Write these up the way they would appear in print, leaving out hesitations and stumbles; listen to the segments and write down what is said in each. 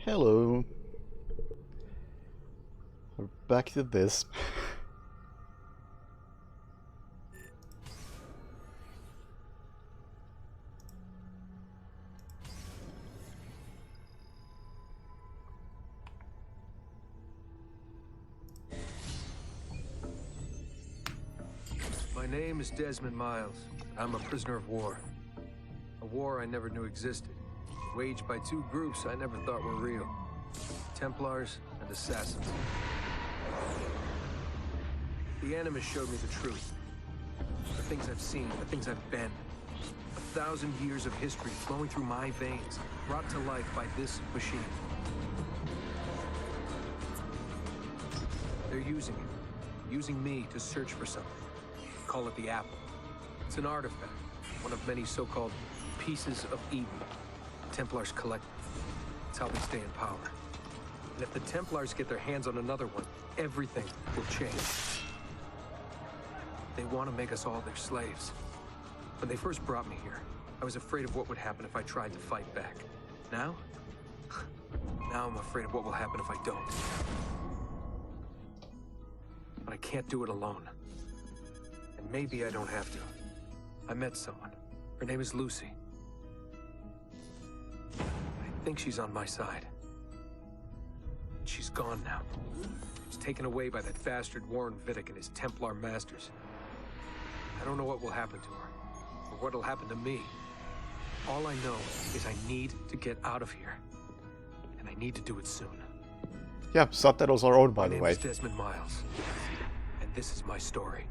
Hello. We're back to this. My name is Desmond Miles. I'm a prisoner of war. A war I never knew existed. Waged by two groups I never thought were real. Templars and Assassins. The Animus showed me the truth. The things I've seen, the things I've been. 1,000 years of history flowing through my veins, brought to life by this machine. They're using it. Using me to search for something. Call it the Apple. It's an artifact. One of many so-called pieces of Eden. Templars collect them. It's how they stay in power. And if the Templars get their hands on another one, everything will change. They want to make us all their slaves. When they first brought me here, I was afraid of what would happen if I tried to fight back. Now? Now I'm afraid of what will happen if I don't. But I can't do it alone. And maybe I don't have to. I met someone. Her name is Lucy. I think she's on my side. She's gone now. She's taken away by that bastard Warren Vidic and his Templar masters. I don't know what will happen to her, or what'll happen to me. All I know is I need to get out of here. And I need to do it soon. Yeah, subtitles are owned, by the My name way. is Desmond Miles. And this is my story.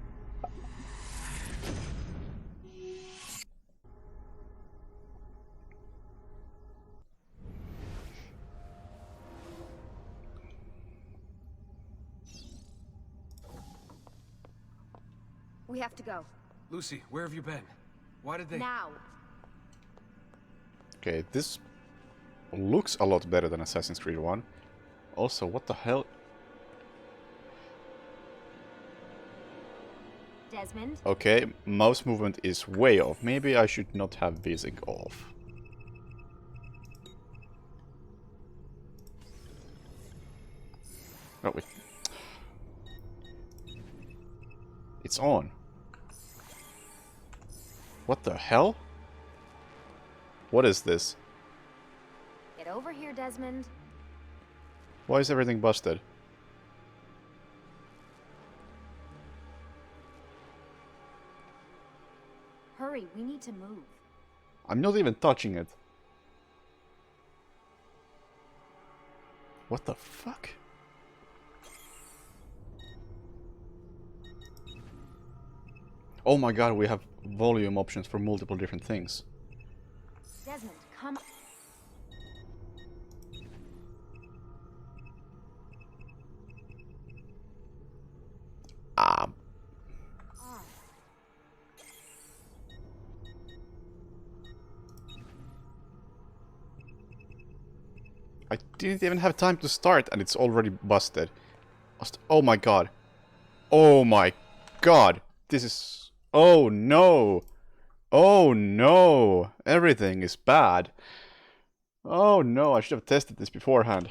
We have to go. Lucy, where have you been? Why did they... Now. Okay, this looks a lot better than Assassin's Creed 1. Also, what the hell? Desmond? Okay, mouse movement is way off. Maybe I should not have VSync off. Oh, wait. It's on. What the hell? What is this? Get over here, Desmond. Why is everything busted? Hurry, we need to move. I'm not even touching it. What the fuck? Oh my god, we have volume options for multiple different things. Desmond, come. Ah. On. I didn't even have time to start and it's already busted. Oh my god. Oh my god. This is... Oh no. Oh no. Everything is bad. Oh no, I should have tested this beforehand.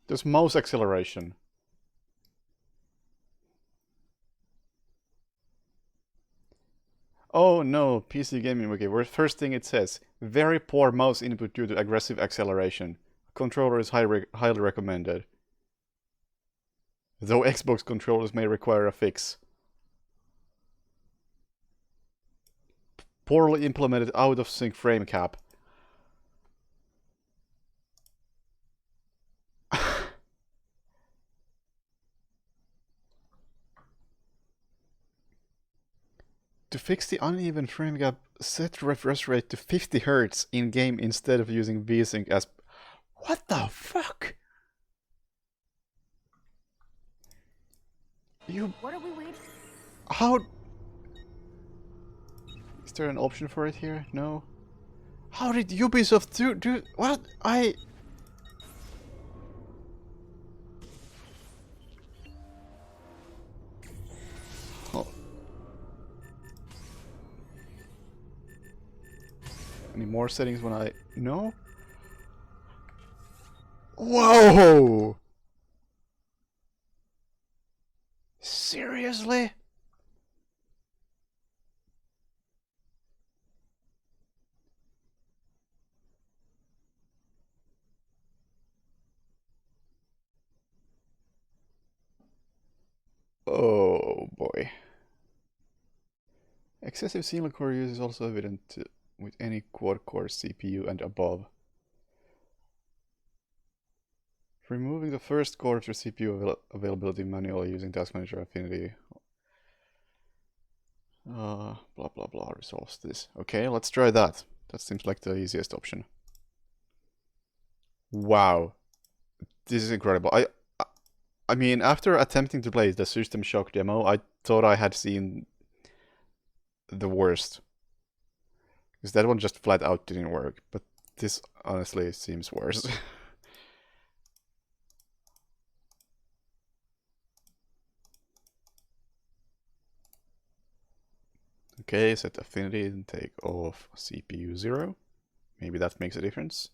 There's mouse acceleration. Oh no, PC Gaming Wiki. First thing it says, very poor mouse input due to aggressive acceleration. Controller is highly recommended. Though Xbox controllers may require a fix. Poorly implemented out-of-sync frame cap. To fix the uneven frame gap, set refresh rate to 50 Hz in-game instead of using VSync as... What the fuck? You... What are we waiting? How... Is there an option for it here? No? How did Ubisoft do... What? I... Oh. Any more settings when I... No? Whoa! Seriously? Oh boy. Excessive single core use is also evident with any quad-core CPU and above. Removing the first core of your CPU availability manually using Task Manager Affinity. Blah blah blah resolves this. Okay, let's try that. That seems like the easiest option. Wow. This is incredible. I mean, after attempting to play the System Shock demo, I thought I had seen the worst. Because that one just flat out didn't work. But this honestly seems worse. Okay, set affinity and take off CPU 0. Maybe that makes a difference.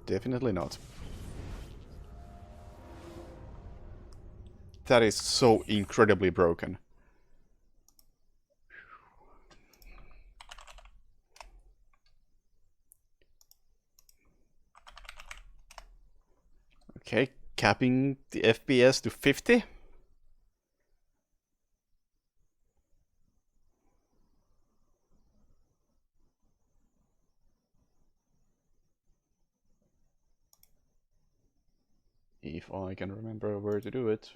Definitely not. That is so incredibly broken. Okay, capping the FPS to 50. If I can remember where to do it.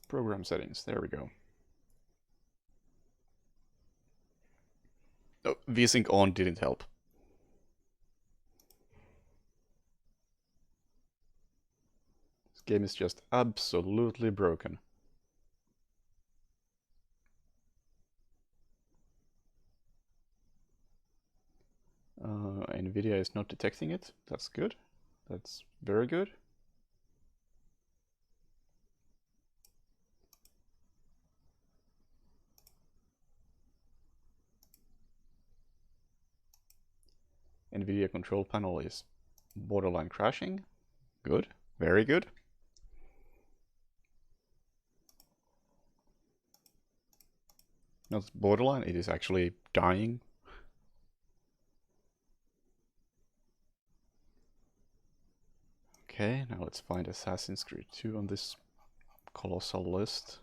Program settings, there we go. Oh, VSync on didn't help. This game is just absolutely broken. NVIDIA is not detecting it. That's good. That's very good. NVIDIA control panel is borderline crashing. Good. Very good. Not borderline, it is actually dying. Okay, now let's find Assassin's Creed 2 on this colossal list.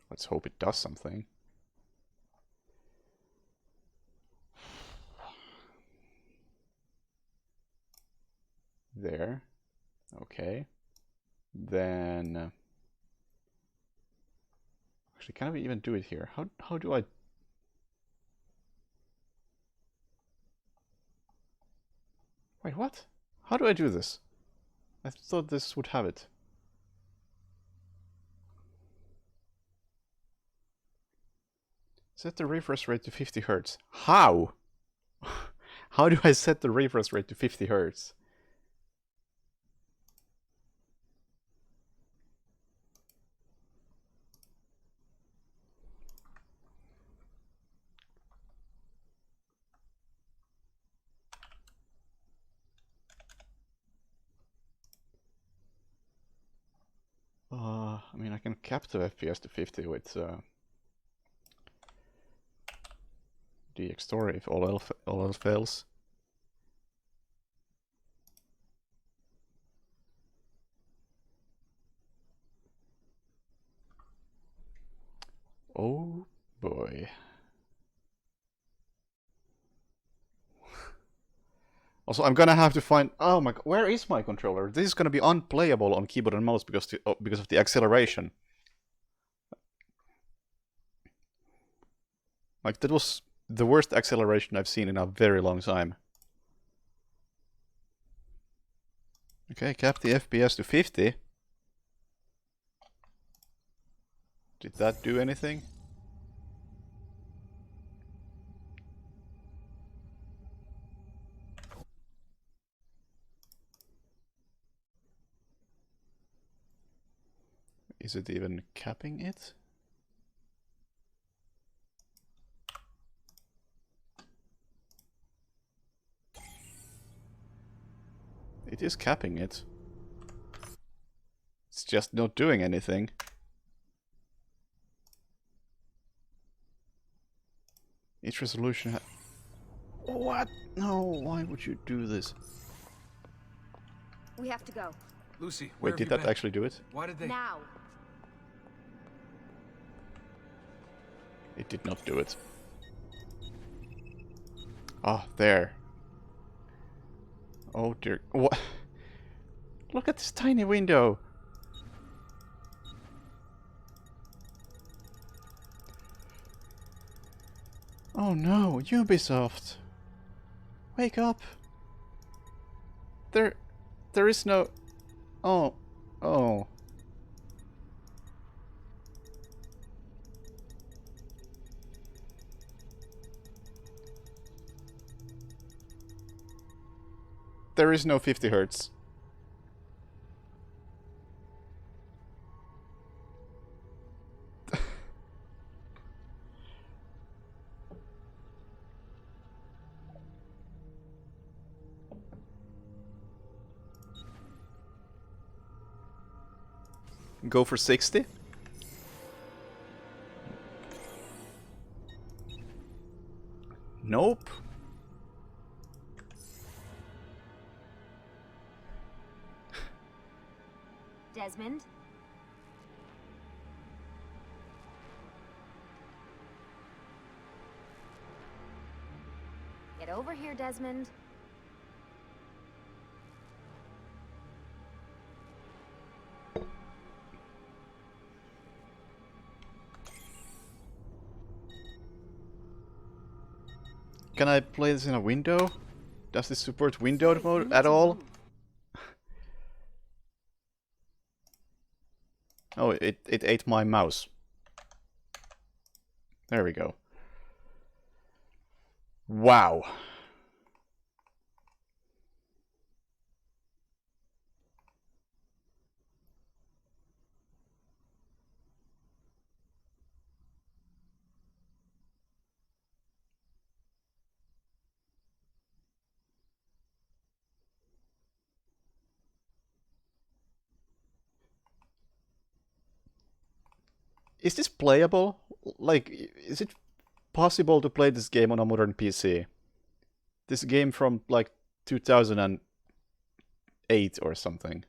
Let's hope it does something. There. Okay. Then... actually, can I even do it here? How do I... Wait, what? How do I do this? I thought this would have it. Set the refresh rate to 50 Hz. How? How do I set the refresh rate to 50 Hz? I mean, I can cap the FPS to 50 with DxTory if all else fails. Oh boy. Also, I'm gonna have to find... Oh my god, where is my controller? This is gonna be unplayable on keyboard and mouse because of the acceleration. Like, that was the worst acceleration I've seen in a very long time. Okay, cap the FPS to 50. Did that do anything? Is it even capping it? It is capping it. It's just not doing anything. Each resolution What? No, why would you do this? We have to go. Lucy, where Wait, have did you that been? actually do it? Why did they... Now. It did not do it. Ah, there. Oh dear. What? Look at this tiny window. Oh no, Ubisoft. Wake up. There is no... Oh. Oh. There is no 50 hertz. Go for 60? Nope. Desmond? Get over here, Desmond. Can I play this in a window? Does this support windowed mode at all? Oh, it ate my mouse. There we go. Wow. Is this playable? Like, is it possible to play this game on a modern PC? This game from, like, 2008 or something.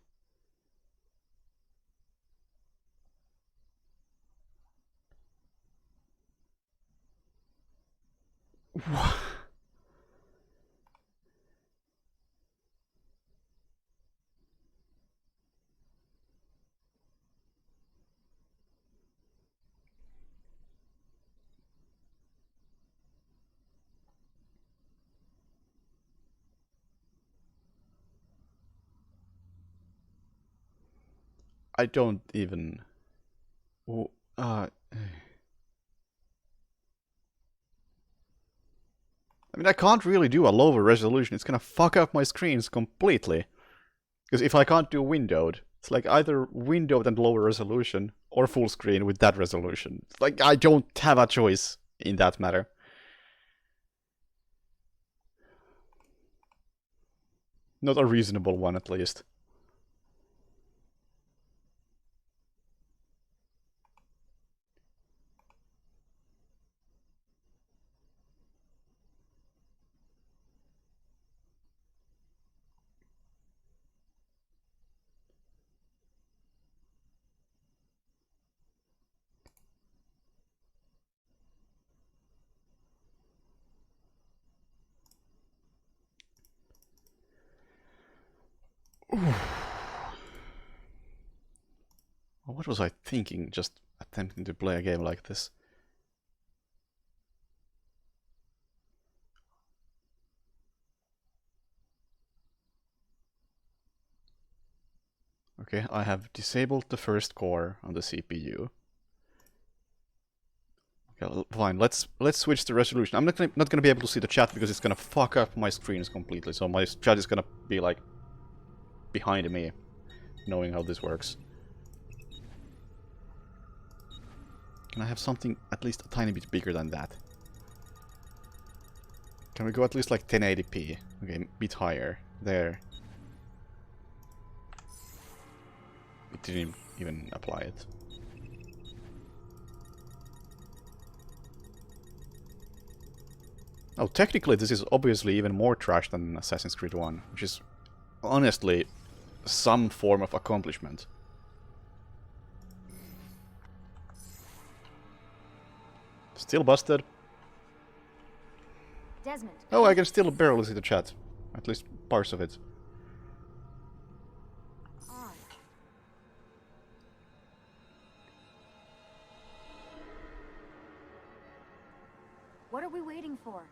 I don't even... I mean, I can't really do a lower resolution. It's gonna fuck up my screens completely. Because if I can't do windowed, it's like either windowed and lower resolution, or full screen with that resolution. It's like, I don't have a choice in that matter. Not a reasonable one, at least. What was I thinking, just attempting to play a game like this? Okay, I have disabled the first core on the CPU. Okay, fine. Let's switch the resolution. I'm not gonna be able to see the chat because it's gonna fuck up my screens completely. So my chat is gonna be like behind me, knowing how this works. Can I have something at least a tiny bit bigger than that? Can we go at least like 1080p? Okay, a bit higher. There. It didn't even apply it. Oh, technically this is obviously even more trash than Assassin's Creed 1, which is honestly some form of accomplishment. Still busted. Desmond. Oh, I can still barely see the chat. At least parts of it. On. What are we waiting for?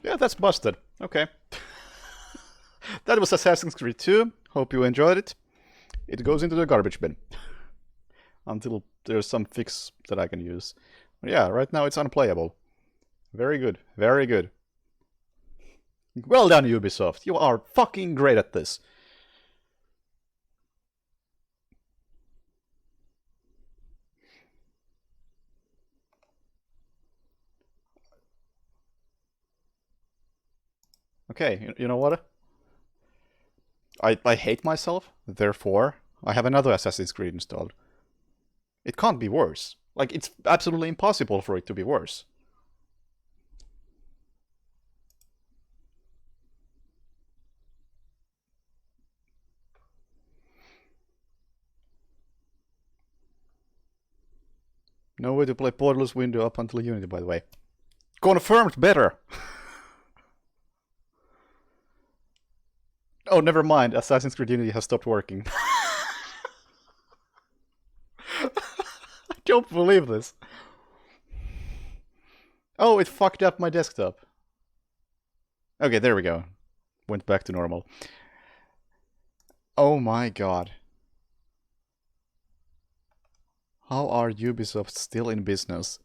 Yeah, that's busted. Okay. That was Assassin's Creed 2. Hope you enjoyed it. It goes into the garbage bin. Until there's some fix that I can use. But yeah, right now it's unplayable. Very good. Very good. Well done, Ubisoft. You are fucking great at this. Okay, you know what? I hate myself, therefore I have another Assassin's Creed installed. It can't be worse. Like, it's absolutely impossible for it to be worse. No way to play Portal's window up until Unity, by the way. Confirmed better! Oh, never mind. Assassin's Creed Unity has stopped working. I don't believe this. Oh, it fucked up my desktop. Okay, there we go. Went back to normal. Oh my god. How are Ubisoft still in business?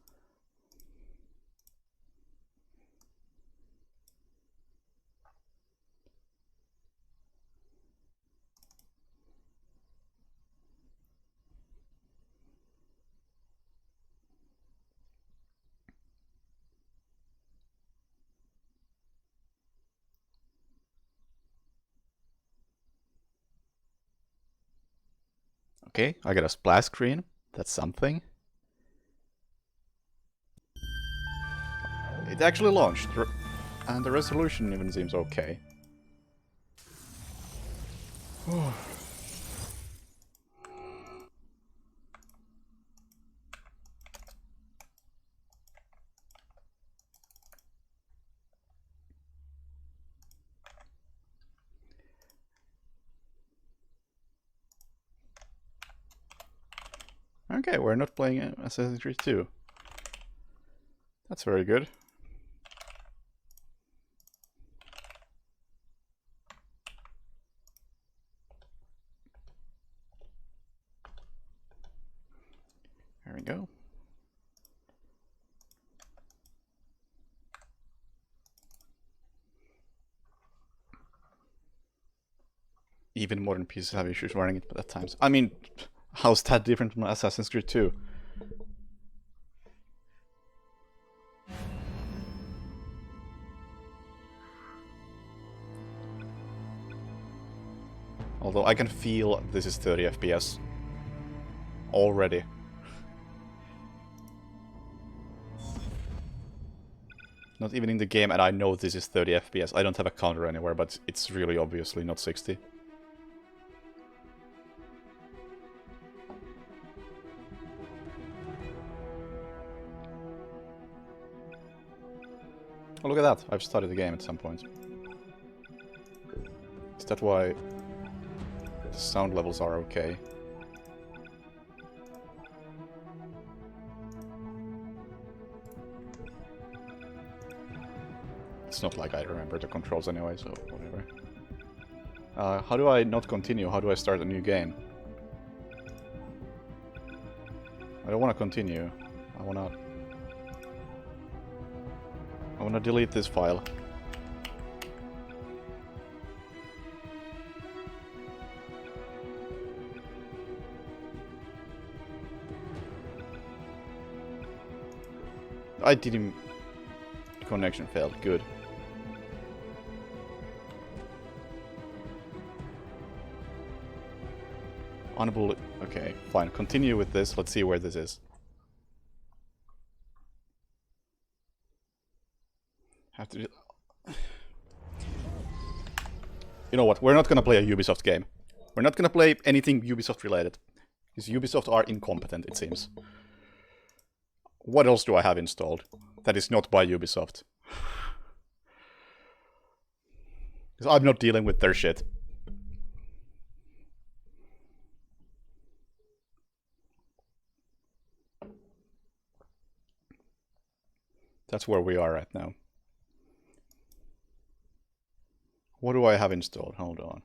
Okay, I got a splash screen. That's something. It actually launched, and the resolution even seems okay. Okay, we're not playing Assassin's Creed 2. That's very good. There we go. Even modern PCs have issues running it at times. I mean, how's that different from Assassin's Creed 2? Although I can feel this is 30 FPS already. Not even in the game, and I know this is 30 FPS. I don't have a counter anywhere, but it's really obviously not 60. Oh, look at that. I've started the game at some point. Is that why the sound levels are okay? It's not like I remember the controls anyway, so whatever. How do I not continue? How do I start a new game? I don't want to continue. I wanna delete this file. I didn't... Connection failed. Good. Unable... Okay, fine. Continue with this. Let's see where this is. Have to... You know what? We're not gonna play a Ubisoft game. We're not gonna play anything Ubisoft related. Because Ubisoft are incompetent, it seems. What else do I have installed that is not by Ubisoft? Because I'm not dealing with their shit. That's where we are right now. What do I have installed? Hold on.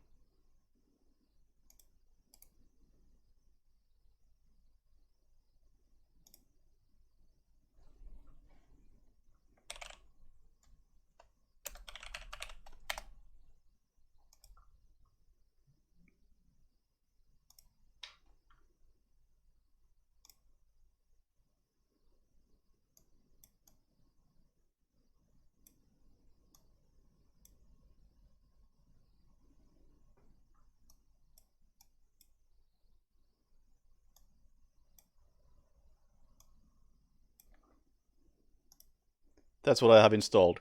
That's what I have installed.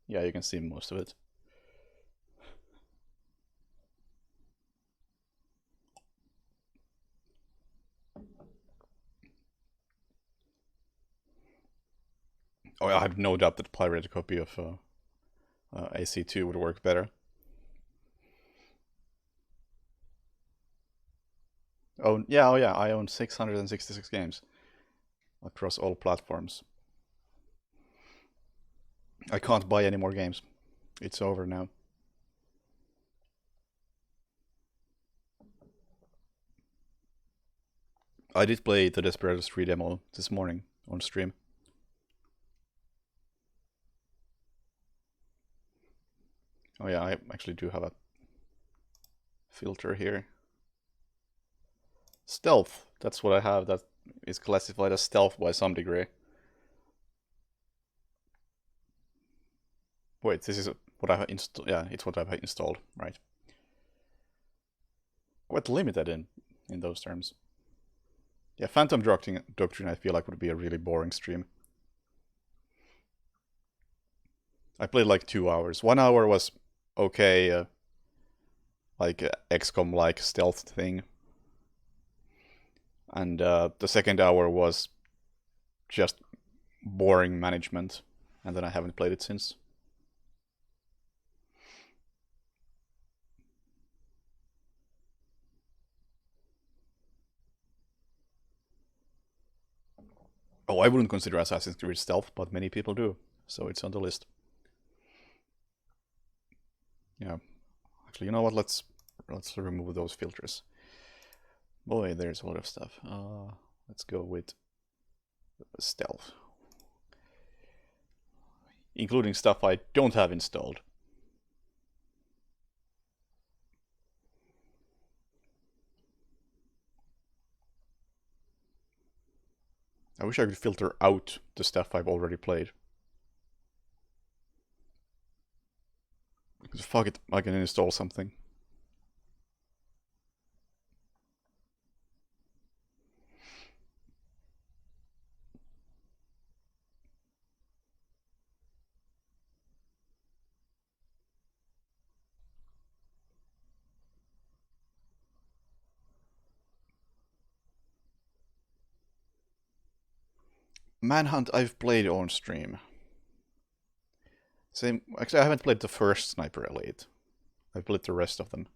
Yeah, you can see most of it. Oh, I have no doubt that the pirated copy of AC2 would work better. Oh yeah, I own 666 games across all platforms. I can't buy any more games. It's over now. I did play the Desperados 3 demo this morning on stream. Oh yeah, I actually do have a filter here. Stealth, that's what I have. That is classified as stealth by some degree. Wait, this is what I have installed. Yeah, it's what I've installed, right? Quite limited in those terms. Yeah, Phantom Doctrine I feel like would be a really boring stream. I played like 2 hours. 1 hour was okay, like XCOM-like stealth thing. And the second hour was just boring management. And then I haven't played it since. Oh, I wouldn't consider Assassin's Creed stealth, but many people do. So it's on the list. Yeah. Actually, you know what? Let's remove those filters. Boy, there's a lot of stuff. Let's go with stealth. Including stuff I don't have installed. I wish I could filter out the stuff I've already played. Because fuck it, I can install something. Manhunt I've played on stream. Same. Actually, I haven't played the first Sniper Elite. I've played the rest of them.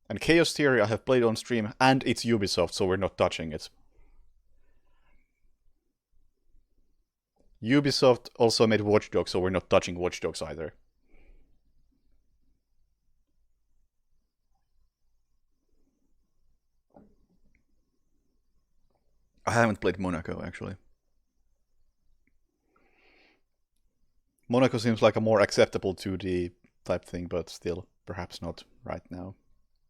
And Chaos Theory I have played on stream, and it's Ubisoft, so we're not touching it. Ubisoft also made Watch Dogs, so we're not touching Watch Dogs either. I haven't played Monaco, actually. Monaco seems like a more acceptable 2D type thing, but still, perhaps not right now.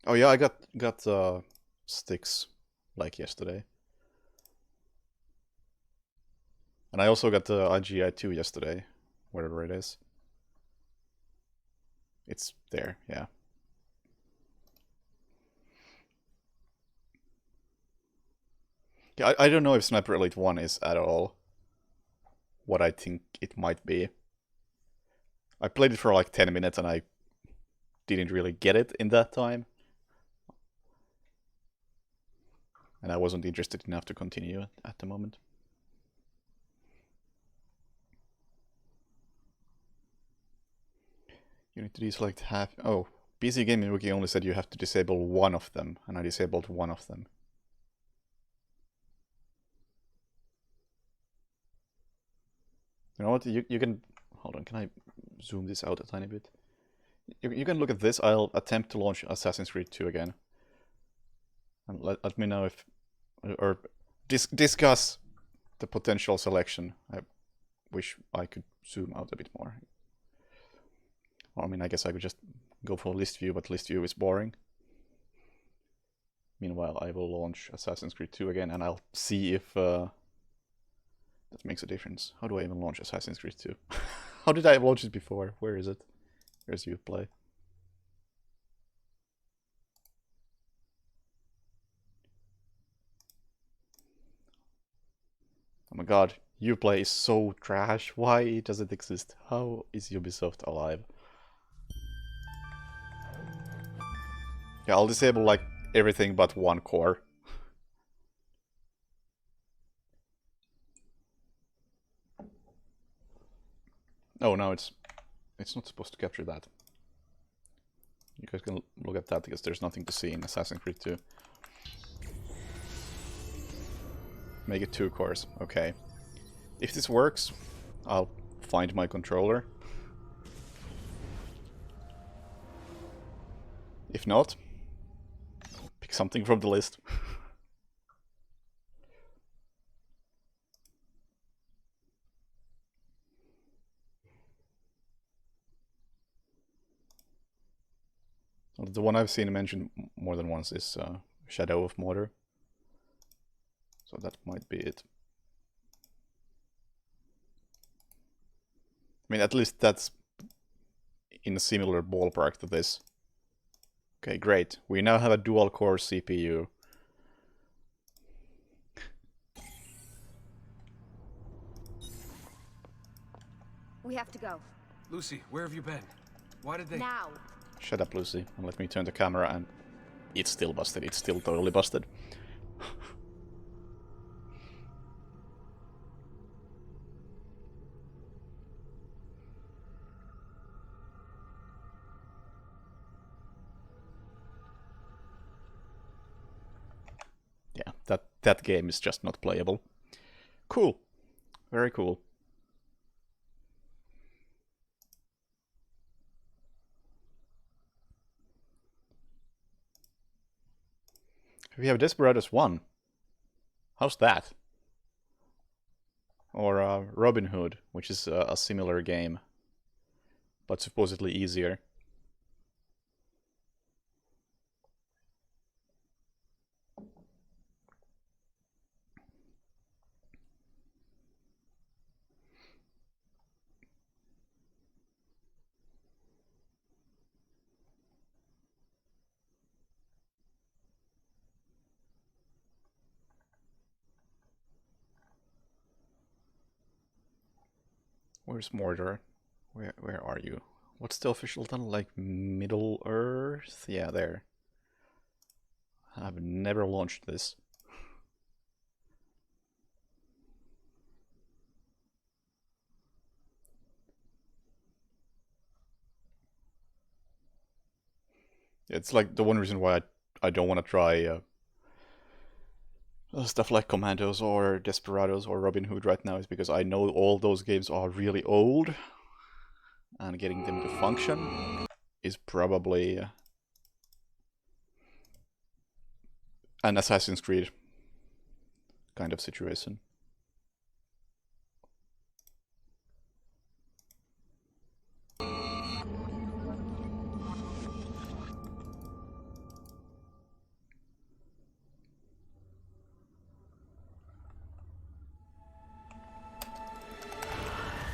Oh yeah, I got sticks like yesterday. And I also got the IGI2 yesterday, wherever it is. It's there, yeah. Yeah, I don't know if Sniper Elite 1 is at all what I think it might be. I played it for like 10 minutes and I didn't really get it in that time. And I wasn't interested enough to continue at the moment. You need to deselect half. Oh, PC Gaming Wiki only said you have to disable one of them, and I disabled one of them. You know what? You can. Hold on, can I zoom this out a tiny bit? You can look at this. I'll attempt to launch Assassin's Creed 2 again. And let me know if. Or discuss the potential selection. I wish I could zoom out a bit more. Well, I mean, I guess I could just go for list view, but list view is boring. Meanwhile, I will launch Assassin's Creed 2 again, and I'll see if that makes a difference. How do I even launch Assassin's Creed 2? How did I launch it before? Where is it? Where's Uplay? Oh my god, Uplay is so trash. Why does it exist? How is Ubisoft alive? Yeah, I'll disable like everything but one core. Oh no, it's not supposed to capture that. You guys can look at that because there's nothing to see in Assassin's Creed 2. Make it 2 cores. Okay. If this works, I'll find my controller. If not, pick something from the list. The one I've seen mentioned more than once is Shadow of Mordor. So that might be it. I mean, at least that's in a similar ballpark to this. Okay, great. We now have a dual-core CPU. We have to go. Lucy, where have you been? Why did they... Now. Shut up, Lucy, and let me turn the camera, and it's still busted. It's still totally busted. Yeah, that game is just not playable. Cool. Very cool. We have Desperados 1. How's that? Or Robin Hood, which is a similar game, but supposedly easier. Where's Mordor? Where are you? What's the official tunnel? Like Middle Earth? Yeah, there. I've never launched this. It's like the one reason why I don't want to try stuff like Commandos or Desperados or Robin Hood right now is because I know all those games are really old, and getting them to function is probably an Assassin's Creed kind of situation.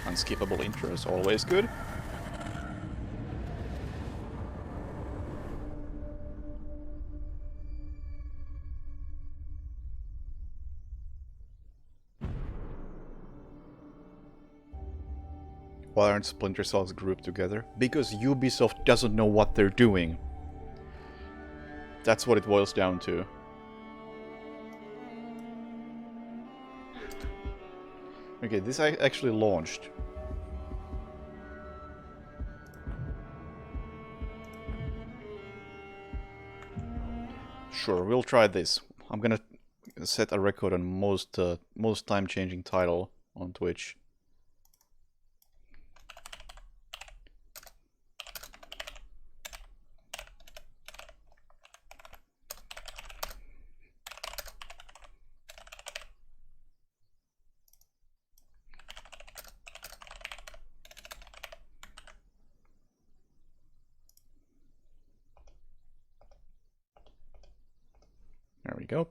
Unskippable intros, always good. Why aren't Splinter Cells grouped together? Because Ubisoft doesn't know what they're doing. That's what it boils down to. Okay, this actually launched. Sure, we'll try this. I'm gonna set a record on most time-changing title on Twitch. There we go.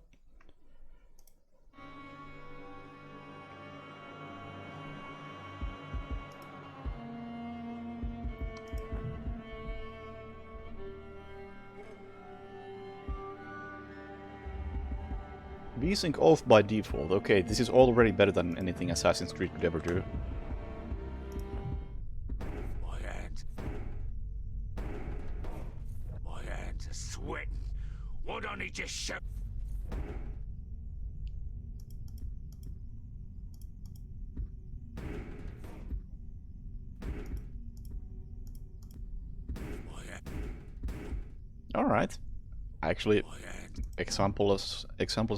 VSync off by default. Okay, this is already better than anything Assassin's Creed could ever do. My hands are sweating. Why don't he just show? Alright. Actually, examples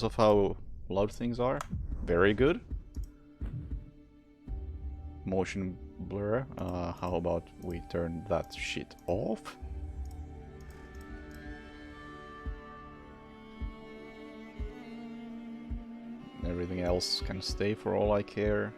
of how loud things are. Very good. Motion blur. How about we turn that shit off? Everything else can stay for all I care.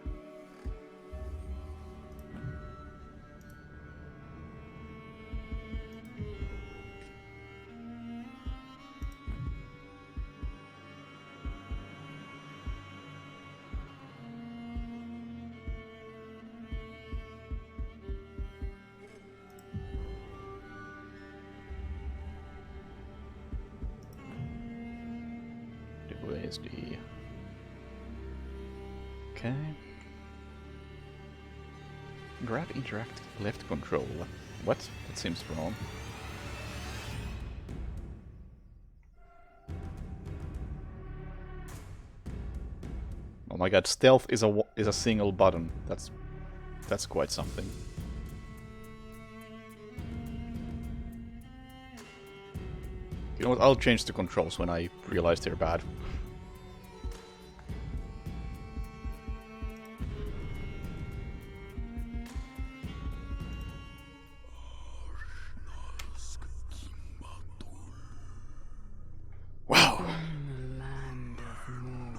WASD. Okay. Grab interact left control. What? That seems wrong. Oh my god, stealth is a single button. That's quite something. You know what? I'll change the controls when I realize they're bad. Wow!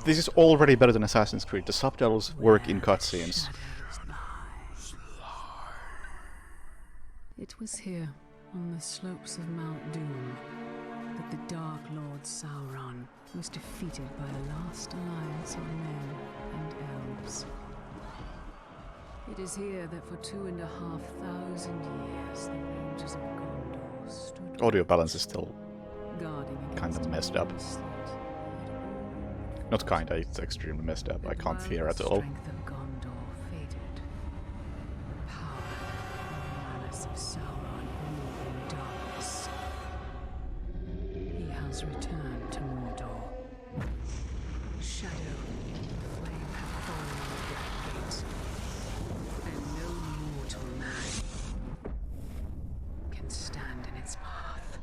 This is already better than Assassin's Creed. The subtitles work in cutscenes. It was here, on the slopes of Mount Doom, that the Dark Lord Sauron was defeated by a last alliance of men and elves. It is here that for 2,500 years the Rangers of Gondor stood Audio balance is still guarding kind of messed up. Not kinda, it's extremely messed up. I can't hear at all. Strength of Gondor faded. The power and malice of Sauron ruled in darkness. He has returned to Mordor. Shadow, the flame hath fallen on the Black Gate, and no mortal man can stand in its path.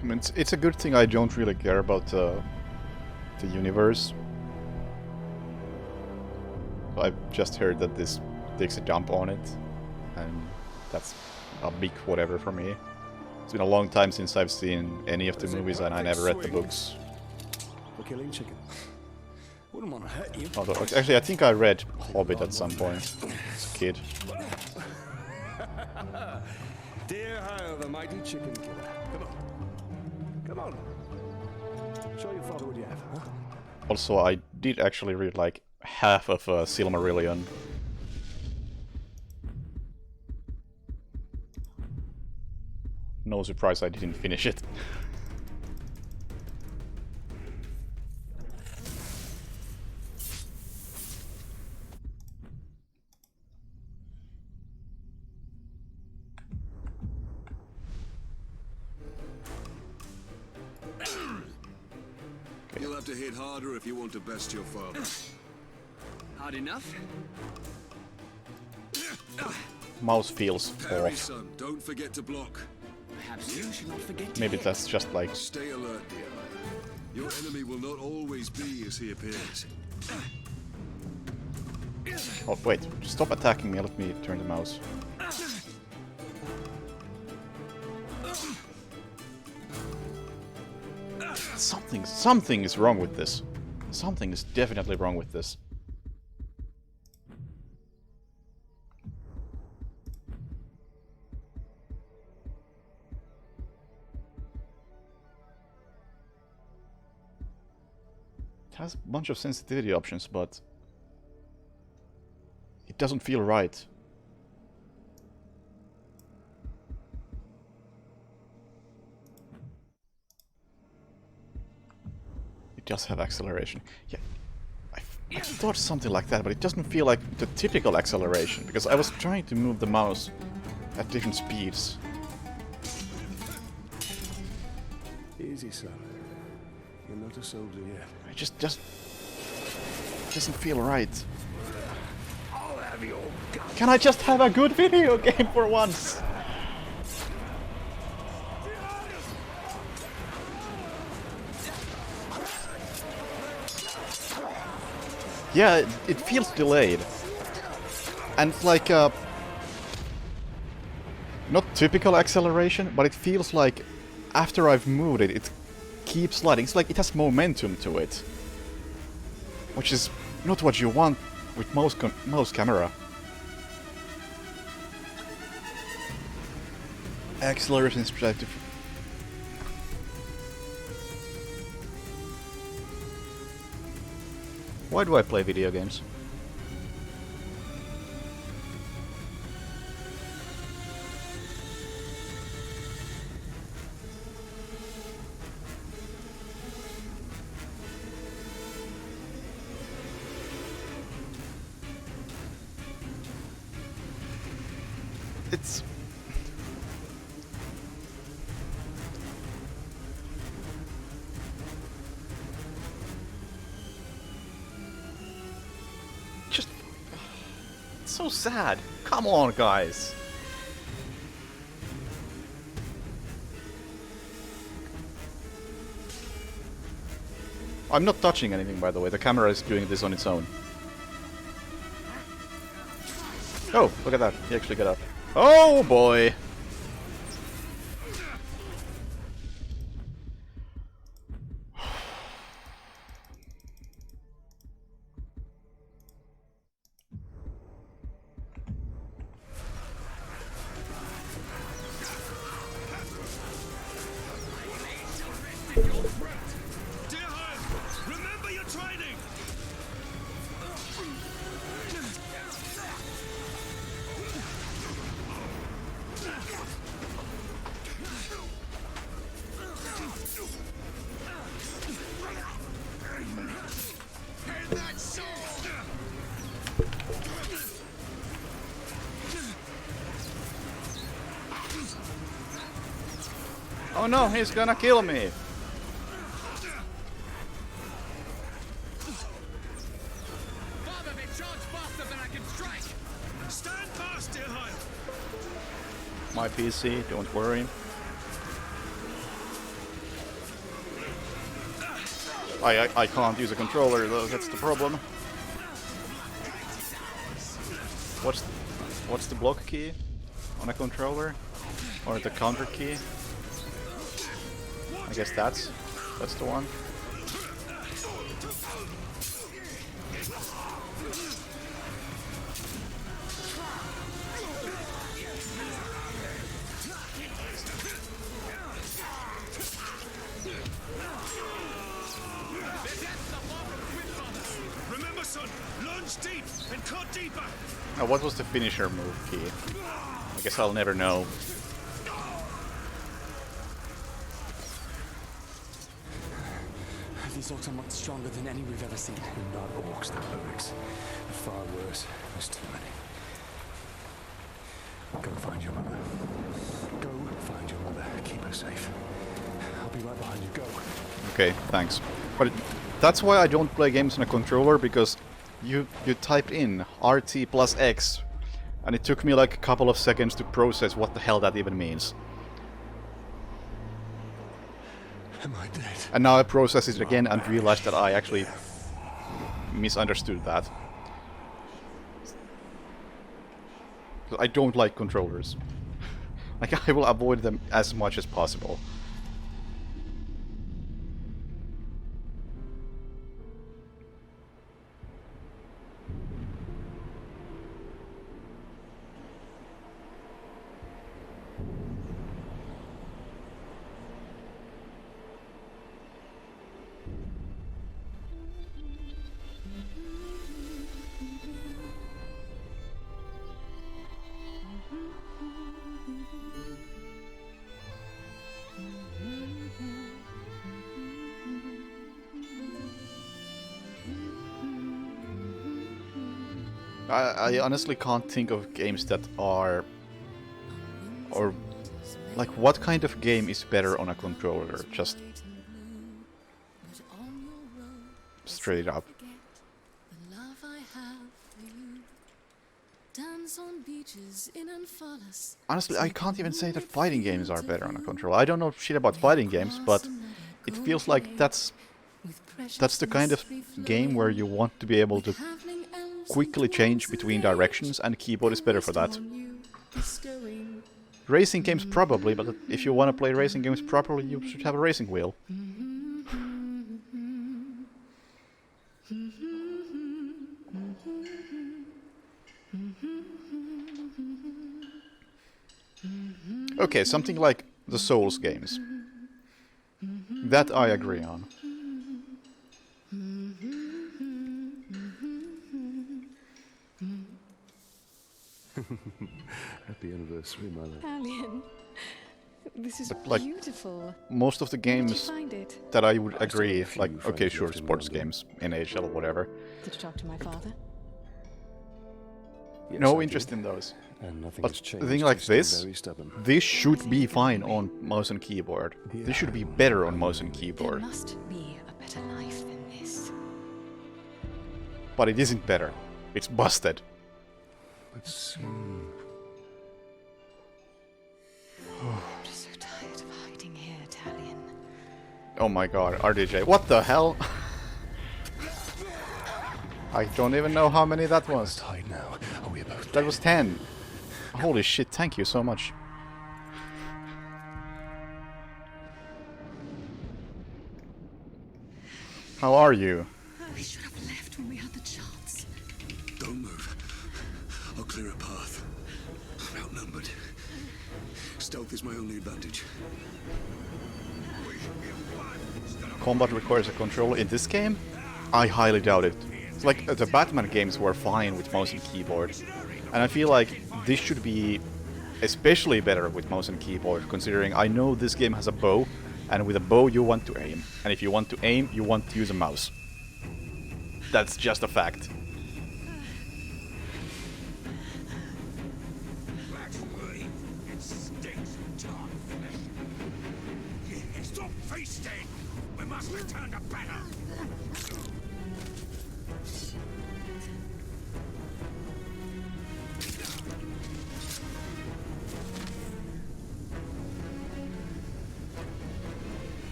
I mean, it's a good thing I don't really care about the universe. I've just heard that this takes a dump on it, and that's a big whatever for me. It's been a long time since I've seen any of the movies, and I never read the books. For killing chicken. Wouldn't want to hurt you. Although, actually, I think I read Hobbit at some point as a kid. Dear Hyle, the mighty chicken killer. Come on. Come on. Show your father what you have, huh? Also, I did actually read like half of Silmarillion. No surprise I didn't finish it. You'll have to hit harder if you want to best your father. Hard enough? Mouse feels Parry, off. son. Don't forget to block. Perhaps you should not forget to Maybe hit. that's just like... Stay alert, dear. Your enemy will not always be as he appears. Oh, wait. Stop attacking me. Let me turn the mouse. Something is wrong with this. Something is definitely wrong with this. It has a bunch of sensitivity options, but it doesn't feel right. It does have acceleration. Yeah, I thought something like that, but it doesn't feel like the typical acceleration, because I was trying to move the mouse at different speeds. Easy, son. You're not a soldier yet. It just doesn't feel right. I'll have your gun. Can I just have a good video game for once? Yeah, it feels delayed. And it's like not typical acceleration, but it feels like after I've moved it, it keeps sliding. It's like it has momentum to it. Which is not what you want with mouse camera. Acceleration is perspective. Why do I play video games? It's... just... It's so sad. Come on, guys. I'm not touching anything, by the way. The camera is doing this on its own. Oh, look at that. He actually got up. Oh boy! Remember your training! Oh no, he's gonna kill me! Father, they charge faster than I can strike! Stand fast, dear Hyle! My PC, don't worry. I can't use a controller though, that's the problem. What's the block key on a controller? Or the counter key? I guess that's the one. Remember, son, lunge deep and cut deeper. Now, what was the finisher move key? I guess I'll never know. These orcs are much stronger than any we've ever seen. They're not orcs, they're lyrics. They're far worse. There's too many. Go find your mother. Go find your mother. Keep her safe. I'll be right behind you. Go. Okay, thanks. But that's why I don't play games on a controller, because you type in RT plus X, and it took me like a couple of seconds to process what the hell that even means. Am I dead? And now I process it again and realize that I actually misunderstood that. I don't like controllers. Like, I will avoid them as much as possible. I honestly can't think of games that are... Or... Like, what kind of game is better on a controller? Just... Straight up. Honestly, I can't even say that fighting games are better on a controller. I don't know shit about fighting games, but it feels like that's the kind of game where you want to be able to quickly change between directions, and keyboard is better for that. Racing games probably, but if you want to play racing games properly, you should have a racing wheel. Okay, something like the Souls games. That I agree on. Happy anniversary, my love. Alien, this is But, like, beautiful. Most of the Where did you games find it? that I would agree, few like, friends okay, sure, left in sports London. games, NHL or whatever. Did you talk to my father? Yes, No I interest did. in those. And nothing But has the changed. thing like He's still this, very stubborn. this should be fine on mouse and keyboard. This should be better on mouse and There keyboard. must be a better life than this. But it isn't better. It's busted. But soon... I'm just so tired of hiding here, Talion. Oh my god, RDJ. What the hell? I don't even know how many that was. Hide now. Are we both That was 10. Holy shit, thank you so much. How are you? We should have left when we had the chance. Don't move. I'll clear a path. I'm outnumbered. Stealth is my only advantage. Combat requires a controller in this game? I highly doubt it. It's like the Batman games were fine with mouse and keyboard. And I feel like this should be especially better with mouse and keyboard, considering I know this game has a bow, and with a bow you want to aim. And if you want to aim, you want to use a mouse. That's just a fact. It stinks of dark flesh. Stop feasting! We must return to battle!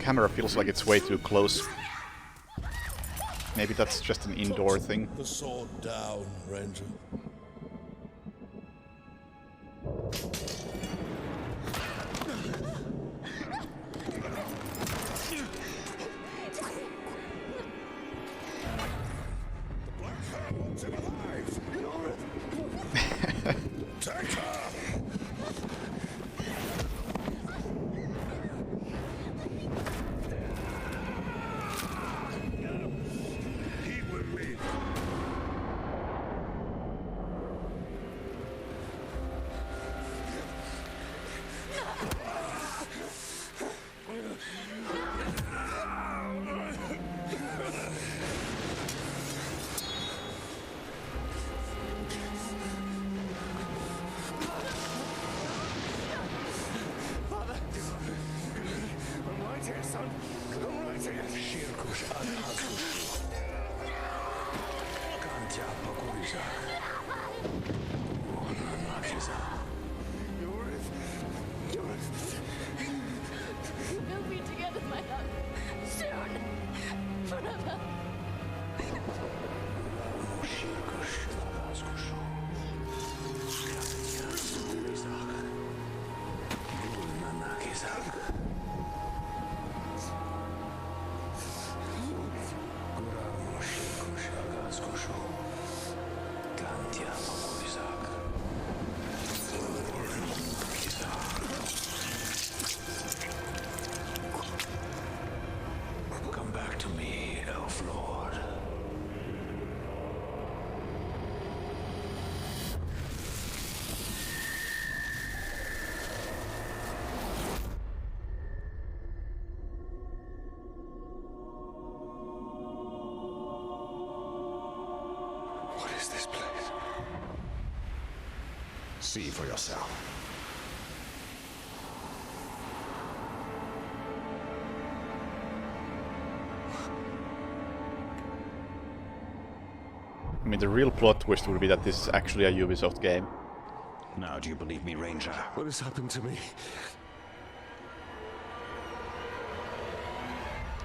camera feels like it's way too close. Maybe that's just an indoor thing. The sword down, Ranger. We'll be together, my love. Soon. Forever. Come back to me, Elf Lord. What is this place? See for yourself. I mean, the real plot twist would be that this is actually a Ubisoft game. Now do you believe me, Ranger? What has happened to me?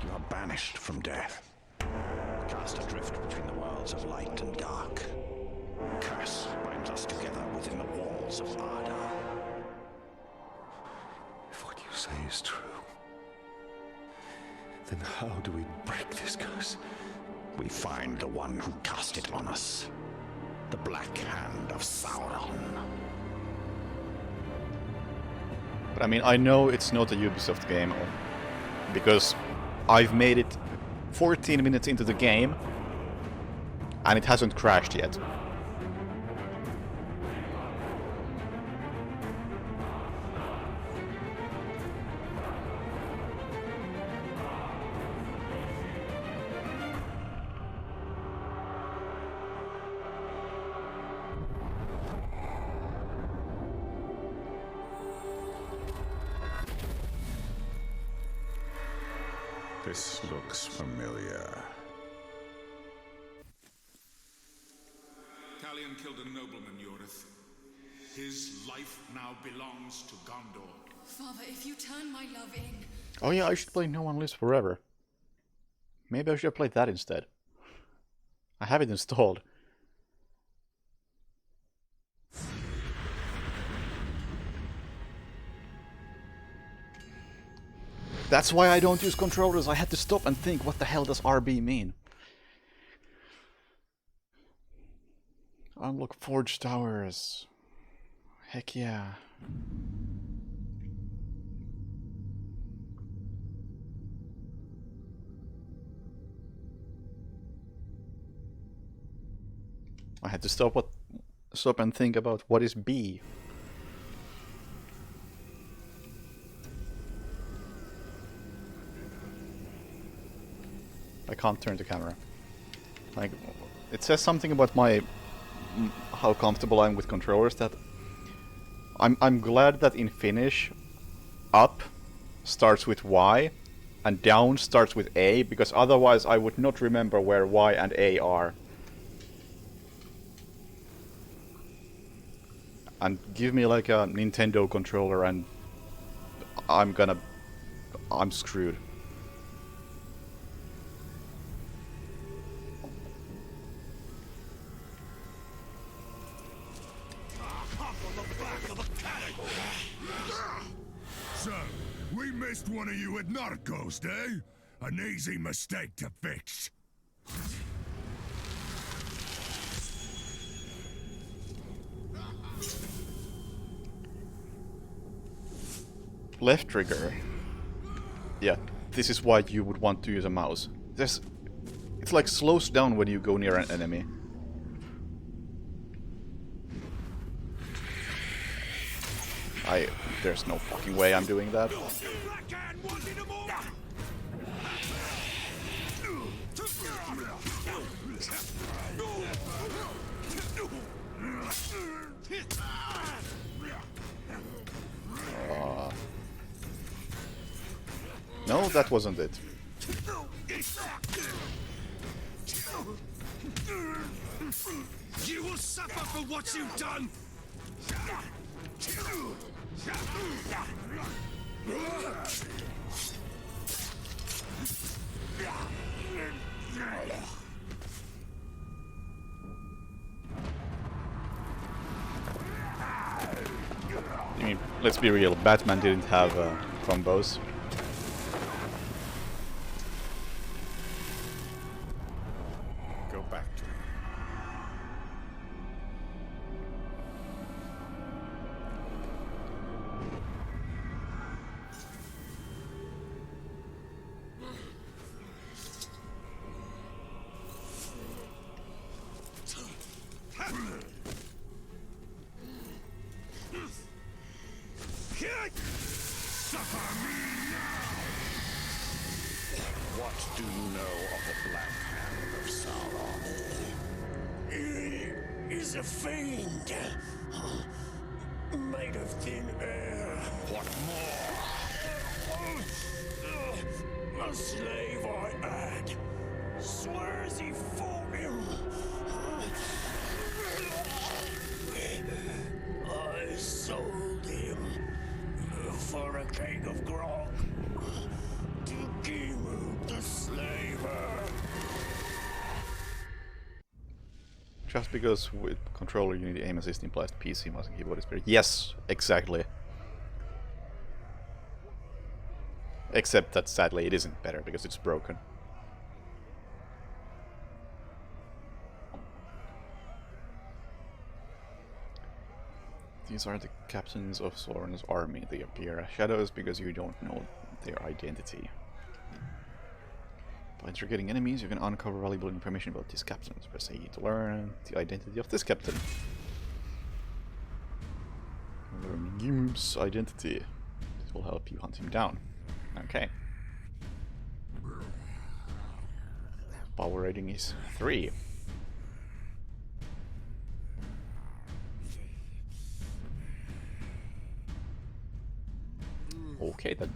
You are banished from death. Cast adrift between the worlds of light and dark. Curse binds us together within the walls of Arda. If what you say is true, then how do we break this curse? We find the one who cast it on us. The Black Hand of Sauron. But I mean, I know it's not a Ubisoft game, because I've made it 14 minutes into the game, and it hasn't crashed yet. This looks familiar. Talion killed a nobleman, Yorith. His life now belongs to Gondor. Father, if you turn my love in... Oh yeah, I should play No One Lives Forever. Maybe I should have played that instead. I have it installed. That's why I don't use controllers. I had to stop and think, what the hell does RB mean? Unlock Forge Towers. Heck yeah. I had to stop and think about what is B. I can't turn the camera. Like, it says something about my how comfortable I am with controllers that I'm glad that in Finnish up starts with Y and down starts with A, because otherwise I would not remember where Y and A are. And give me like a Nintendo controller and I'm screwed. So, we missed one of you at Narcos, eh? An easy mistake to fix. Left trigger. Yeah, this is why you would want to use a mouse. It's like slows down when you go near an enemy. There's no fucking way I'm doing that. No, that wasn't it. You will suffer for what you've done! I mean, let's be real, Batman didn't have combos. Go back to him. What do you know of the Black Hand of Sauron? He is a fiend. Made of thin air. What more? A slave I had. Swears he fought him. I sold him for a keg of grog to Gimu the slaver. Just because with controller you need aim assist implies the PC mouse and keyboard is better. Yes, exactly. Except that sadly it isn't better because it's broken. These are the captains of Sauron's army. They appear as shadows because you don't know their identity. By interrogating enemies, you can uncover valuable information about these captains. Press A to learn the identity of this captain. Learn Gimu's identity. It will help you hunt him down. Okay. Power rating is 3. Okay then.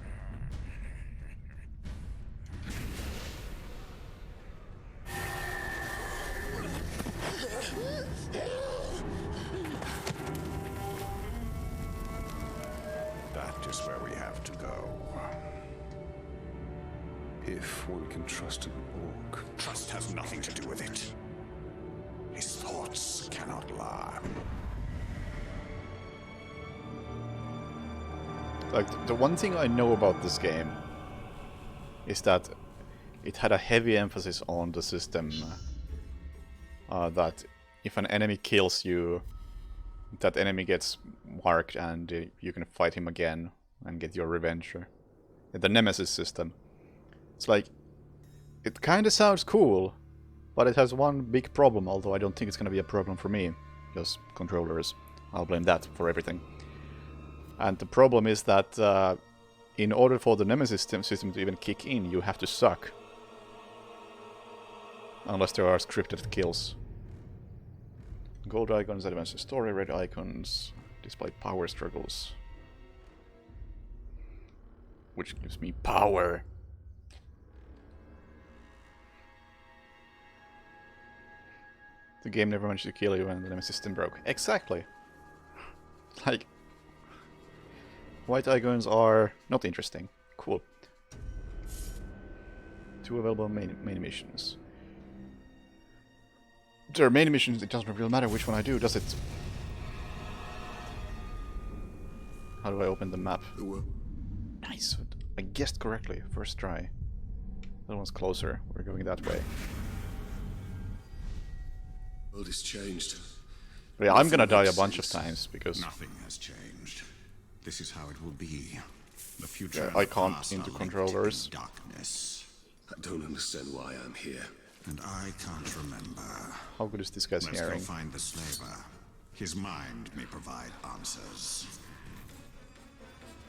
That is where we have to go. If one can trust an orc. Trust has nothing to do with it. His thoughts cannot lie. Like, the one thing I know about this game is that it had a heavy emphasis on the system that if an enemy kills you, that enemy gets marked and you can fight him again and get your revenge. The Nemesis system. It's like, it kind of sounds cool, but it has one big problem, although I don't think it's going to be a problem for me, because controllers, I'll blame that for everything. And the problem is that in order for the Nemesis system to even kick in, you have to suck. Unless there are scripted kills. Gold icons advance the story, red icons display power struggles. Which gives me power. The game never managed to kill you and the Nemesis system broke. Exactly. Like, white icons are not interesting. Cool. 2 available main missions. There are main missions, it doesn't really matter which one I do, does it? How do I open the map? Nice. I guessed correctly. First try. That one's closer. We're going that way. The world has changed. But yeah, I'm gonna die a bunch of times because Nothing has changed. This is how it will be. The future. I can't into controllers. Darkness. I don't understand why I'm here. And I can't remember. How good is this guy's Let's hearing? go find the slaver. His mind may provide answers.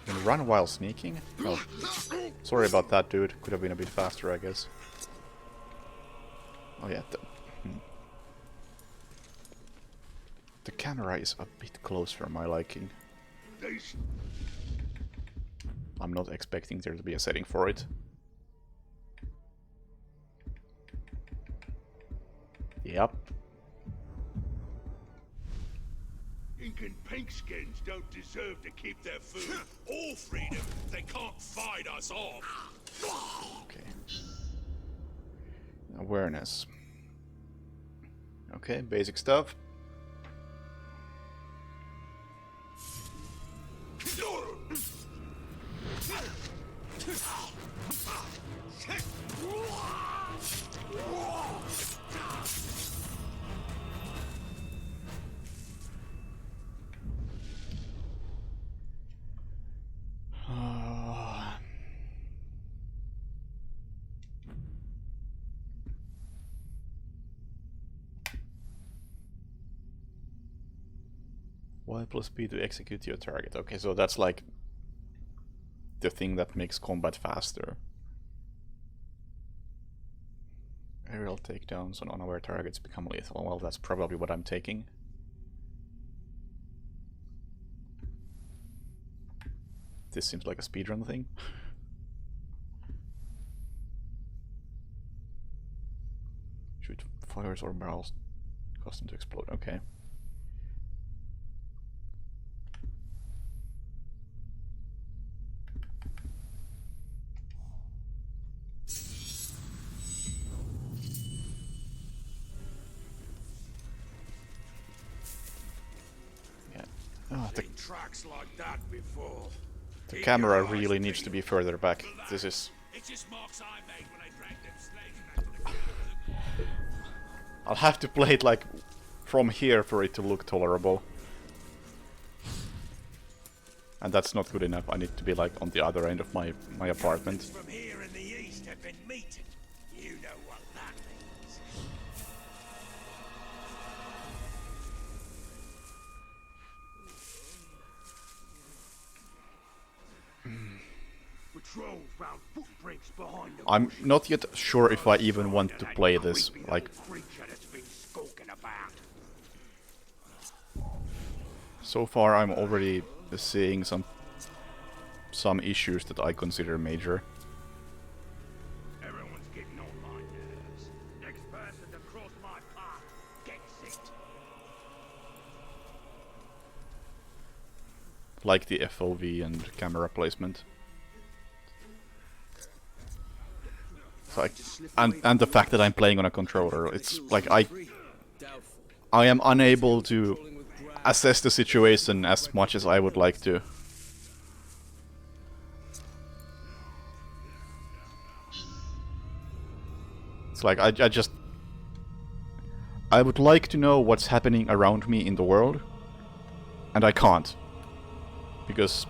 Can you run while sneaking? Oh, sorry about that, dude. Could have been a bit faster, I guess. Oh yeah. The camera is a bit close for my liking. I'm not expecting there to be a setting for it. Yep. Ink and pinkskins don't deserve to keep their food or freedom. They can't fight us off. Okay. Awareness. Okay, basic stuff. Y plus B to execute your target. Okay, so that's like the thing that makes combat faster. Aerial takedowns on unaware targets become lethal. Well, that's probably what I'm taking. This seems like a speedrun thing. Shoot fires or barrels, cause them to explode. Okay. Tracks like that before. The camera really needs to be further back. This is... It's just marks I made when I dragged them slaves. I'll have to play it like from here for it to look tolerable. And that's not good enough. I need to be like on the other end of my apartment. From here in the east have been meeting. You know what that means. Patrol found footprints behind the I'm not yet sure if I even want to play this. Like, so far I'm already seeing some issues that I consider major. Everyone's getting on my nerves. Next person to cross my path gets it. Like the FOV and camera placement. Like, and the fact that I'm playing on a controller, it's like I am unable to assess the situation as much as I would like to. It's like I would like to know what's happening around me in the world, and I can't, because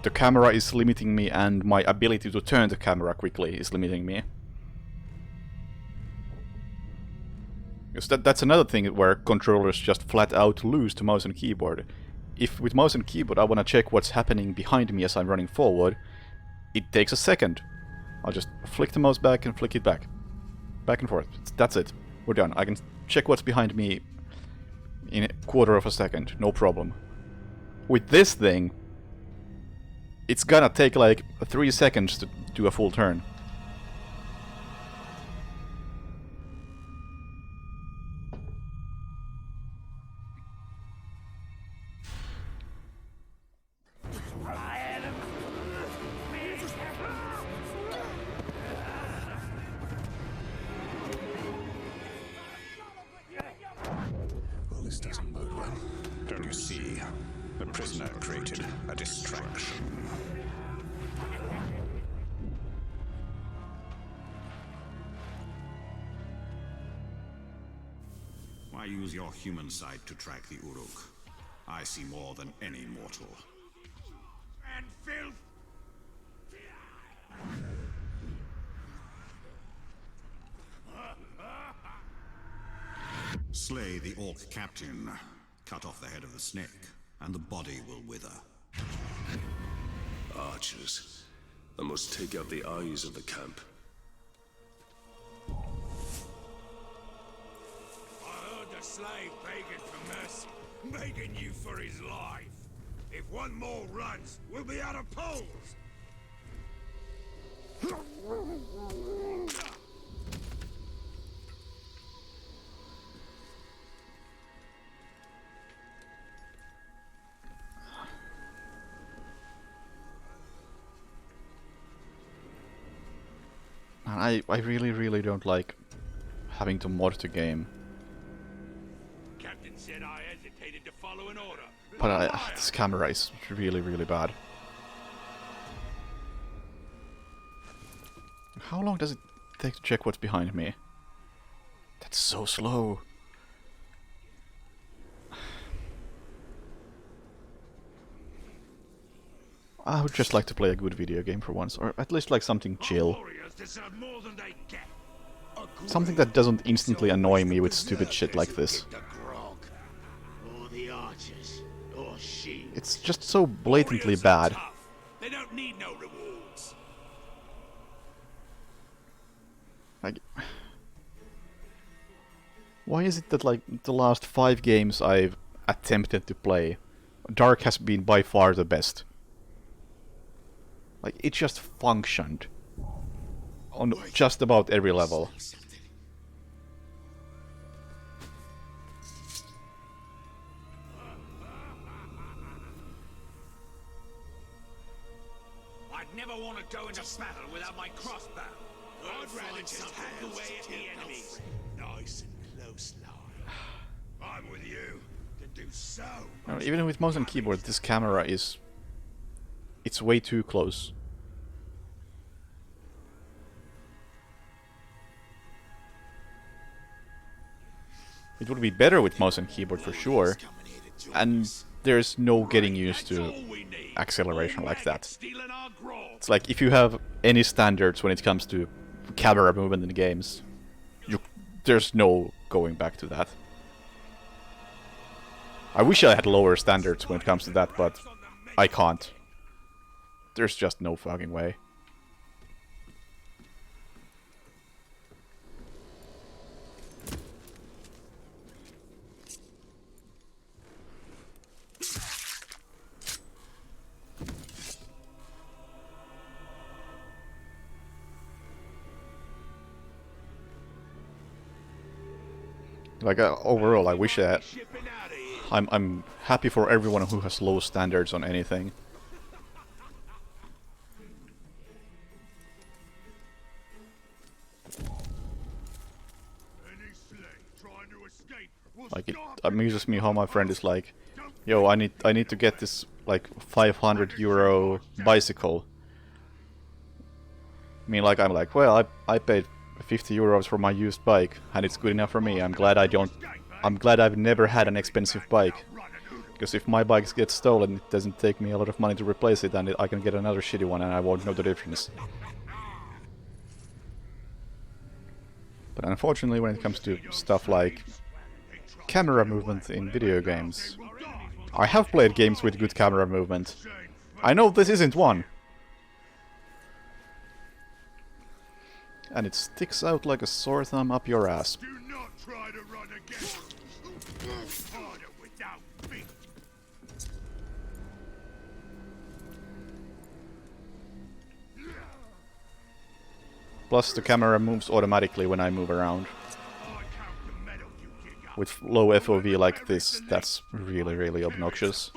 the camera is limiting me and my ability to turn the camera quickly is limiting me. Because that's another thing where controllers just flat out lose to mouse and keyboard. If with mouse and keyboard I want to check what's happening behind me as I'm running forward, it takes a second. I'll just flick the mouse back and flick it back. Back and forth. That's it. We're done. I can check what's behind me in a quarter of a second. No problem. With this thing, it's gonna take like 3 seconds to do a full turn. Well, this doesn't bode well. Don't you see? The prisoner created a distraction. Why use your human sight to track the Uruk? I see more than any mortal. And filth! Slay the Orc captain, cut off the head of the snake, and the body will wither. Archers. I must take out the eyes of the camp. I heard the slave begging for mercy, begging you for his life. If one more runs, we'll be out of poles. Man, I really don't like having to mod the game. Captain said I hesitated to follow an order. But this camera is really bad. How long does it take to check what's behind me? That's so slow. I would just like to play a good video game for once, or at least like something chill. Something that doesn't instantly annoy me with stupid shit like this. It's just so blatantly bad. They don't need no rewards. Like, why is it that like the last 5 games I've attempted to play, Dark has been by far the best? Like, it just functioned on just about every level. I'd never want to go into battle without my crossbow. I'd rather just hack away at the enemies. Nice and close, Lord. I'm with you. Can do so. Even with mouse and keyboard, this camera is... it's way too close. It would be better with mouse and keyboard for sure. And there's no getting used to acceleration like that. It's like if you have any standards when it comes to camera movement in games, there's no going back to that. I wish I had lower standards when it comes to that, but I can't. There's just no fucking way. Like overall, I wish that I'm happy for everyone who has low standards on anything. Like it amuses me how my friend is like, "Yo, I need to get this like 500 euro bicycle." Me like I'm like, well, I paid 50 euros for my used bike, and it's good enough for me. I'm glad I've never had an expensive bike. Because if my bike gets stolen, it doesn't take me a lot of money to replace it, and I can get another shitty one and I won't know the difference. But unfortunately, when it comes to stuff like camera movement in video games, I have played games with good camera movement. I know this isn't one. And it sticks out like a sore thumb up your ass. Do not try to run again. Harder without feet. Plus the camera moves automatically when I move around. With low FOV like this, that's really obnoxious.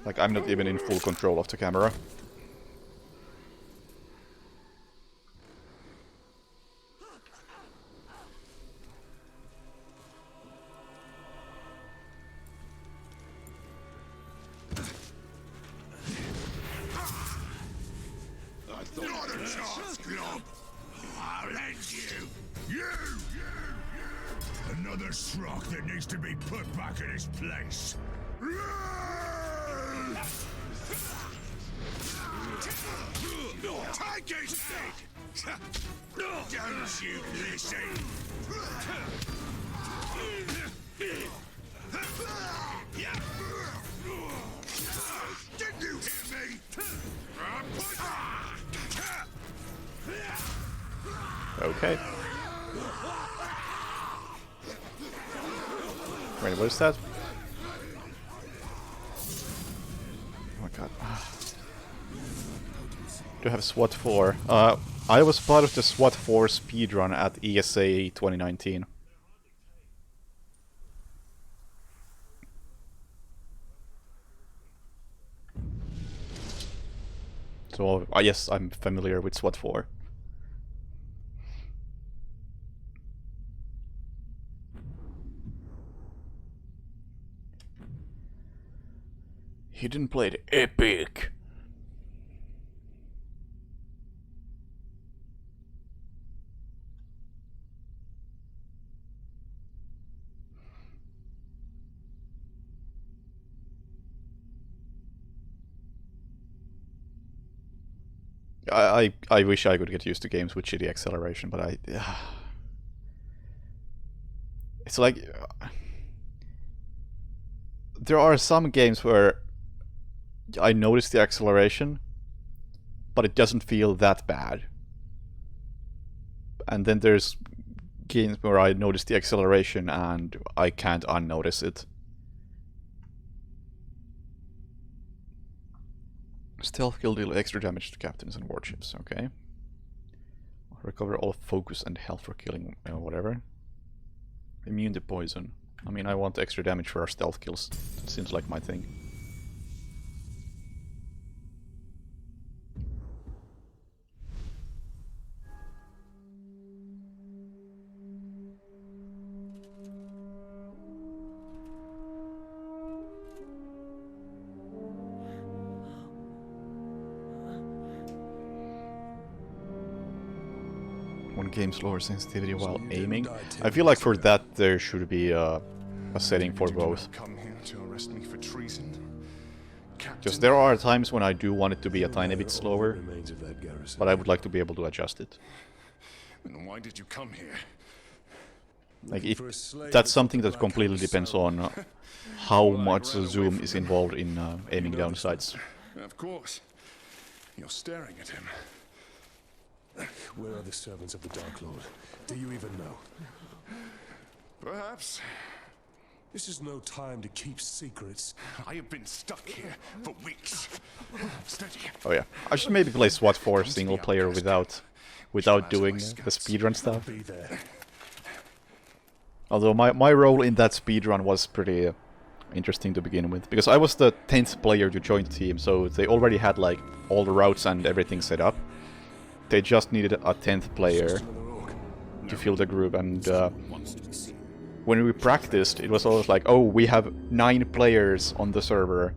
Like I'm not even in full control of the camera. another schrock that needs to be put back in his place. Take his head! Don't you listen! Did you hear me? Okay. Wait, what is that? Oh my god. Do have SWAT 4. I was part of the SWAT 4 speedrun at ESA 2019. So, yes, I'm familiar with SWAT 4. Hidden Blade Epic! I wish I could get used to games with shitty acceleration, but it's like... there are some games where I notice the acceleration, but it doesn't feel that bad. And then there's games where I notice the acceleration and I can't unnotice it. Stealth kill deal extra damage to captains and warships, okay. Recover all focus and health for killing, whatever. Immune to poison. I mean, I want extra damage for our stealth kills. That seems like my thing. One game's lower sensitivity while aiming. I feel like for that there should be a setting for both. Because there are times when I do want it to be a tiny bit slower, but I would like to be able to adjust it. Then why did you come here? Like, if that's something that completely depends on how much zoom is involved in aiming down sights. Of course. You're staring at him. Where are the servants of the Dark Lord? Do you even know? Perhaps. This is no time to keep secrets. I have been stuck here for weeks. Steady. Oh yeah, I should maybe play SWAT 4 single player without doing the speedrun stuff. Be there. Although my role in that speedrun was pretty interesting to begin with, because I was the 10th player to join the team, so they already had like all the routes and everything set up. They just needed a 10th player to fill the group, and when we practiced, it was always like, oh, we have 9 players on the server,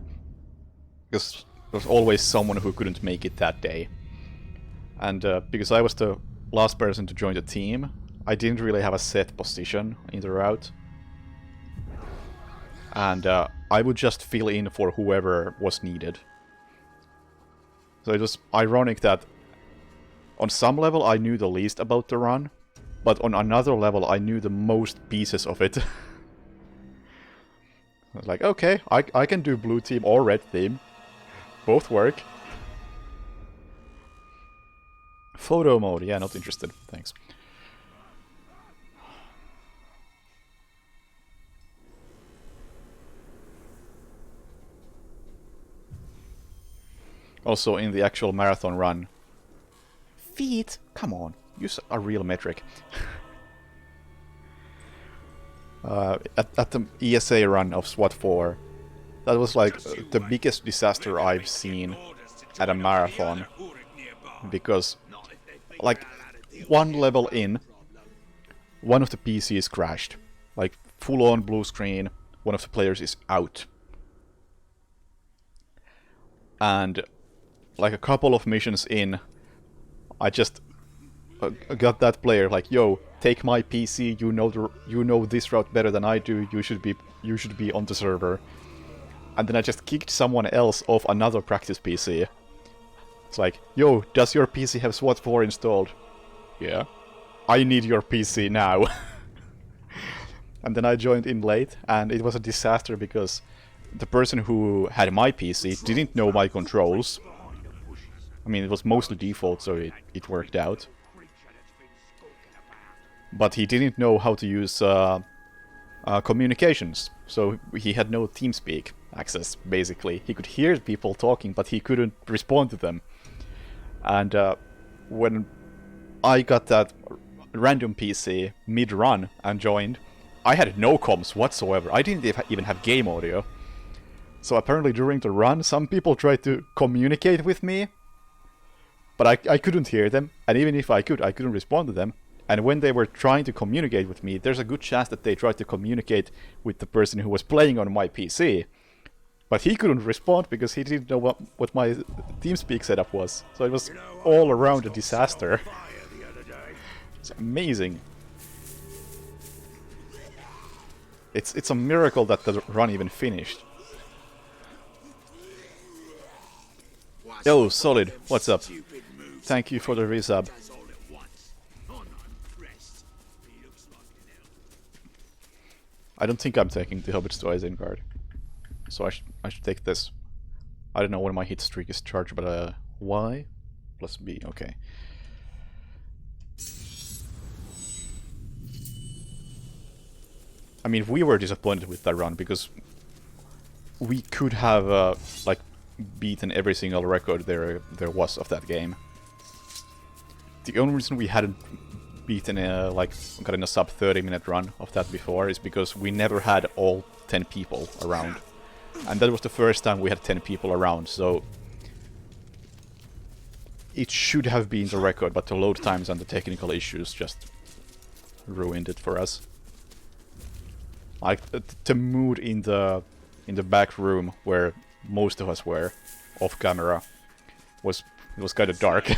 because there was always someone who couldn't make it that day. And because I was the last person to join the team, I didn't really have a set position in the route. And I would just fill in for whoever was needed. So it was ironic that on some level I knew the least about the run, but on another level I knew the most pieces of it. I was like, okay, I can do blue team or red team. Both work. Photo mode, yeah, not interested, thanks. Also, in the actual marathon run, feet? Come on, use a real metric. At the ESA run of SWAT 4, that was like the biggest disaster I've seen at a marathon. Because, like, one level in, one of the PCs crashed. Like, full-on blue screen, one of the players is out. And, like, a couple of missions in, I just got that player like, yo, take my PC. You know this route better than I do. You should be on the server. And then I just kicked someone else off another practice PC. It's like, yo, does your PC have SWAT 4 installed? Yeah. I need your PC now. And then I joined in late, and it was a disaster because the person who had my PC didn't know my controls. I mean, it was mostly default, so it worked out. But he didn't know how to use communications, so he had no TeamSpeak access, basically. He could hear people talking, but he couldn't respond to them. And when I got that random PC mid-run and joined, I had no comms whatsoever. I didn't even have game audio. So apparently during the run, some people tried to communicate with me, but I couldn't hear them, and even if I couldn't respond to them. And when they were trying to communicate with me, there's a good chance that they tried to communicate with the person who was playing on my PC. But he couldn't respond because he didn't know what my TeamSpeak setup was. So it was all around a disaster. It's amazing. It's a miracle that the run even finished. Yo, Solid, what's up? Thank you for the resub. I don't think I'm taking the Hobbit's to Isengard. So I should take this. I don't know when my hit streak is charged, but Y plus B, okay. I mean, we were disappointed with that run because we could have like beaten every single record there was of that game. The only reason we hadn't beaten gotten a sub 30-minute run of that before is because we never had all 10 people around. And that was the first time we had 10 people around, so it should have been the record, but the load times and the technical issues just ruined it for us. Like the mood in the back room where most of us were off camera was kind of dark.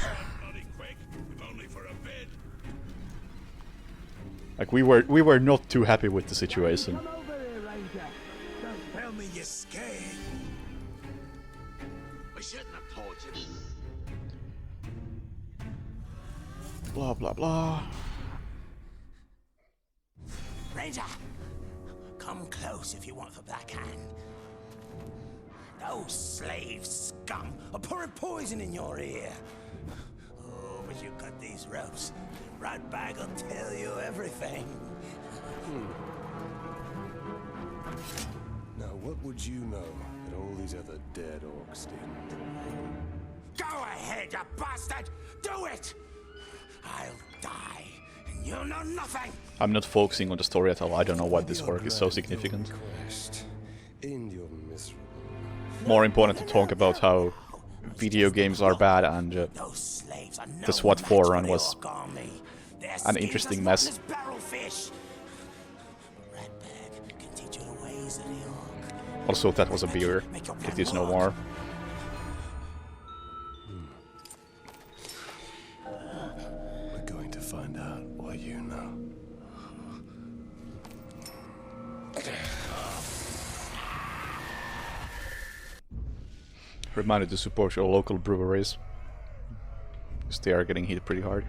Like we were not too happy with the situation. Tell me you're scared. I shouldn't have told you. Blah blah blah. Ranger, come close if you want the black hand. Those slave scum are pouring poison in your ear. Oh, but you cut these ropes. Ratbag will tell you everything. Now, what would you know that all these other dead orcs did? Go ahead, you bastard! Do it! I'll die, and you'll know nothing! I'm not focusing on the story at all. I don't know why this work is so significant. More important to talk about how video games are bad and the SWAT 4 run was an interesting mess. Also, that was a beer. It is no more. We're going to find out what you know. Reminded to support your local breweries, because they are getting hit pretty hard.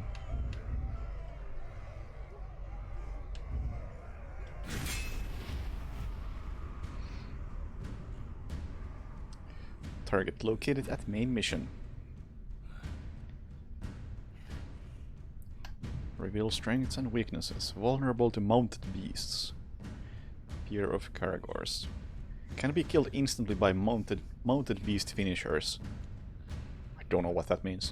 Target located at main mission. Reveal strengths and weaknesses. Vulnerable to mounted beasts. Fear of Caragors. Can be killed instantly by mounted beast finishers. I don't know what that means.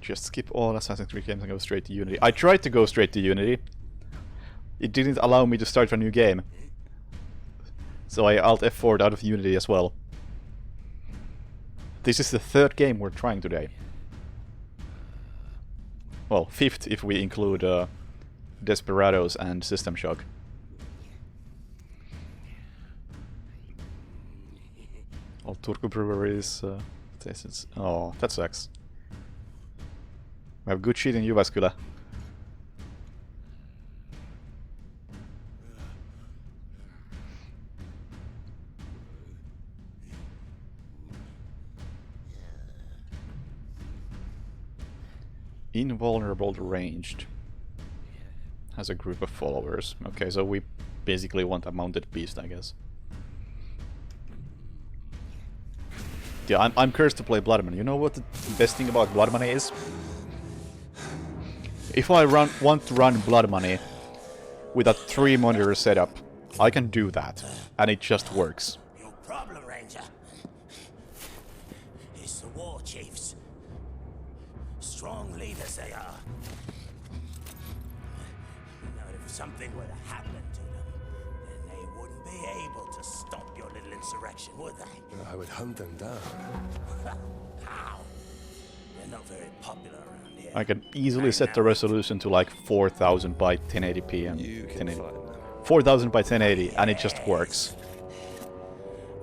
Just skip all Assassin's Creed games and go straight to Unity. I tried to go straight to Unity. It didn't allow me to start a new game. So I Alt F4'd out of Unity as well. This is the third game we're trying today. Well, fifth if we include Desperados and System Shock. All Turku breweries. Oh, that sucks. We have good shit in Jyväskylä. Invulnerable to ranged. Has a group of followers. Okay, so we basically want a mounted beast, I guess. Yeah, I'm cursed to play Blood Money. You know what the best thing about Blood Money is? If I want to run Blood Money with a 3-monitor setup, I can do that, and it just works. Your problem, Ranger, is the war chiefs. Strong leaders they are. You know, if something were to happen to them, then they wouldn't be able to stop your little insurrection, would they? I would hunt them down. How? They're not very popular around here. I can easily set the resolution to like 4000 by 1080p and 1080. 4000 by 1080, and it just works.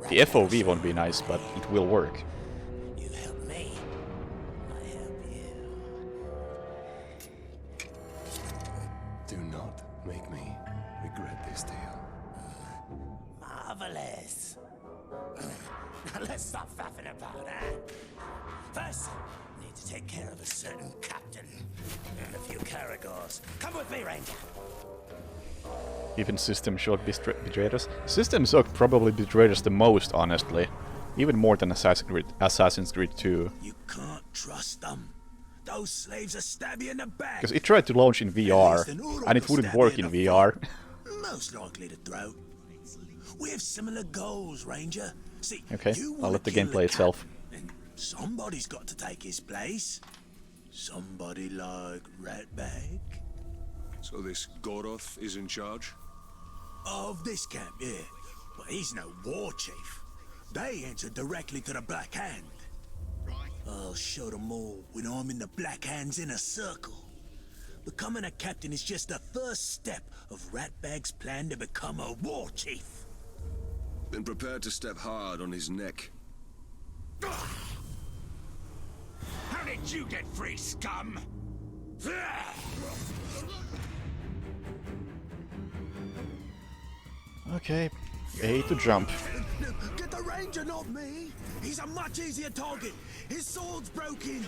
The FOV won't be nice, but it will work. You help me, I help you. Do not make me regret this deal. Marvelous. Now let's stop faffing about, eh? First, I need to take care of a certain captain and a few Caragors. Come with me, Ranger. Even System Shock betrayed us. System Shock probably betrayed us the most, honestly. Even more than Assassin's Creed 2. You can't trust them. Those slaves will stab you in the back. Because it tried to launch in VR, and it wouldn't work in VR. Most likely to throw. We have similar goals, Ranger. See, Okay, you I'll wanna let the kill gameplay itself. captain, and somebody's got to take his place. Somebody like Ratbag. So this Goroth is in charge? Of this camp, yeah. But he's no war chief. They answer directly to the Black Hand. I'll show them all when I'm in the Black Hand's inner circle. Becoming a captain is just the first step of Ratbag's plan to become a war chief. Been prepared to step hard on his neck. How did you get free, scum? Okay, A to jump. Get the Ranger, not me. He's a much easier target. His sword's broken.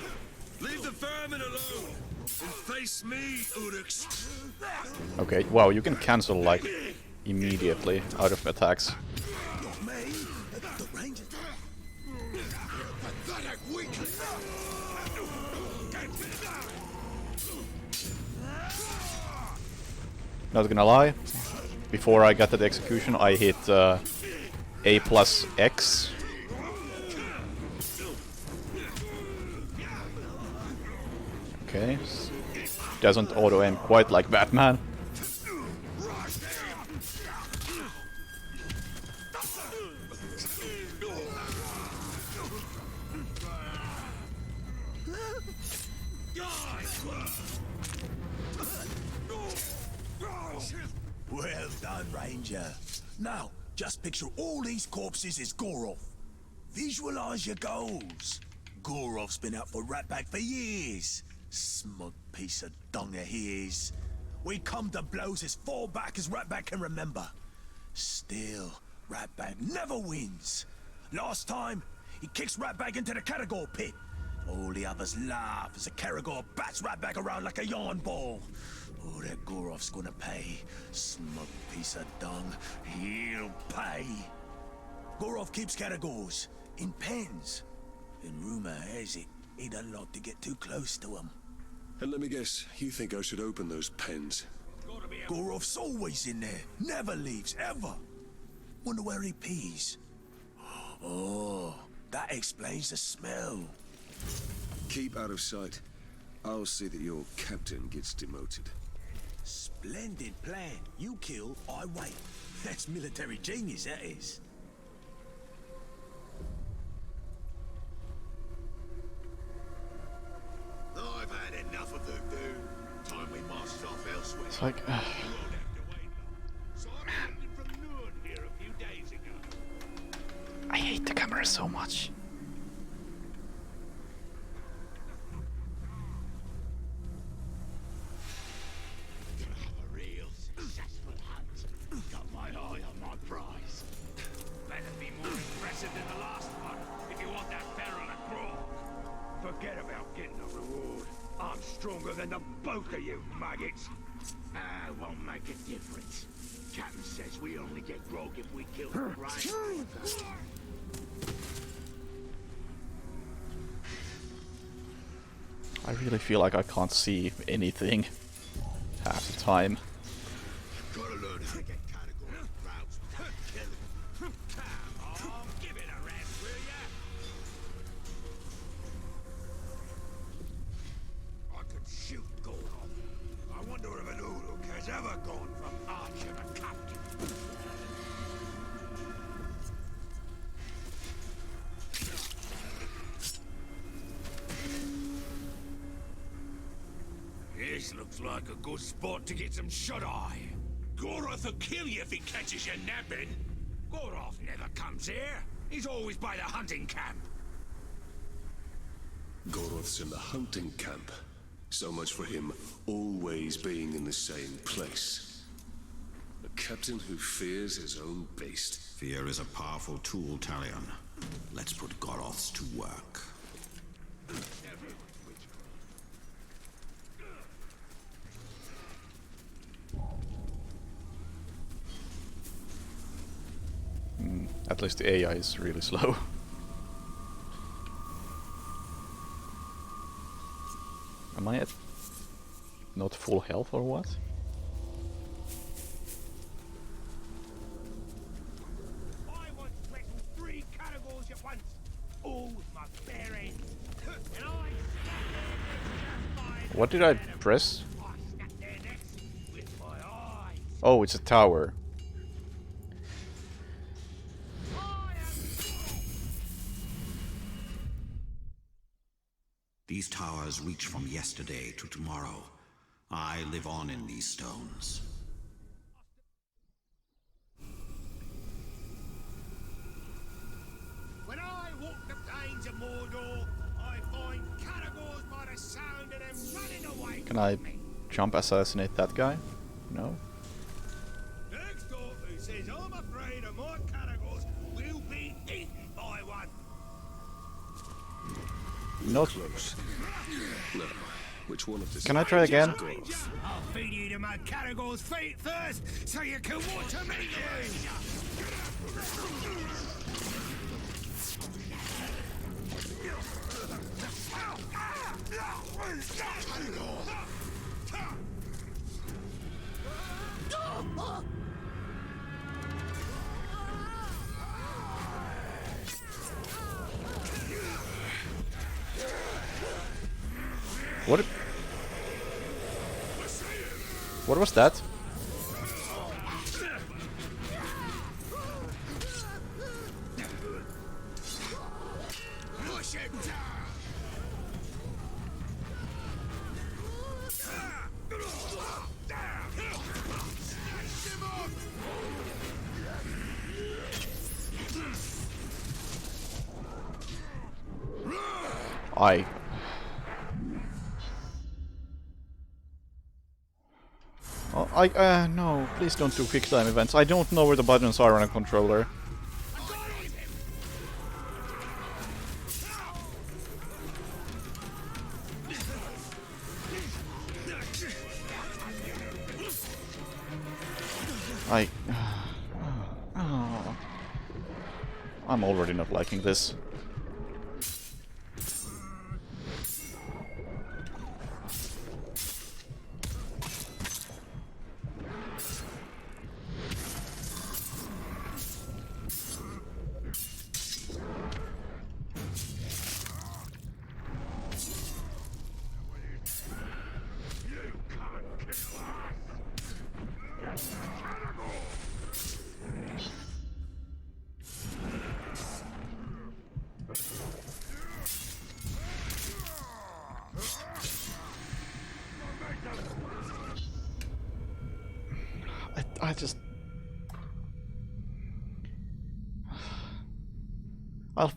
Leave the vermin alone and face me, Urix. Okay, wow, you can cancel like immediately out of attacks. Not me. The Ranger. Pathetic weakling. Not gonna lie, before I got that execution, I hit A plus X. Okay, doesn't auto-aim quite like Batman. Well done, Ranger. Now, just picture all these corpses as Gorov. Visualize your goals. Gorov's been out for Ratbag for years. Smug piece of dung he is. We come to blows as far back as Ratbag can remember. Still, Ratbag never wins. Last time, he kicks Ratbag into the Caragor pit. All the others laugh as the Caragor bats Ratbag around like a yarn ball. Oh, that Gorov's gonna pay. Smug piece of dung. He'll pay. Gorov keeps Caragors in pens. And rumor has it, he doesn't like to get too close to them. And let me guess, you think I should open those pens? Gorov's always in there. Never leaves, ever. Wonder where he pees. Oh, that explains the smell. Keep out of sight. I'll see that your captain gets demoted. Splendid plan. You kill, I wait. That's military genius, that is. I've had enough of the dude. Time we marched off elsewhere. It's like, You won't have to wait long. So I landed from Nord here a few days ago. I hate the camera so much. than the both of you maggots. Ah, won't make a difference. Captain says we only get grog if we kill the right. I really feel like I can't see anything half the time. Gotta learn how to get categories roused without killing. Come on, give it a rest, will ya? I could shoot Gordon. I wonder if an Uruk has ever gone from archer to captain. This looks like a good spot to get some shut-eye. Goroth will kill you if he catches you napping. Goroth never comes here. He's always by the hunting camp. Goroth's in the hunting camp. So much for him always being in the same place. A captain who fears his own beast. Fear is a powerful tool, Talion. Let's put Goroths to work. At least the AI is really slow. Am I at not full health or what? I want to wrestle 3 categories at once, all with my bare hands. And I snap their necks just by What did I press? I snap their necks with my eyes. Oh, it's a tower. These towers reach from yesterday to tomorrow. I live on in these stones. When I walk the plains of Mordor, I find categories by the sound of them running away. Can I jump assassinate that guy? No? Next door who says I'm afraid of my categories will be eaten by one. Not close. No. Which one of this? Can I try again? I'll feed you to my categories feet first, so you can watch them eat you. What was that? Push him No, please don't do quick time events. I don't know where the buttons are on a controller. I'm already not liking this.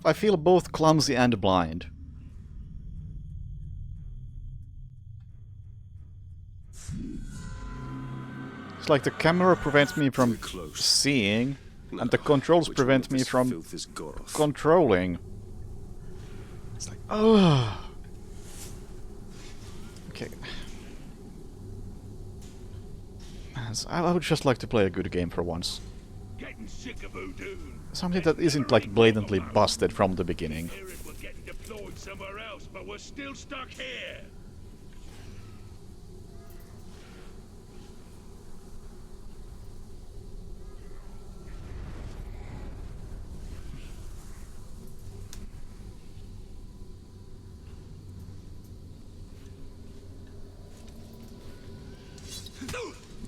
I feel both clumsy and blind. It's like the camera prevents me from seeing, and the controls prevent me from controlling. It's like, ugh. Okay. I would just like to play a good game for once. Getting sick of voodoo. Something that isn't like blatantly busted from the beginning. We're getting deployed somewhere else, but we're still stuck here.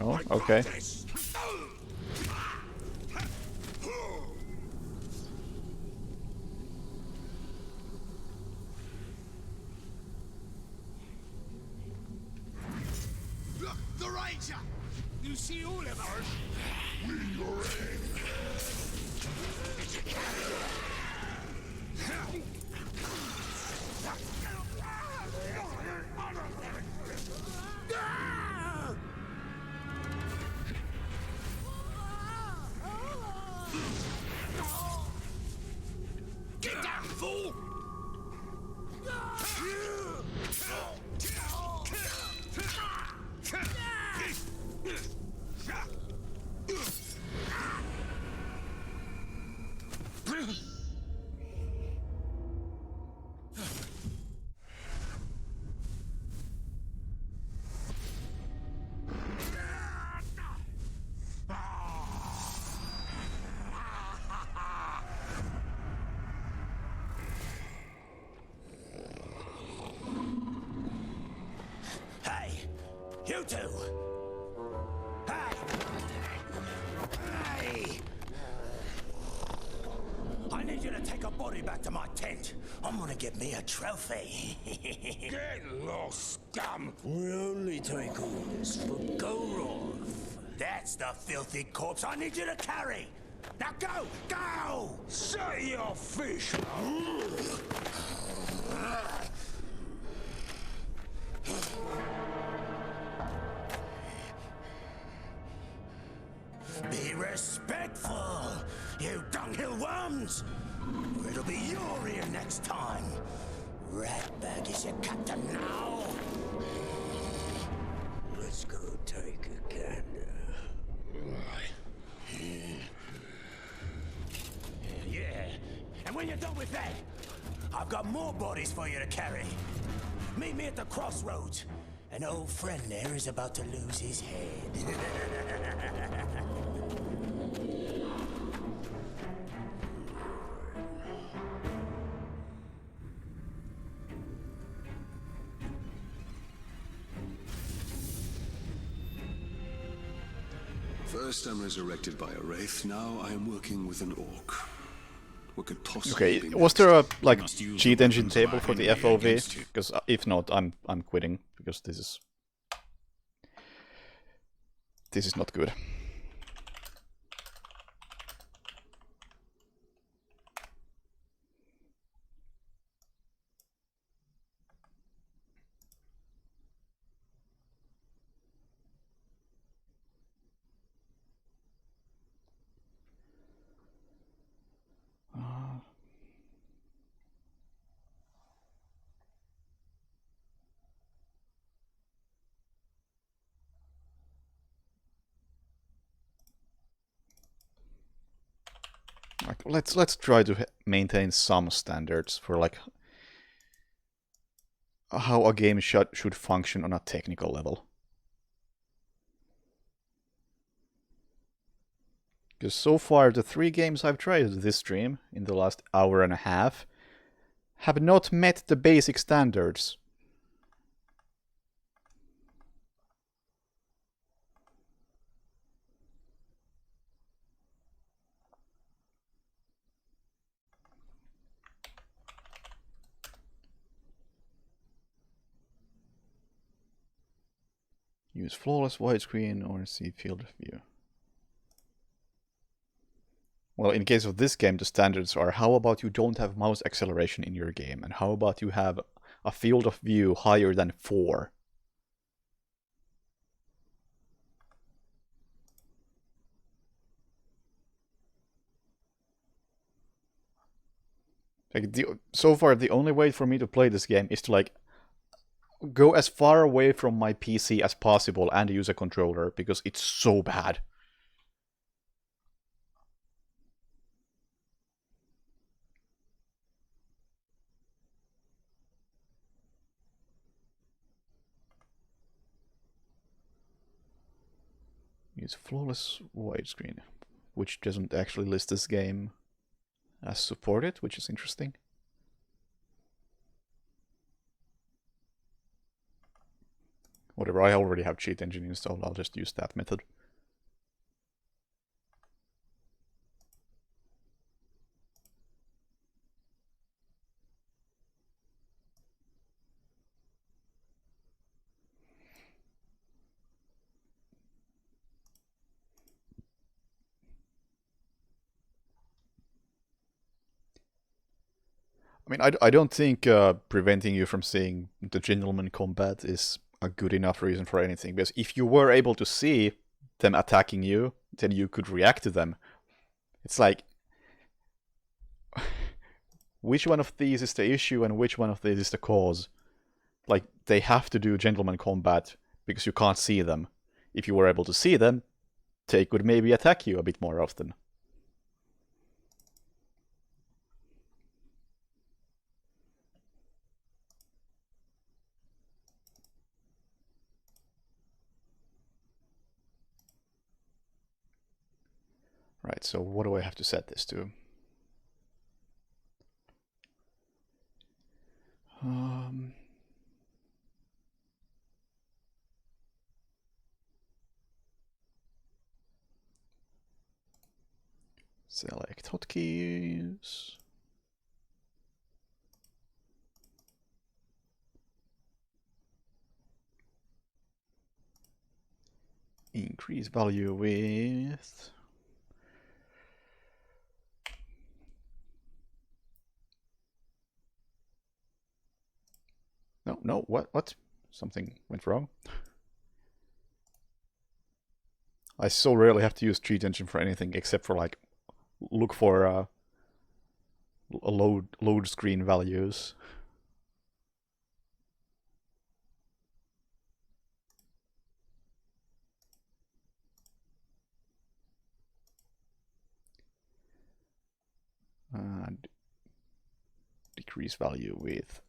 Oh, okay. Look, the Ranger! You see all of us? We your aim. Get down, fool! Hey, you two! Hey! Hey! I need you to take a body back to my tent. I'm gonna get me a trophy. Get lost, scum! We only take orders for Gorov. That's the filthy corpse I need you to carry. Now go! Go! Say your fish! Be respectful, you dunghill worms! Or it'll be your ear next time. Ratbag is your captain now. Let's go take a gander. Yeah, and when you're done with that, I've got more bodies for you to carry. Meet me at the crossroads. An old friend there is about to lose his head. First I'm resurrected by a wraith, now I am working with an orc. What could possibly Okay, be was next? there a like cheat engine table for the FOV? Because if not, I'm quitting because this is not good. Like, let's try to maintain some standards for like how a game should function on a technical level. Because so far the 3 games I've tried this stream in the last hour and a half have not met the basic standards. Use flawless widescreen or see field of view. Well, in case of this game, the standards are how about you don't have mouse acceleration in your game, and how about you have a field of view higher than 4. Like so far, the only way for me to play this game is to like go as far away from my PC as possible and use a controller, because it's so bad. Use flawless widescreen, which doesn't actually list this game as supported, which is interesting. Whatever, I already have Cheat Engine installed, I'll just use that method. I mean, I don't think preventing you from seeing the gentleman combat is a good enough reason for anything, because if you were able to see them attacking you, then you could react to them. It's like, which one of these is the issue and which one of these is the cause? Like, they have to do gentleman combat because you can't see them. If you were able to see them, they could maybe attack you a bit more often. Right, so what do I have to set this to? Select hotkeys. Increase value with... No, what? Something went wrong. I so rarely have to use Cheat Engine for anything except for, like, look for load screen values. And decrease value with...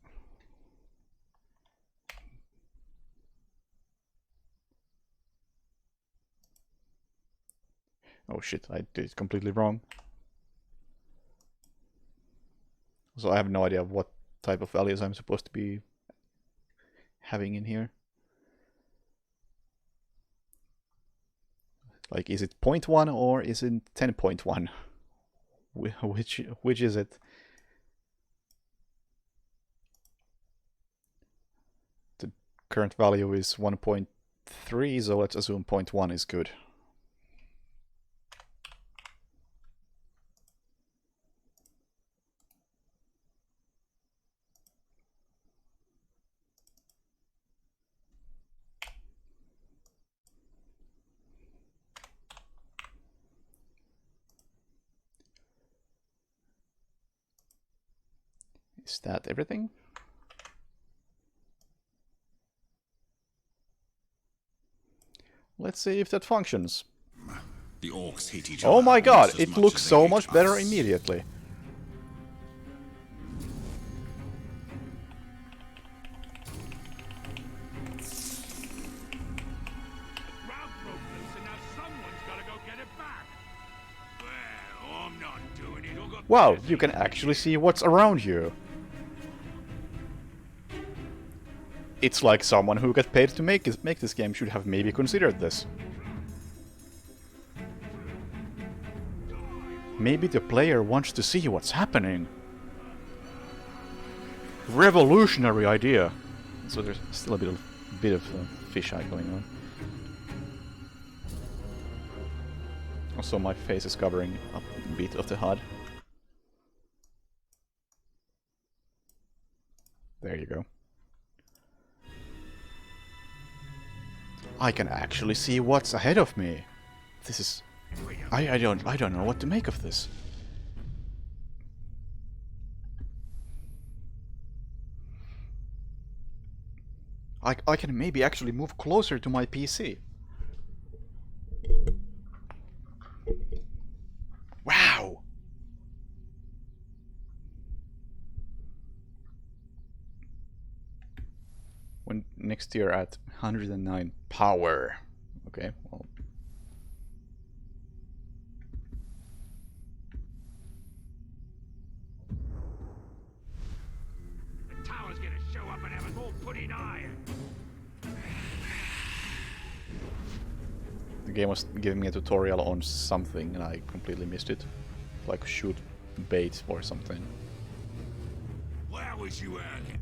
Oh shit, I did it completely wrong. So I have no idea what type of values I'm supposed to be having in here. Like, is it 0.1 or is it 10.1? Which is it? The current value is 1.3, so let's assume 0.1 is good. Is that everything? Let's see if that functions. The orcs hate each Oh other my god, almost as it much looks as they so hate much better us. immediately. Route broke loose and now someone's gotta go get it back. Well, I'm not doing it. I'll go Wow, you can actually see what's around you. It's like someone who got paid to make this game should have maybe considered this. Maybe the player wants to see what's happening. Revolutionary idea. So there's still a bit of fisheye going on. Also, my face is covering a bit of the HUD. There you go. I can actually see what's ahead of me. This is... I don't know what to make of this. I can maybe actually move closer to my PC. Wow! When next year at 109 power. Okay, well. The tower's gonna show up and have us all put in iron. The game was giving me a tutorial on something and I completely missed it. Like shoot bait or something. Where was you earlier?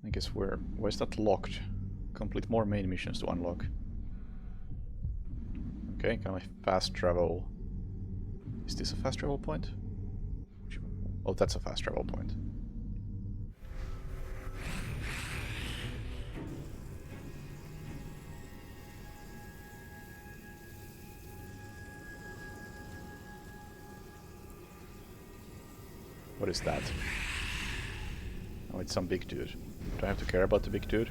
I guess where's that locked? Complete more main missions to unlock. Okay, can I fast travel? Is this a fast travel point? Oh, that's a fast travel point. What is that? Oh, it's some big dude. Do I have to care about the big dude?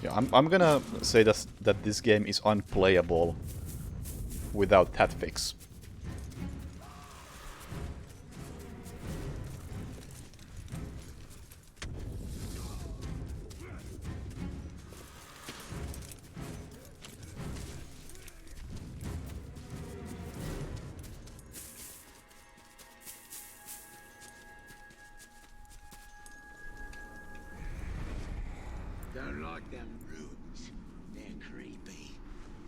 Yeah, I'm gonna say that this game is unplayable without that fix. Don't like them ruins. They're creepy.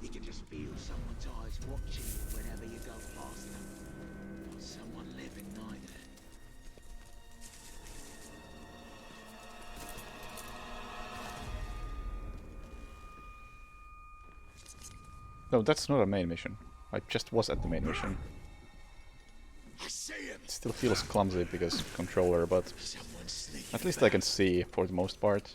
You can just feel someone's eyes watching you whenever you go past them. Not someone living neither. No, that's not a main mission. I just was at the main mission. I see him. It still feels clumsy because controller, but at least I can see for the most part.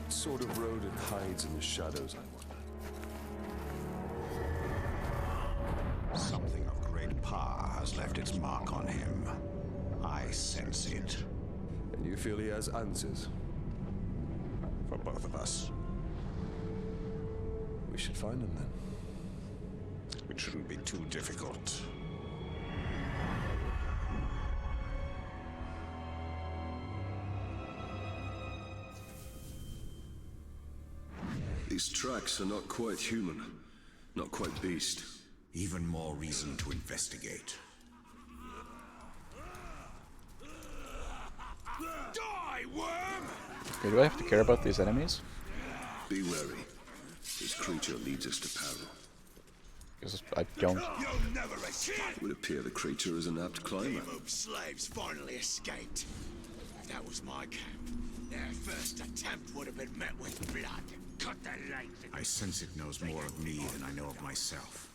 What sort of rodent hides in the shadows, I wonder? Something of great power has left its mark on him. I sense it. And you feel he has answers? For both of us. We should find him then. It shouldn't be too difficult. These tracks are not quite human, not quite beast. Even more reason to investigate. Die, worm! Okay, do I have to care about these enemies? Be wary. This creature leads us to peril. Because I don't. You'll never escape! It would appear the creature is an apt climber. Team of slaves finally escaped. If that was my camp, their first attempt would have been met with blood. Cut their legs. I sense it knows more of me than I know of myself.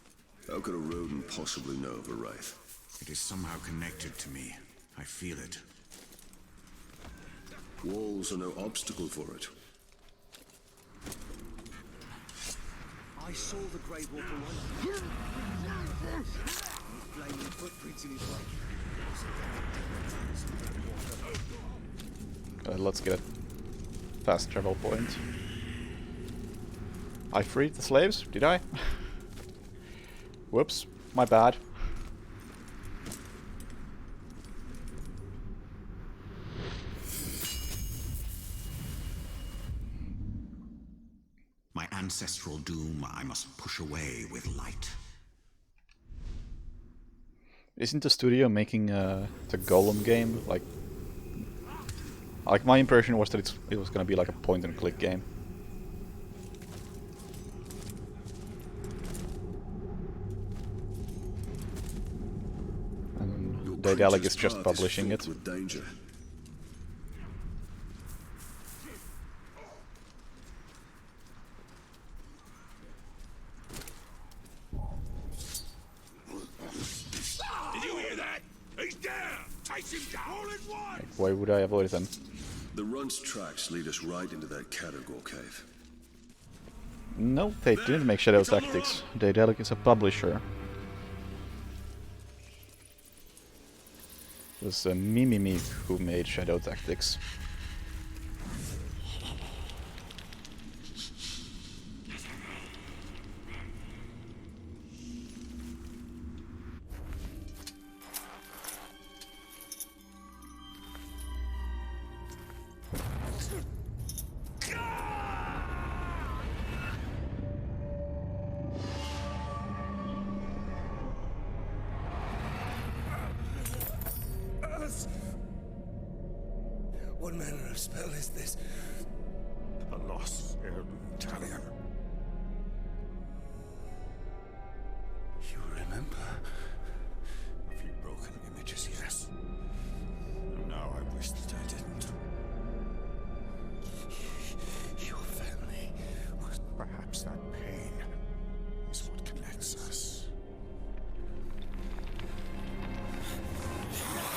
How could a rodent possibly know of a wraith? It is somehow connected to me. I feel it. Walls are no obstacle for it. I saw the Grey Walker run. Flaming footprints in his wake. Let's get a fast travel point. I freed the slaves, did I? Whoops, my bad. My ancestral doom I must push away with light. Isn't the studio making the Golem game like my impression was that it was gonna be like a point and click game. Daedalic is just publishing it. With danger. Did you hear that? He's there! Takes him down all at once! Why would I avoid them? The run's tracks lead us right into that Categor cave. No, they didn't make Shadow Tactics. Daedalic is a publisher. It was Mimimi who made Shadow Tactics. What manner of spell is this? A lost Italian. You remember? A few broken images, yes. And now I wish that I didn't. Your family was... Perhaps that pain is what connects us.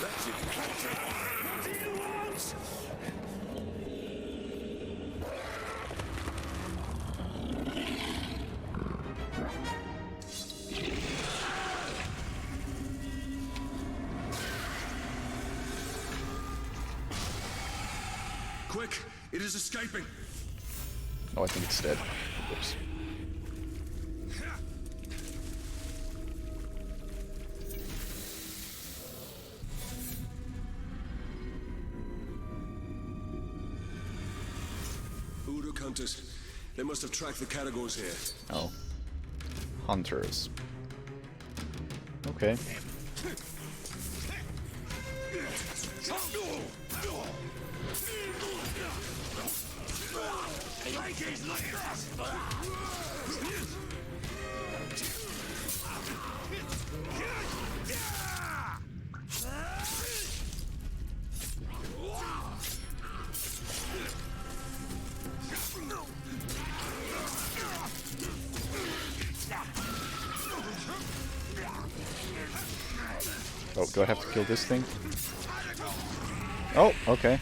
That's it, what do you want? Quick! It is escaping! Oh, I think it's dead. Oops. Uruk hunters. They must have tracked the Categors here. Oh. Hunters. Okay. Oh, do I have to kill this thing? Oh, okay.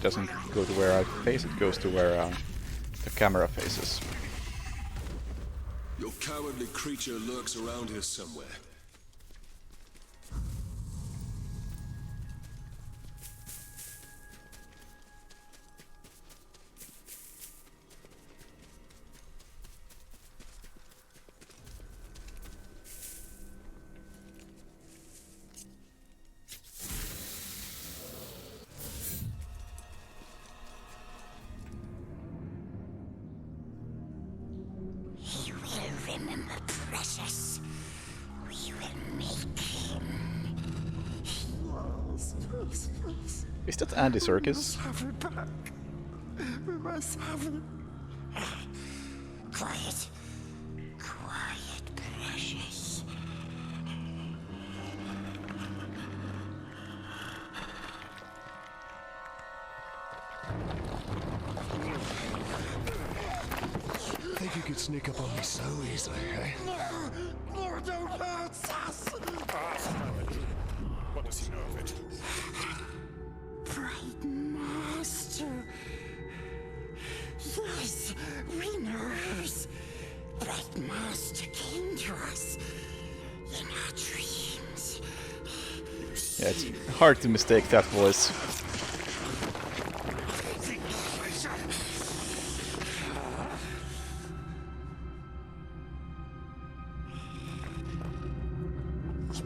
Doesn't go to where I face, it goes to where the camera faces. Your cowardly creature lurks around here somewhere. Remember, precious. We will make him. Is that Andy Serkis? Have it back. We must have it. Quiet. Quiet, precious. Think you could sneak up on me so easily, eh? Mordor hurts us. What does he know of it? Bright Master. Yes, we knows. Bright Master came to us in our dreams. Yeah, it's hard to mistake that voice.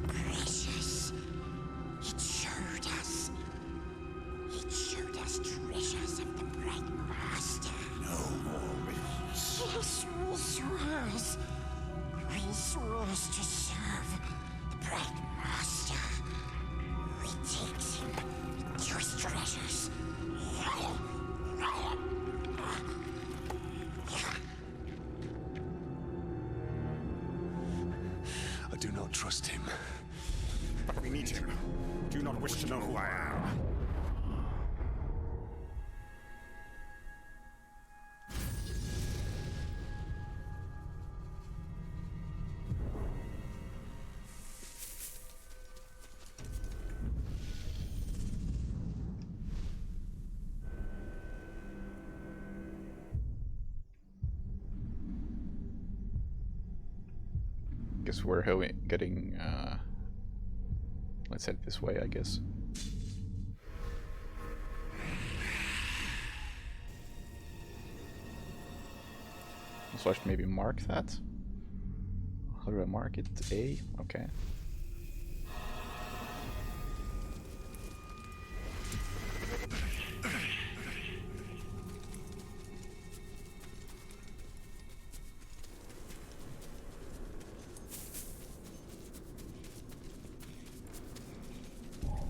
Precious. It showed us. It showed us treasures of the Bright Master. No more Yes, we swears. We swears to serve the Bright Master. We takes him to his treasures. I do not trust him. But we meet him. Do you not wish to know who I am? Guess we're getting. Let's head this way, I guess. So I should maybe mark that. How do I mark it? A? Okay.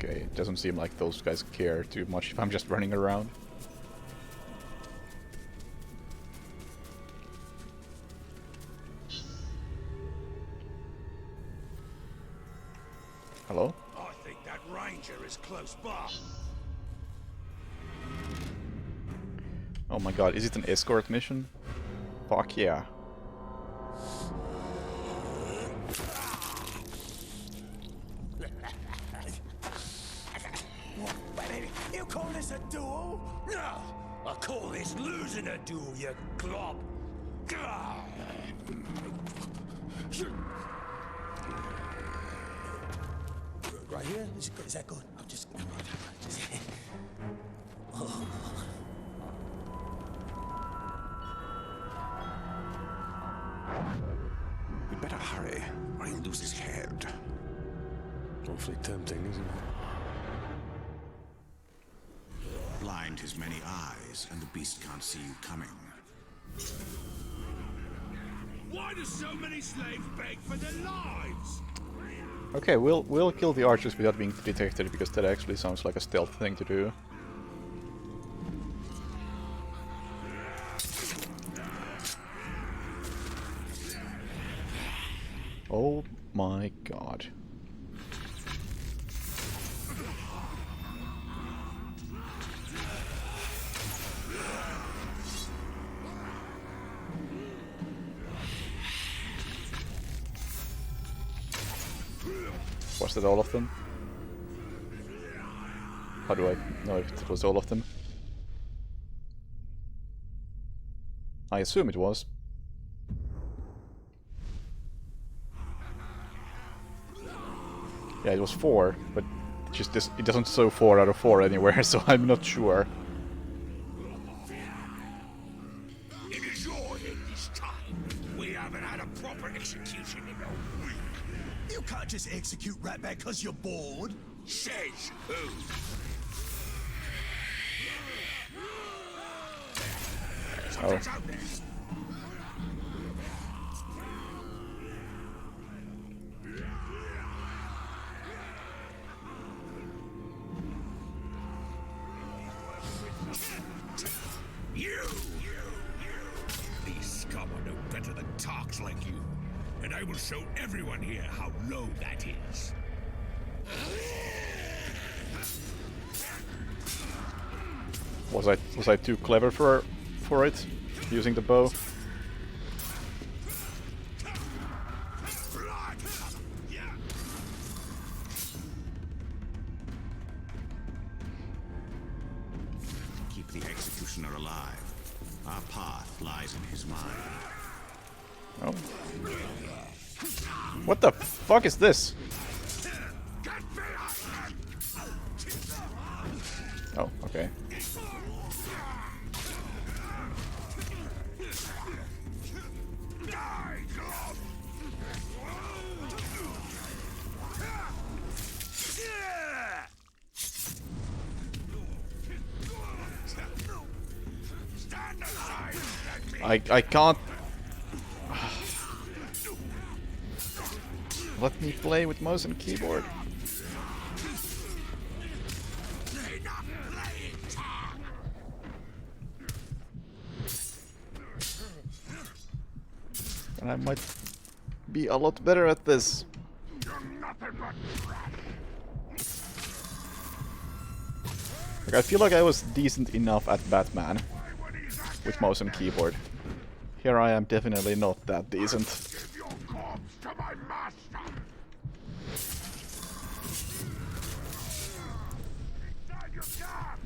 Okay, it doesn't seem like those guys care too much if I'm just running around. Hello? I think that ranger is close by. Oh my god, is it an escort mission? Fuck yeah. You call this a duel? No, I call this losing a duel, you glob. Right here? Is that good? I'm just... Oh. We better hurry, or he'll lose his head. Awfully tempting, isn't it? Blind his many eyes, and the beast can't see you coming. Why do so many slaves beg for their lives? Okay, we'll kill the archers without being detected, because that actually sounds like a stealth thing to do. Oh my god. Was that all of them? How do I know if it was all of them? I assume it was. Yeah, it was 4, but it doesn't show 4 out of 4 anywhere, so I'm not sure. It is your head this time. We haven't had a proper execution in a week. You can't just execute Ratbag because you're bored. Says who? Something's out there. These scum are no better than tarks like you. And I will show everyone here how low that is. Was I too clever for it? Using the bow? Keep the executioner alive. Our path lies in his mind. Oh. What the fuck is this? Oh, okay. I can't. Let me play with mouse and keyboard. And I might be a lot better at this. Like, I feel like I was decent enough at Batman with mouse and keyboard. Here I am definitely not that decent. Give your corpse to my master! Inside your car!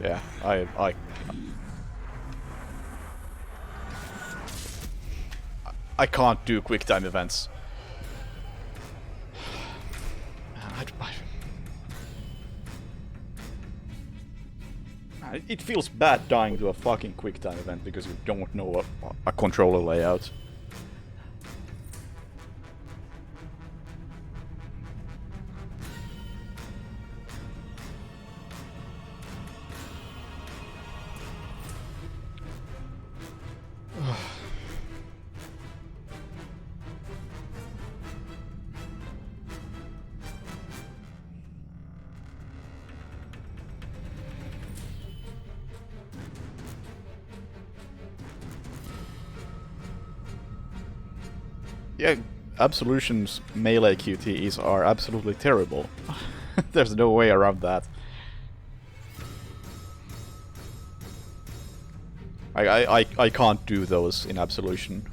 Yeah, I can't do quick time events. It feels bad dying to a fucking quick time event because you don't know a controller layout. Yeah, Absolution's melee QTEs are absolutely terrible. There's no way around that. I can't do those in Absolution.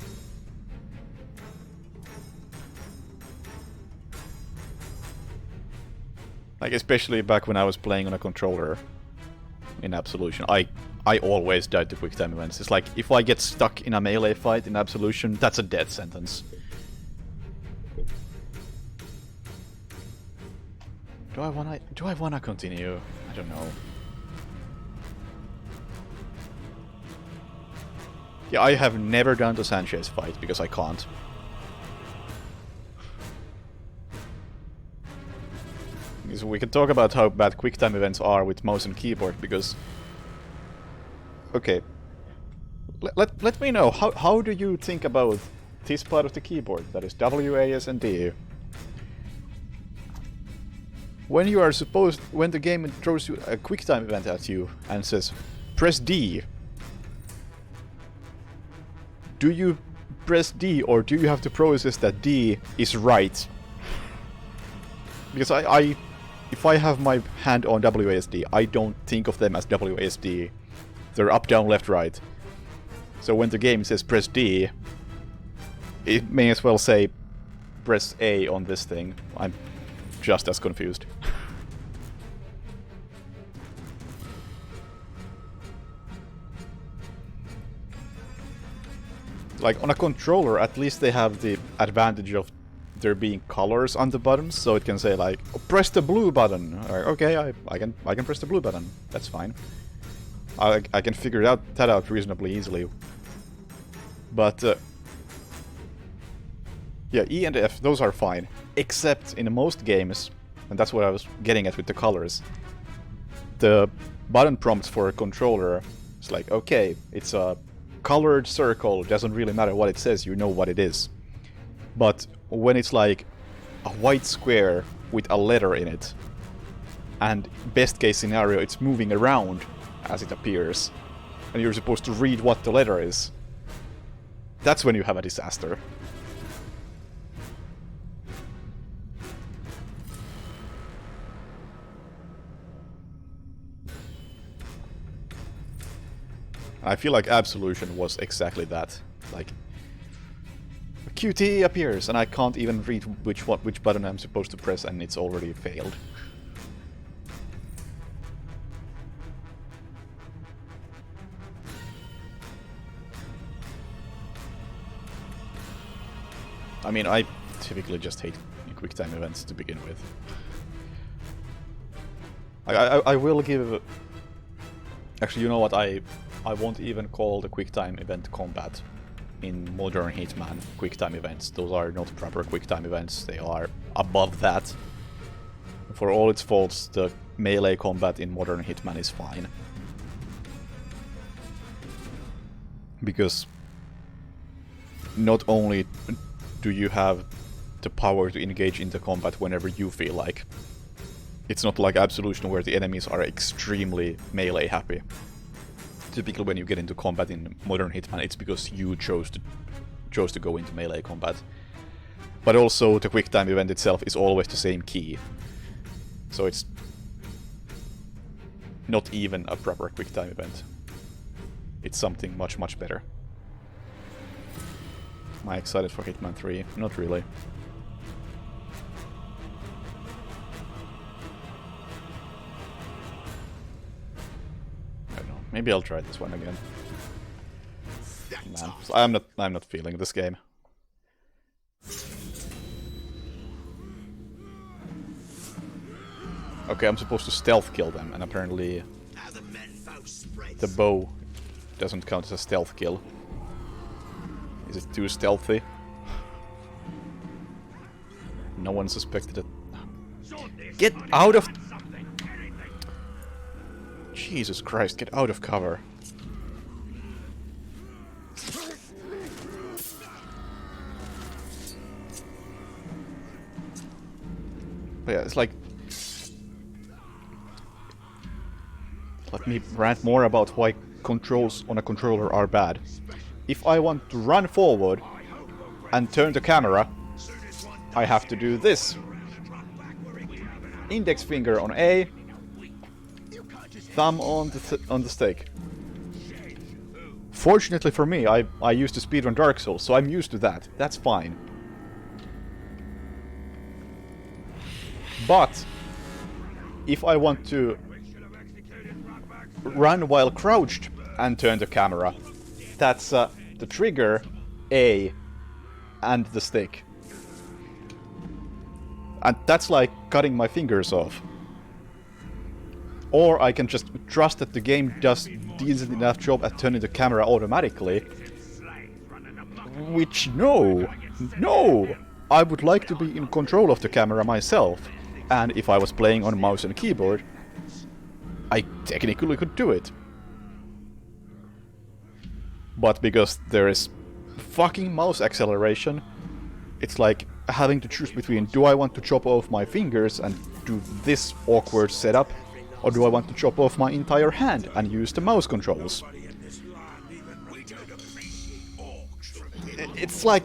Like, especially back when I was playing on a controller in Absolution, I always died to quick time events. It's like, if I get stuck in a melee fight in Absolution, that's a death sentence. Do I wanna continue? I don't know. Yeah, I have never done the Sanchez fight because I can't. So we can talk about how bad QuickTime events are with mouse and keyboard because... Okay. Let me know, how do you think about this part of the keyboard, that is W, A, S, and D? When you are supposed... When the game throws you a QuickTime event at you and says, press D. Do you press D or do you have to process that D is right? Because if I have my hand on WASD, I don't think of them as WASD. They're up, down, left, right. So when the game says press D, it may as well say press A on this thing. I'm just as confused. Like, on a controller, at least they have the advantage of there being colors on the buttons, so it can say like, oh, press the blue button. Or, okay, I can press the blue button. That's fine. I can figure that out reasonably easily. But yeah, E and F, those are fine. Except in most games, and that's what I was getting at with the colors, the button prompts for a controller, it's like, okay, it's a colored circle, doesn't really matter what it says, you know what it is. But when it's like a white square with a letter in it, and best case scenario, it's moving around as it appears, and you're supposed to read what the letter is, that's when you have a disaster. I feel like Absolution was exactly that. Like, a QTE appears and I can't even read which button I'm supposed to press and it's already failed. I mean, I typically just hate QuickTime events to begin with. I will give... Actually, you know what, I won't even call the QuickTime event combat in modern Hitman QuickTime events. Those are not proper QuickTime events, they are above that. For all its faults, the melee combat in modern Hitman is fine. Because not only do you have the power to engage into combat whenever you feel like, It's not like Absolution where the enemies are extremely melee happy. Typically when you get into combat in modern Hitman, it's because you chose to go into melee combat. But also the quick time event itself is always the same key. So it's not even a proper quick time event. It's something much, much better. Am I excited for Hitman 3? Not really. I don't know. Maybe I'll try this one again. Man, I'm not feeling this game. Okay, I'm supposed to stealth kill them, and apparently the bow doesn't count as a stealth kill. Is it too stealthy? No one suspected it. Get out of... Jesus Christ, get out of cover. But yeah, it's like... Let me rant more about why controls on a controller are bad. If I want to run forward and turn the camera, I have to do this. Index finger on A, thumb on the stick. Fortunately for me, I used to speedrun Dark Souls, so I'm used to that. That's fine. But if I want to run while crouched and turn the camera, that's the trigger, A, and the stick. And that's like cutting my fingers off. Or I can just trust that the game does decent enough job at turning the camera automatically. Which, no! No! I would like to be in control of the camera myself. And if I was playing on mouse and keyboard, I technically could do it. But because there is fucking mouse acceleration, it's like having to choose between, do I want to chop off my fingers and do this awkward setup, or do I want to chop off my entire hand and use the mouse controls? It's like...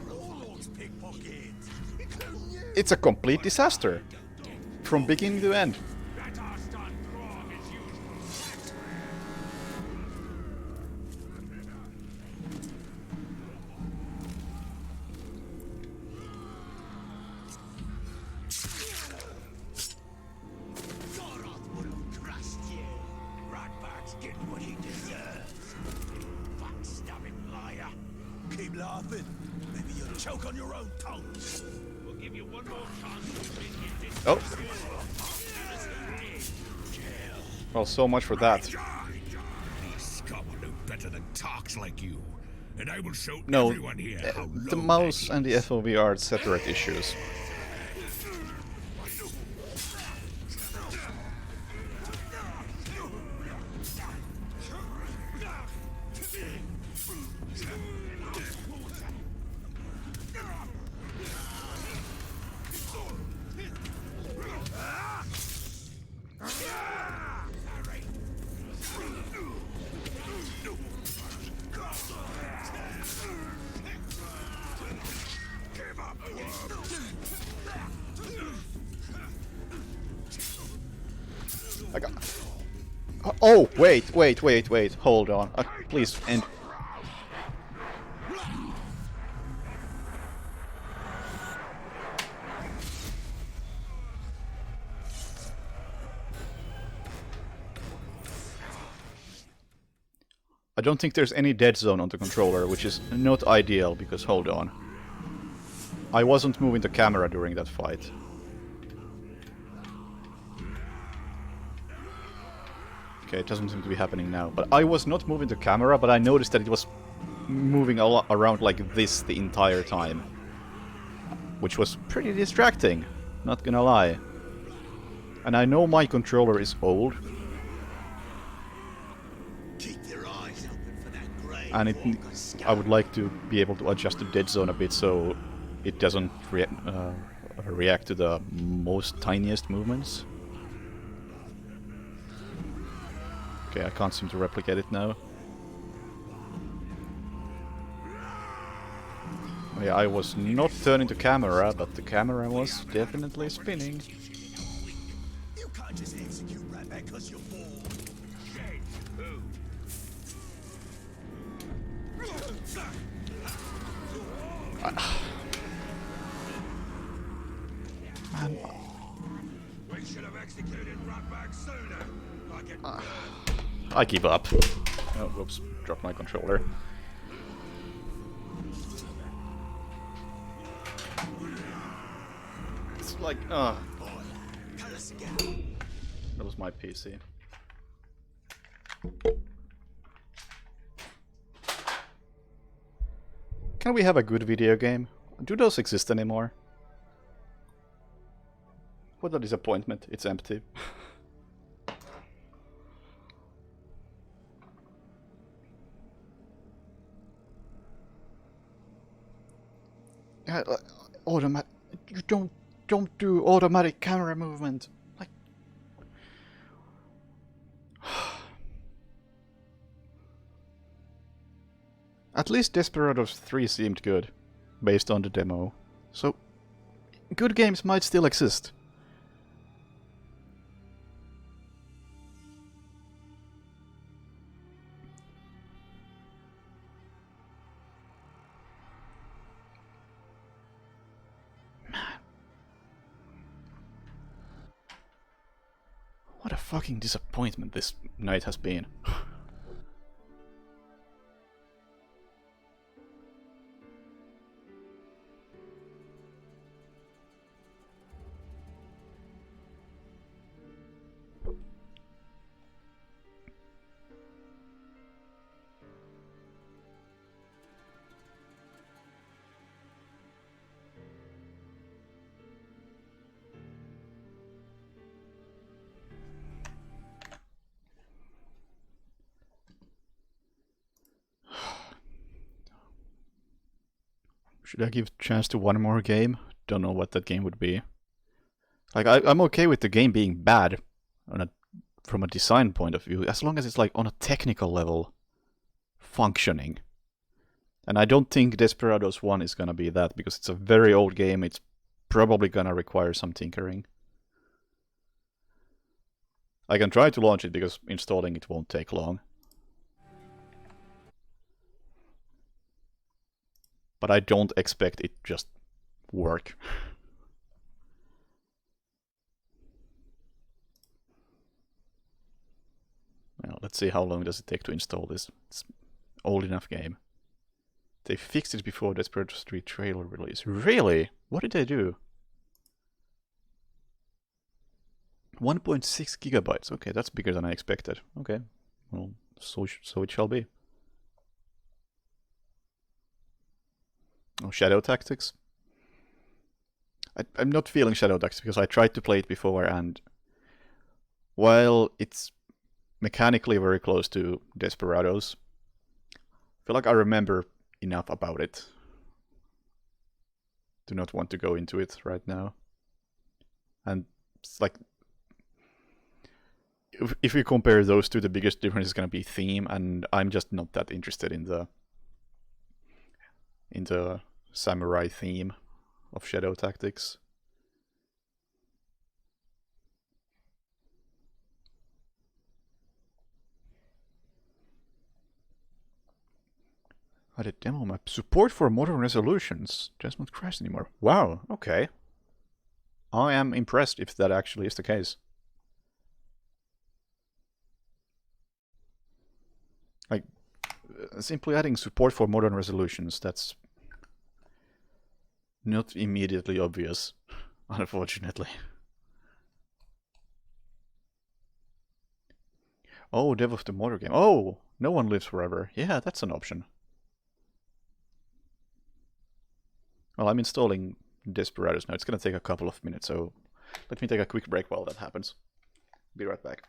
It's a complete disaster. From beginning to end. Keep laughing. Maybe you'll choke on your own tongue. We'll give you one more chance. Oh. Well, so much for that. Better than talks like you, and I will show No, everyone here how the mouse and the FOV are separate issues. Oh, wait, hold on. Please, end. I don't think there's any dead zone on the controller, which is not ideal, because hold on. I wasn't moving the camera during that fight. Okay, it doesn't seem to be happening now. But I was not moving the camera, but I noticed that it was moving around like this the entire time. Which was pretty distracting, not gonna lie. And I know my controller is old. And I would like to be able to adjust the dead zone a bit so it doesn't react to the most tiniest movements. Okay, I can't seem to replicate it now. Yeah, I was not turning the camera, but the camera was definitely spinning. You can't just execute right back because you're bored. Man. We should have executed Ratbag sooner. I give up. Oh, whoops, dropped my controller. It's like, that was my PC. Can we have a good video game? Do those exist anymore? What a disappointment, it's empty. Automatic. You don't do automatic camera movement. Like, at least Desperados 3 seemed good, based on the demo. So, good games might still exist. What a fucking disappointment this night has been. Should I give a chance to one more game? Don't know what that game would be. Like, I'm okay with the game being bad from a design point of view, as long as it's like on a technical level functioning. And I don't think Desperados 1 is gonna be that, because it's a very old game, it's probably gonna require some tinkering. I can try to launch it, because installing it won't take long. But I don't expect it just work. Well, let's see how long does it take to install this. It's old enough game. They fixed it before Desperados 3 trailer release. Really? What did they do? 1.6 gigabytes. Okay, that's bigger than I expected. Okay, well, so it shall be. Oh, Shadow Tactics. I'm not feeling Shadow Tactics because I tried to play it before, and while it's mechanically very close to Desperados, I feel like I remember enough about it. Do not want to go into it right now. And it's like, if we compare those two, the biggest difference is going to be theme, and I'm just not that interested in the samurai theme of Shadow Tactics. Added demo map. Support for modern resolutions. Does not crash anymore. Wow, okay. I am impressed if that actually is the case. Like, simply adding support for modern resolutions, that's not immediately obvious, unfortunately. Oh, dev of the Mordor game. Oh, no one lives forever. Yeah, that's an option. Well, I'm installing Desperados now. It's gonna take a couple of minutes, so let me take a quick break while that happens. Be right back.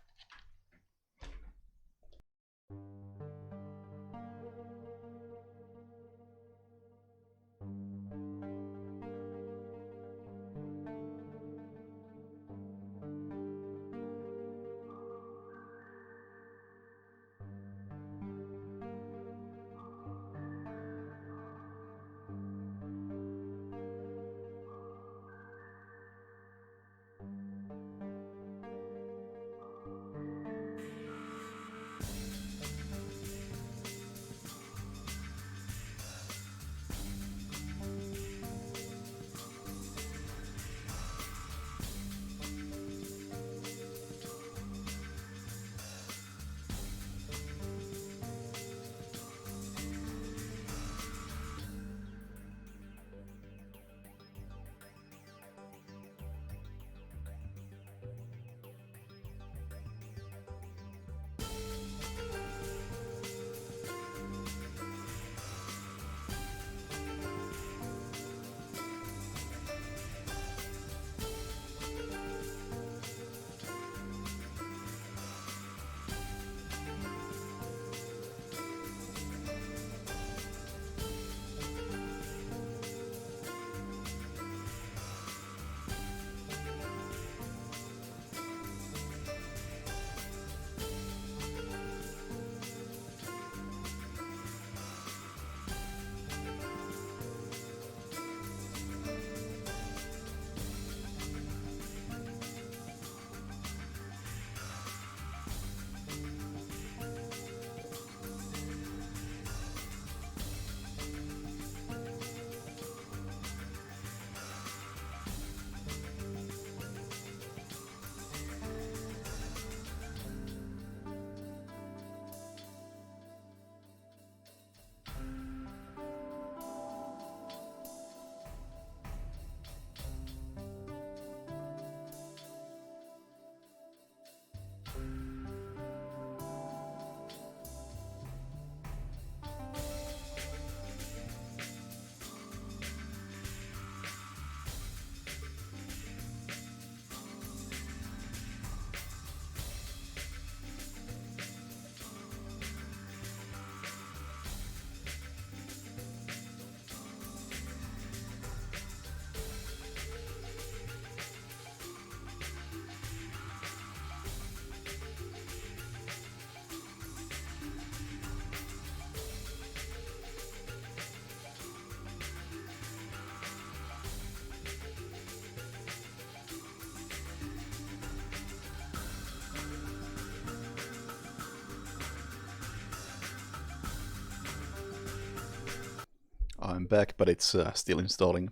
I'm back, but it's still installing.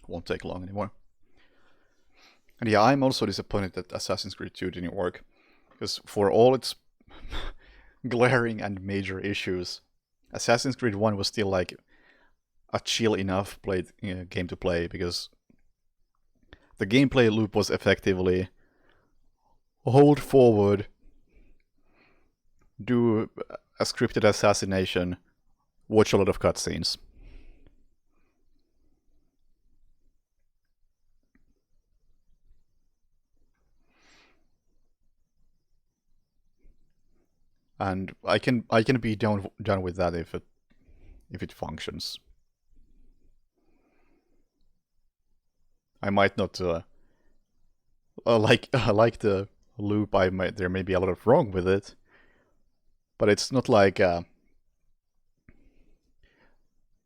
Won't take long anymore. And yeah, I'm also disappointed that Assassin's Creed 2 didn't work. Because for all its glaring and major issues, Assassin's Creed 1 was still like a chill enough game to play, because the gameplay loop was effectively hold forward, do a scripted assassination, watch a lot of cutscenes. And I can be done with that if it functions. I might not like the loop. There may be a lot wrong with it, but it's not like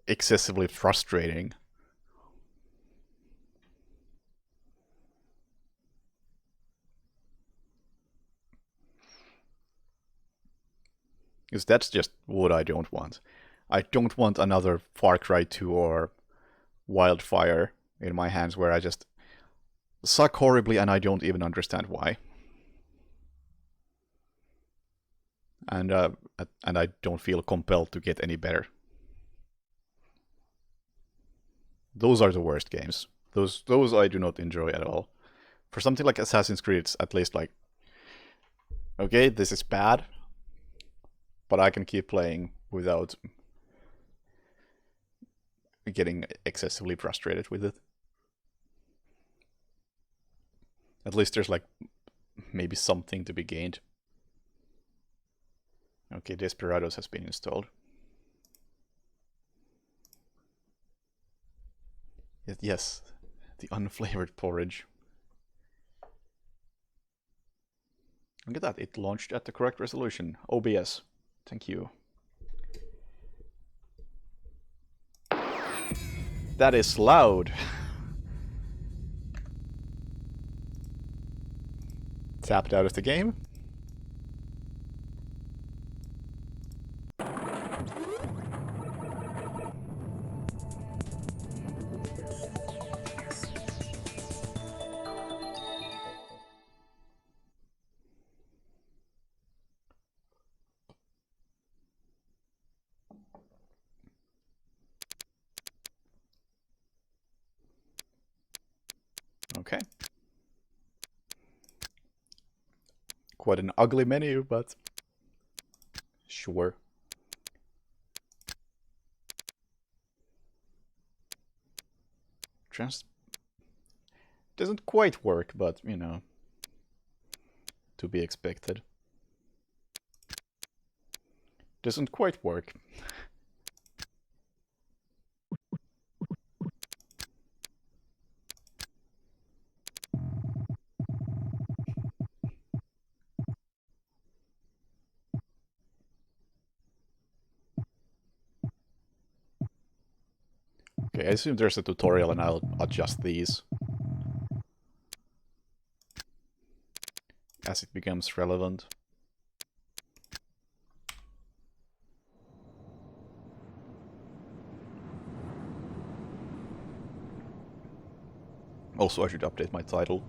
excessively frustrating. Because that's just what I don't want. I don't want another Far Cry 2 or Wildfire in my hands where I just suck horribly and I don't even understand why. And I don't feel compelled to get any better. Those are the worst games. Those I do not enjoy at all. For something like Assassin's Creed, it's at least like, okay, this is bad, but I can keep playing without getting excessively frustrated with it. At least there's like maybe something to be gained. Okay, Desperados has been installed. Yes, the unflavored porridge. Look at that, it launched at the correct resolution. OBS. Thank you. That is loud. Tapped out of the game. Okay. Quite an ugly menu, but sure. Doesn't quite work, but you know, to be expected. Doesn't quite work. Okay, I assume there's a tutorial and I'll adjust these as it becomes relevant. Also, I should update my title.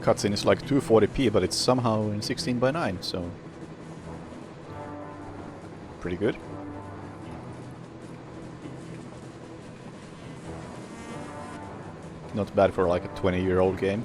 Cutscene is like 240p, but it's somehow in 16:9, so pretty good. Not bad for like a 20-year-old game.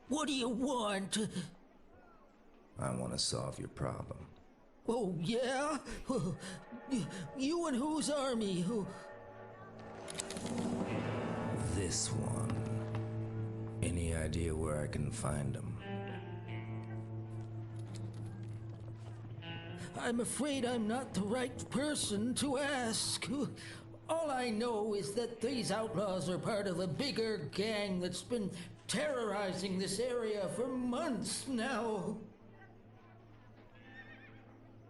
What do you want? I want to solve your problem. Oh, yeah? You and whose army? This one. Any idea where I can find him? I'm afraid I'm not the right person to ask. All I know is that these outlaws are part of a bigger gang that's been terrorizing this area for months now.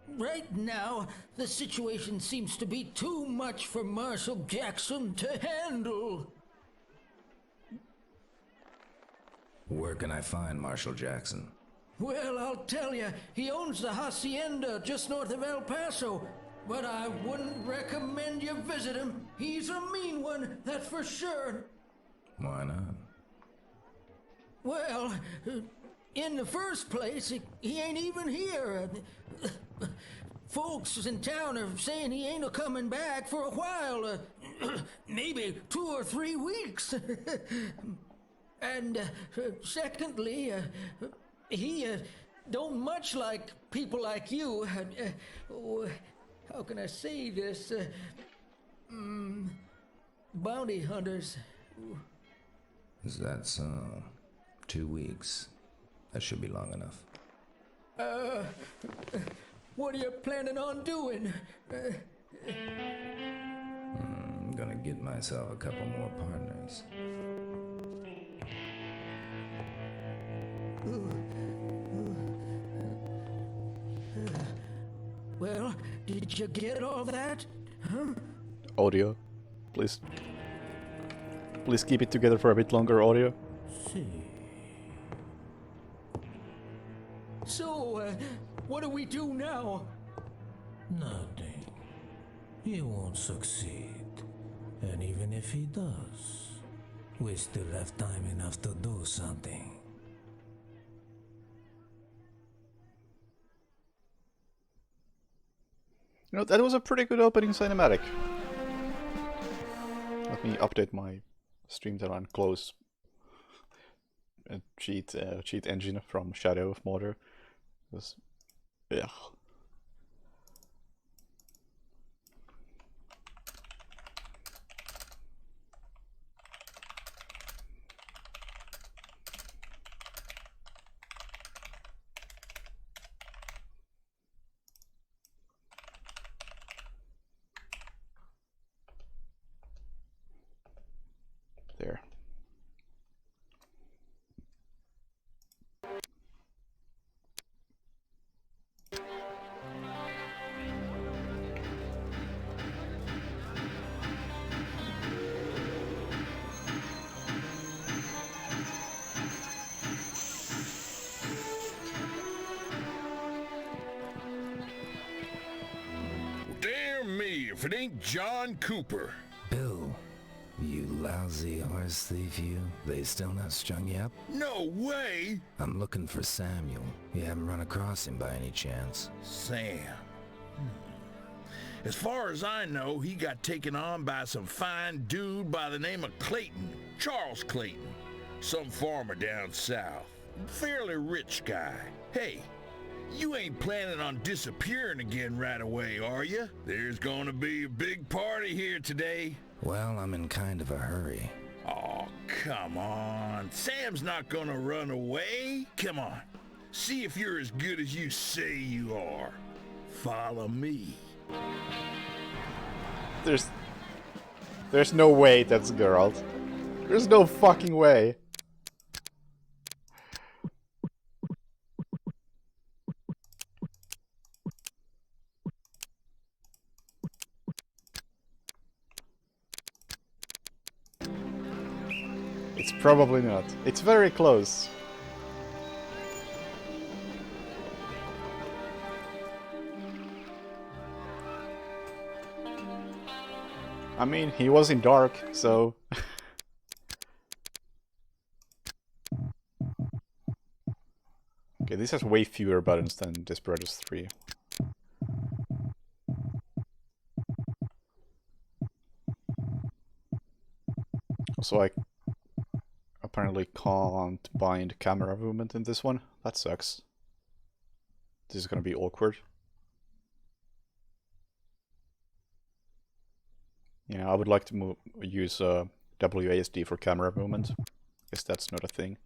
Right now, the situation seems to be too much for Marshal Jackson to handle. Where can I find Marshal Jackson? Well, I'll tell you, he owns the hacienda just north of El Paso, but I wouldn't recommend you visit him. He's a mean one, that's for sure. Why not? Well, in the first place, he ain't even here. Folks in town are saying he ain't coming back for a while, maybe 2 or 3 weeks. And secondly, he don't much like people like you. How can I say this? Bounty hunters. Is that so? 2 weeks. That should be long enough. What are you planning on doing? I'm gonna get myself a couple more partners. Well, did you get all that? Huh? Audio. Please. Please keep it together for a bit longer, audio. So, what do we do now? Nothing. He won't succeed. And even if he does, we still have time enough to do something. You know, that was a pretty good opening cinematic. Let me update my stream time and close a cheat engine from Shadow of Mordor. Yeah. There. Damn me if it ain't John Cooper. Bill, you lousy horse thief, you. They still not strung you up? No way! I'm looking for Samuel. You haven't run across him by any chance? Sam. As far as I know, he got taken on by some fine dude by the name of Clayton. Charles Clayton. Some farmer down south. Fairly rich guy. Hey, you ain't planning on disappearing again right away, are you? There's gonna be a big party here today. Well, I'm in kind of a hurry. Oh, come on. Sam's not gonna run away. Come on. See if you're as good as you say you are. Follow me. There's no way that's Geralt. There's no fucking way. It's probably not. It's very close. I mean, he was in dark, so... Okay, this has way fewer buttons than Desperados 3. Also, I apparently can't bind camera movement in this one. That sucks. This is gonna be awkward. Yeah, I would like to use WASD for camera movement. Guess that's not a thing.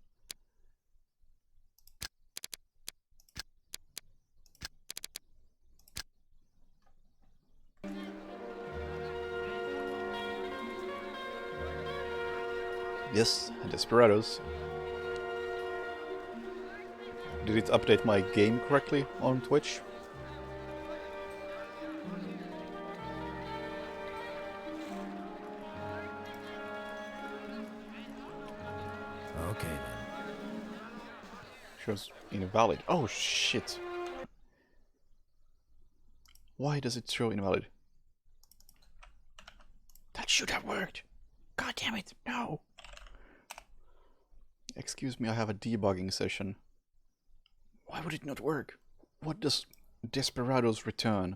Yes, Desperados. Did it update my game correctly on Twitch? Okay then. Shows invalid. Oh shit. Why does it show invalid? That should have worked. God damn it, no. Excuse me, I have a debugging session. Why would it not work? What does Desperados return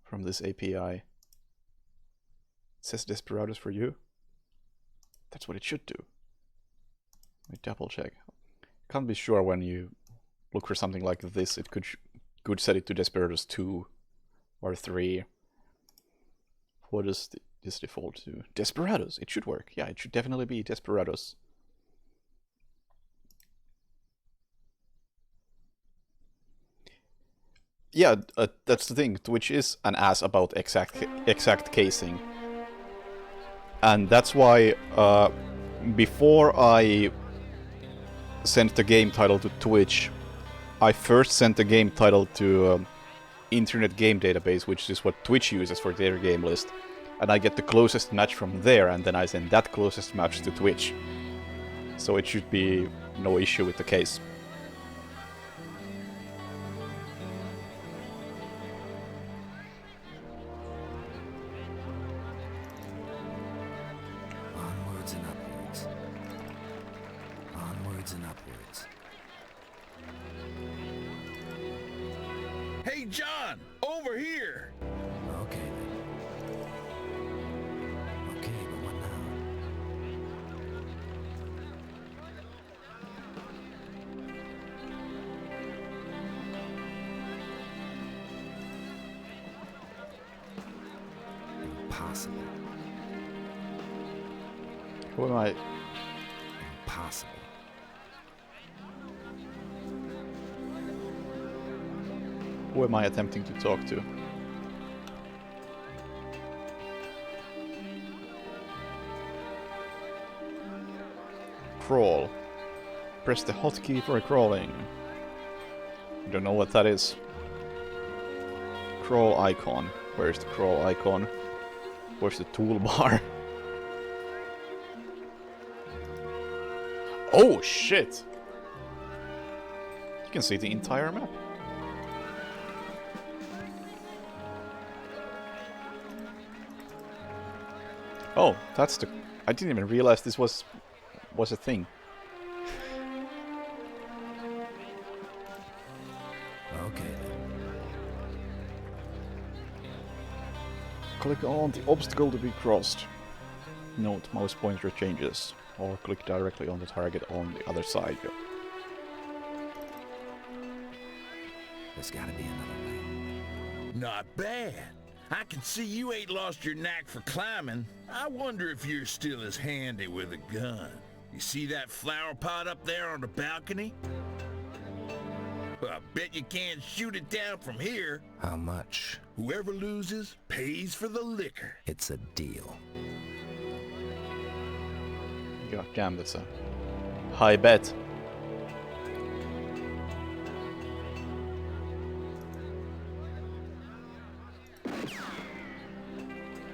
from this API? It says Desperados for you. That's what it should do. Let me double check. Can't be sure when you look for something like this. It could set it to Desperados 2 or 3. What does this default to? Desperados. It should work. Yeah, it should definitely be Desperados. Yeah, that's the thing. Twitch is an ass about exact casing, and that's why before I sent the game title to Twitch, I first sent the game title to Internet Game Database, which is what Twitch uses for their game list, and I get the closest match from there, and then I send that closest match to Twitch. So it should be no issue with the case. Onwards and upwards. Onwards and upwards. Hey, John! Over here! Okay then. Okay, but what now? Impossible. Who am I? Impossible. Who am I attempting to talk to? Crawl. Press the hotkey for crawling. Don't know what that is. Crawl icon. Where's the crawl icon? Where's the toolbar? Oh shit! You can see the entire map. Oh, that's the... I didn't even realize this was a thing. Okay then. Click on the obstacle to be crossed. Note mouse pointer changes. Or click directly on the target on the other side. There's gotta be another way. Not bad. I can see you ain't lost your knack for climbing. I wonder if you're still as handy with a gun. You see that flower pot up there on the balcony? Well, I bet you can't shoot it down from here. How much? Whoever loses pays for the liquor. It's a deal. God damn, that's a high bet.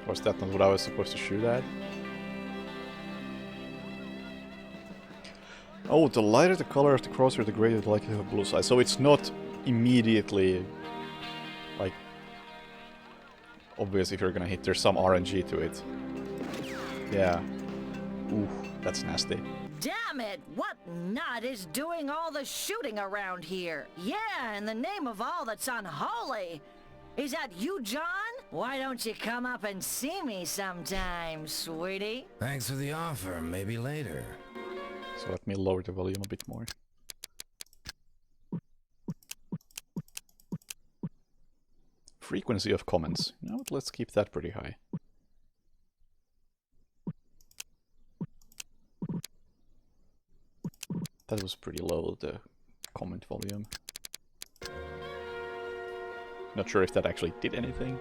Was that not what I was supposed to shoot at? Oh, the lighter the color of the crosshair, the greater the likelihood of bullseye. So it's not immediately, like, obvious if you're gonna hit. There's some RNG to it. Yeah. Ooh, that's nasty. Damn it! What nut is doing all the shooting around here? Yeah, in the name of all that's unholy! Is that you, John? Why don't you come up and see me sometime, sweetie? Thanks for the offer. Maybe later. So let me lower the volume a bit more. Frequency of comments. You know what, let's keep that pretty high. That was pretty low, the comment volume. Not sure if that actually did anything.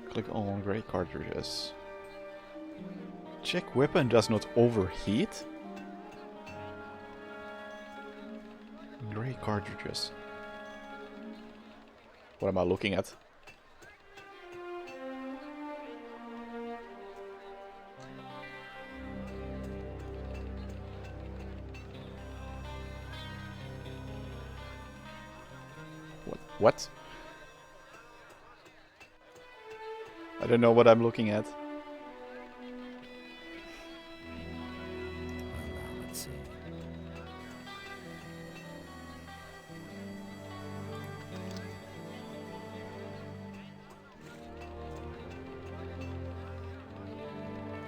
Click on gray cartridges. Check weapon does not overheat? Gray cartridges. What am I looking at? What? I don't know what I'm looking at. Let's see.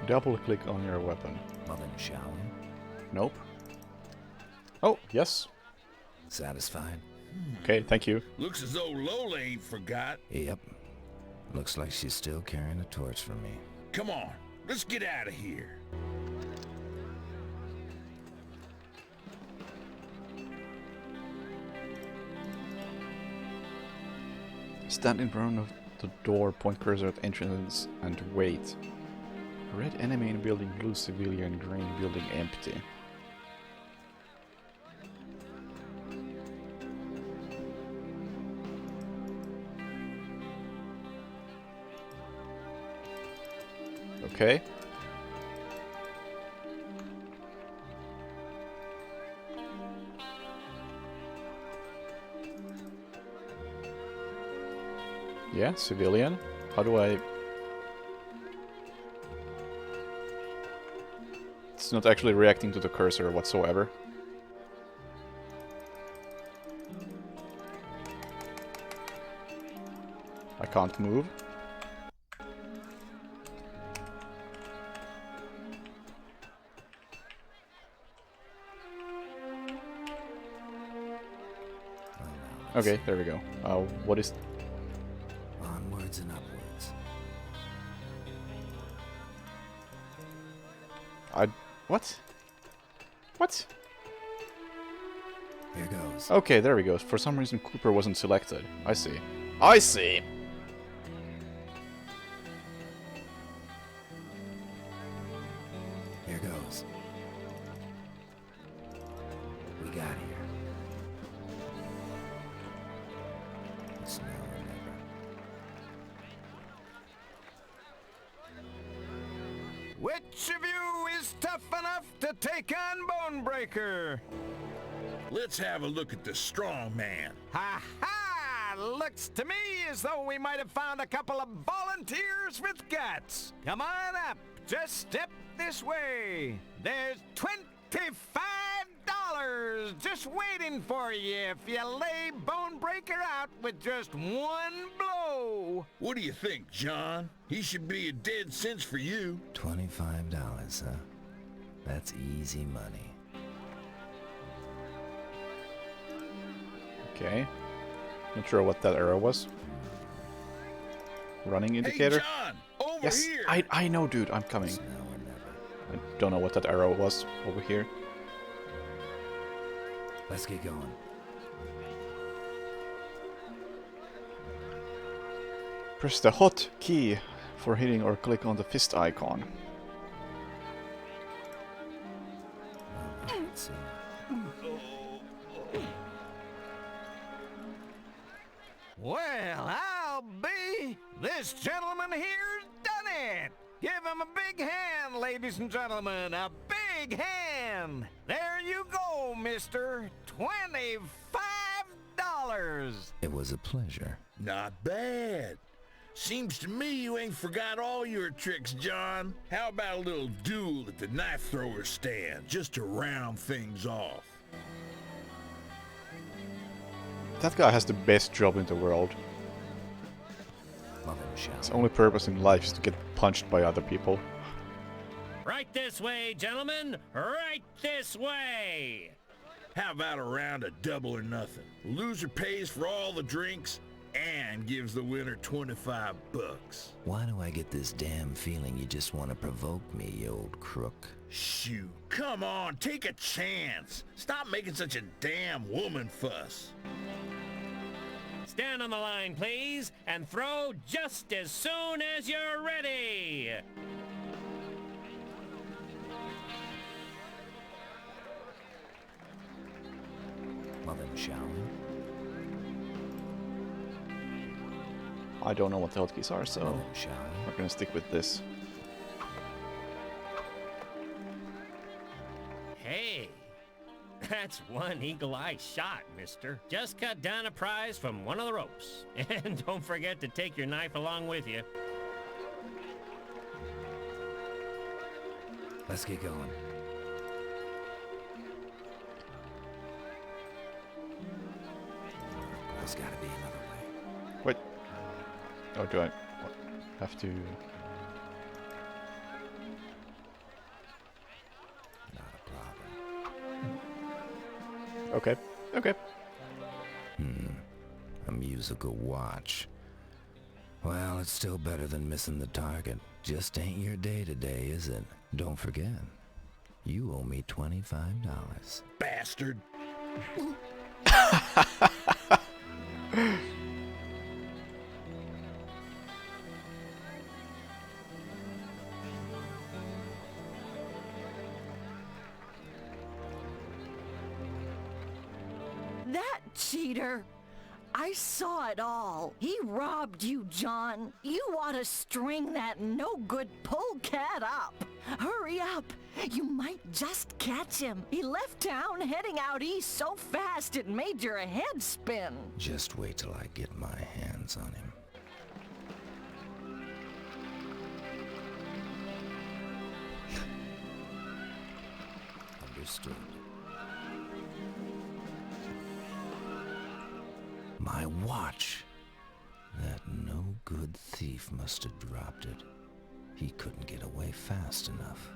Double click on your weapon. Well then, shall we? Nope. Oh, yes. Satisfied? Okay, thank you. Looks as though Lola ain't forgot. Yep. Looks like she's still carrying a torch for me. Come on, let's get out of here. Stand in front of the door, point cursor at entrance, and wait. Red enemy in building, blue civilian, green building empty. Okay. Yeah, civilian. How do I... It's not actually reacting to the cursor whatsoever. I can't move. Okay, there we go. What is... Onwards and upwards. What? What? Here goes. Okay, there we go. For some reason Cooper wasn't selected. I see. I see! Here goes. We got here. It's now or never. Which of you is tough enough to take on Bonebreaker? Let's have a look at the strong man. Ha ha! Looks to me as though we might have found a couple of volunteers with guts. Come on up. Just step this way. There's $25 just waiting for you if you lay Bonebreaker out with just one blow. What do you think, John? He should be a dead cinch for you. $25, huh? That's easy money. Okay. Not sure what that arrow was. Running indicator? Hey, John! Over yes, here! I know, dude. I'm coming. It's now or never. I don't know what that arrow was over here. Let's get going. Press the hot key for hitting or click on the fist icon. Let's see. Well, I'll be. This gentleman here's done it. Give him a big hand, ladies and gentlemen. A big hand. There you go, mister. $25. It was a pleasure. Not bad. Seems to me you ain't forgot all your tricks, John. How about a little duel at the knife thrower stand, just to round things off? That guy has the best job in the world. His only purpose in life is to get punched by other people. Right this way, gentlemen. Right this way. How about a round of double or nothing? The loser pays for all the drinks and gives the winner 25 bucks. Why do I get this damn feeling you just want to provoke me, you old crook? Shoot, come on, take a chance. Stop making such a damn woman fuss. Stand on the line, please, and throw just as soon as you're ready. Well then, shall we? I don't know what the hotkeys are, so Well then, shall we? we're gonna stick with this. Hey, that's one eagle-eye shot, mister. Just cut down a prize from one of the ropes. And don't forget to take your knife along with you. Let's get going. There's gotta be another way. Wait. Oh, do I have to... Okay. Okay. A musical watch. Well, it's still better than missing the target. Just ain't your day today, is it? Don't forget, you owe me $25. Bastard! That cheater! I saw it all. He robbed you, John. You ought to string that no-good polecat up. Hurry up. You might just catch him. He left town heading out east so fast it made your head spin. Just wait till I get my hands on him. Understood. My watch! That no-good thief must have dropped it. He couldn't get away fast enough.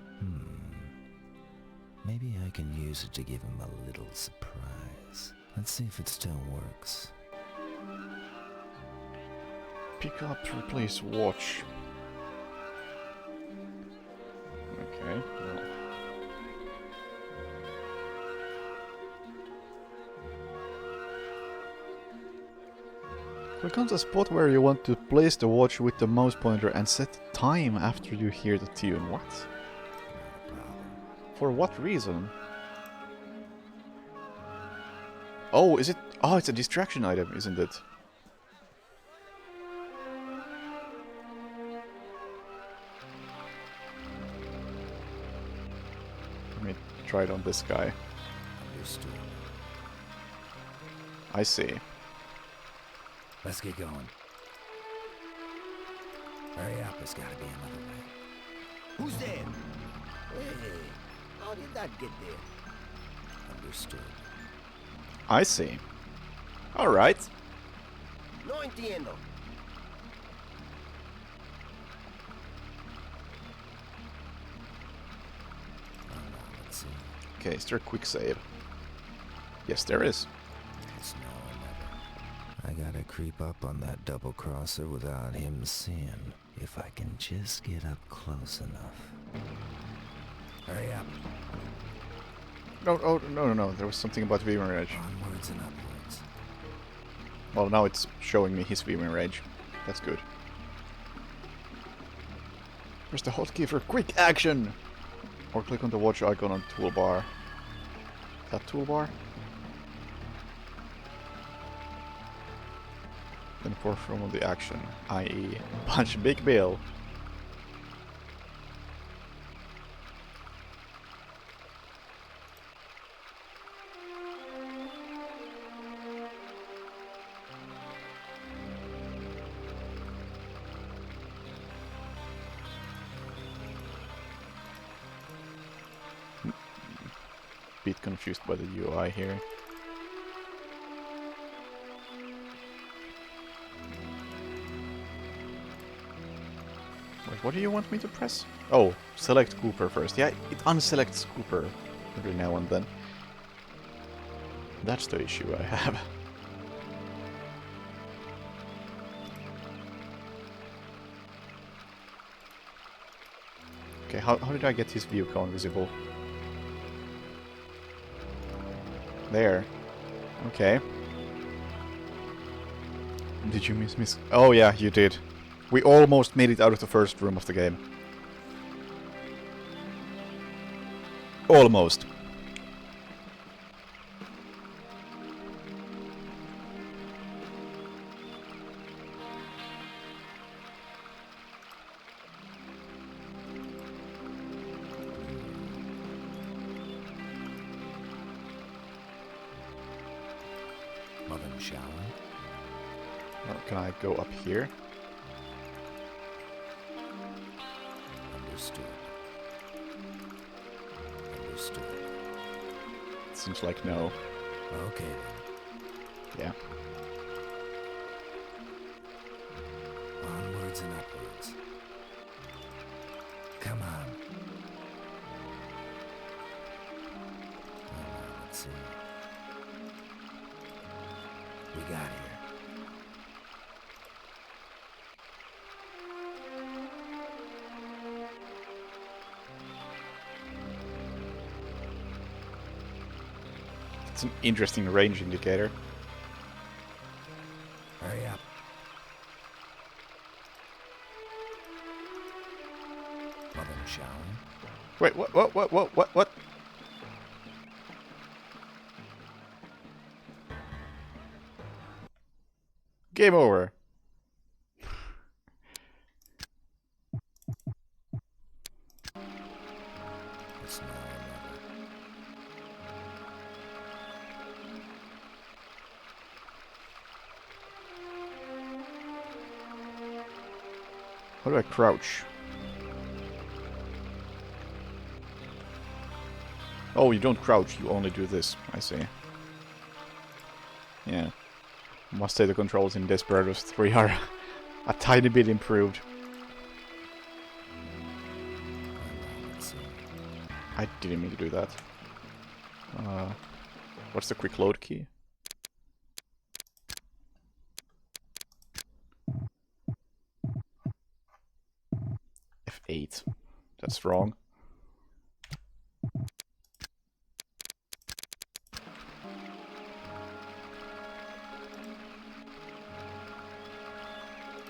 Maybe I can use it to give him a little surprise. Let's see if it still works. Pick up, replace watch. Okay. Well. Click on the spot where you want to place the watch with the mouse pointer and set time after you hear the tune. What? For what reason? Oh, is it? Oh, it's a distraction item, isn't it? Let me try it on this guy. Understood. I see. Let's get going. Hurry up, there's gotta be another way. Who's there? Hey, how did that get there? Understood. I see. Alright. No entiendo. Let's see. Okay, is there a quick save? Yes, there is. It's now or never. I gotta creep up on that double crosser without him seeing. If I can just get up close enough. Hurry up. No, oh, no. There was something about Viewing Range. Onwards and upwards. Well, now it's showing me his Viewing Range. That's good. Press the hotkey for quick action! Or click on the watch icon on toolbar. That toolbar? Then perform the action, i.e. punch Big Bill. bit confused by the UI here. Wait, what do you want me to press? Oh, select Cooper first. Yeah, it unselects Cooper every now and then. That's the issue I have. Okay, how did I get his view cone visible? There. Okay. Did you miss? Oh yeah, you did. We almost made it out of the first room of the game. Almost. Mother shower. Or can I go up here? Understood. Understood. Seems like no. Okay then. Yeah. Onwards and upwards. Come on. Let's see. We got here. It's an interesting range indicator. Hurry up. Mother showering. Wait, what? Game over. It's now or never. How do I crouch? Oh, you don't crouch, you only do this. I see. Yeah. Must say the controls in Desperados 3 are a tiny bit improved. I didn't mean to do that. What's the quick load key? F8. That's wrong.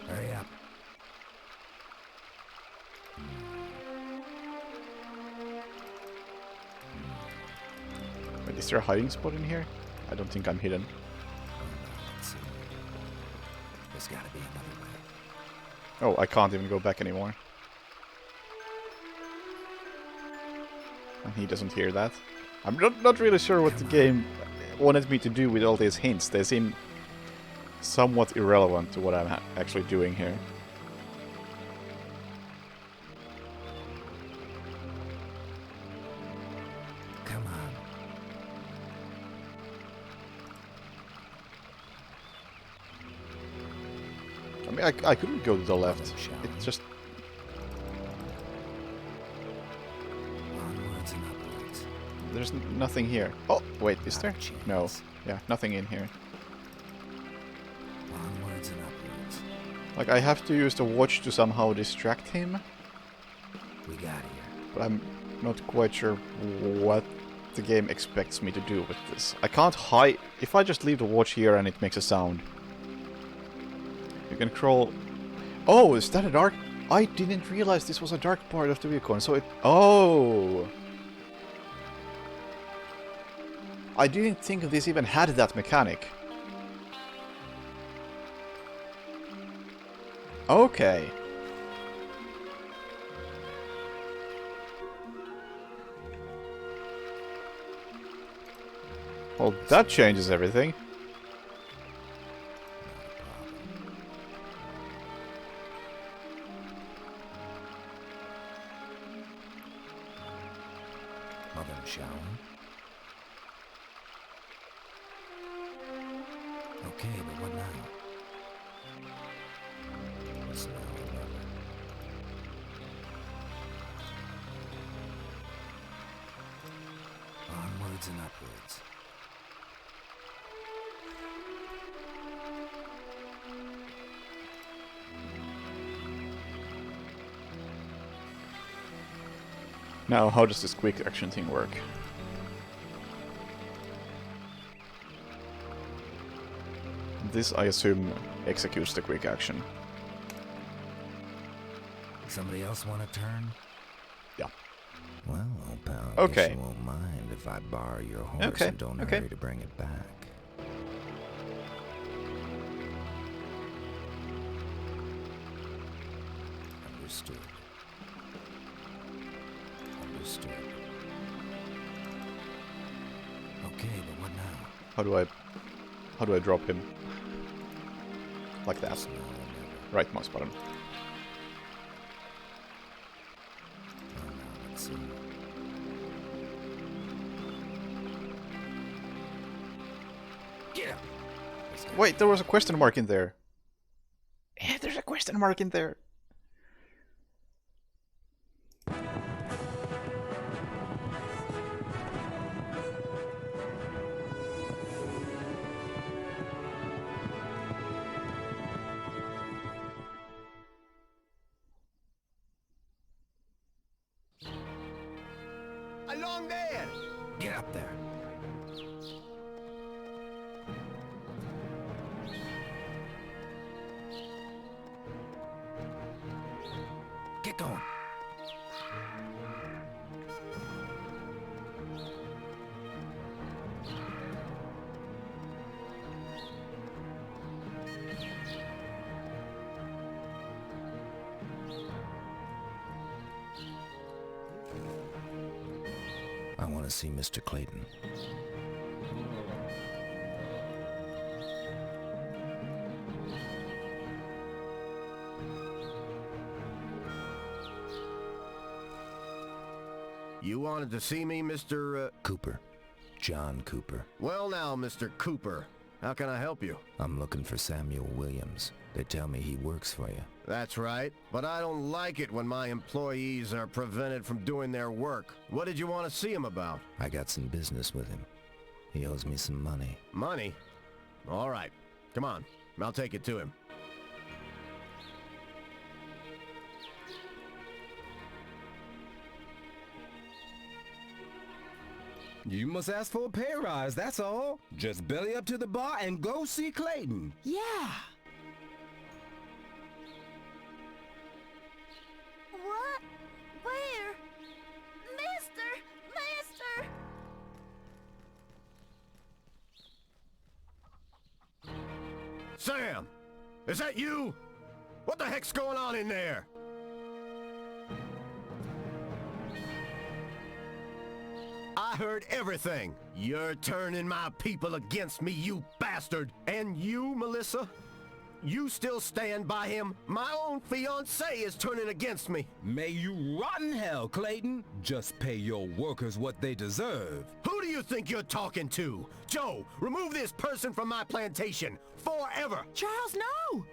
Hurry up. Wait, is there a hiding spot in here? I don't think I'm hidden. Let's see. There's gotta be another way. Oh, I can't even go back anymore. And he doesn't hear that. I'm not really sure what the game wanted me to do with all these hints. They seem somewhat irrelevant to what I'm actually doing here. Come on. I mean, I couldn't go to the left. It's just... Onwards and upwards. There's nothing here. Oh, wait, is there? No. Yeah, nothing in here. Onwards and upwards. Like, I have to use the watch to somehow distract him. We got here. But I'm not quite sure what the game expects me to do with this. I can't hide... If I just leave the watch here and it makes a sound. You can crawl... Oh, is that a dark... I didn't realize this was a dark part of the vehicle, so it... Oh! I didn't think this even had that mechanic. Okay. Well, that changes everything. Mother showering. Okay, but what now? It's now or never. Onwards and upwards. Now, how does this quick action thing work? This, I assume, executes the quick action. Somebody else want a turn? Yeah. Well, old pal, Okay. guess you won't mind if I borrow your horse and don't hurry to bring it back. Understood. Understood. Okay, but what now? How do I drop him? Like that. Right mouse button. Let's see. Yeah. Wait, there was a question mark in there. Yeah, there's a question mark in there. Along there! Get up there. Get going. I want to see Mr. Clayton. You wanted to see me, Mr. Cooper. John Cooper. Well now, Mr. Cooper. How can I help you? I'm looking for Samuel Williams. They tell me he works for you. That's right, but I don't like it when my employees are prevented from doing their work. What did you want to see him about? I got some business with him. He owes me some money. Money? All right. Come on. I'll take it to him. You must ask for a pay rise, that's all. Just belly up to the bar and go see Clayton. Yeah. What? Where? Mister! Sam! Is that you? What the heck's going on in there? I heard everything. You're turning my people against me, you bastard. And you, Melissa? You still stand by him? My own fiancé is turning against me. May you rot in hell, Clayton. Just pay your workers what they deserve. Who do you think you're talking to? Joe, remove this person from my plantation. Forever. Charles, no!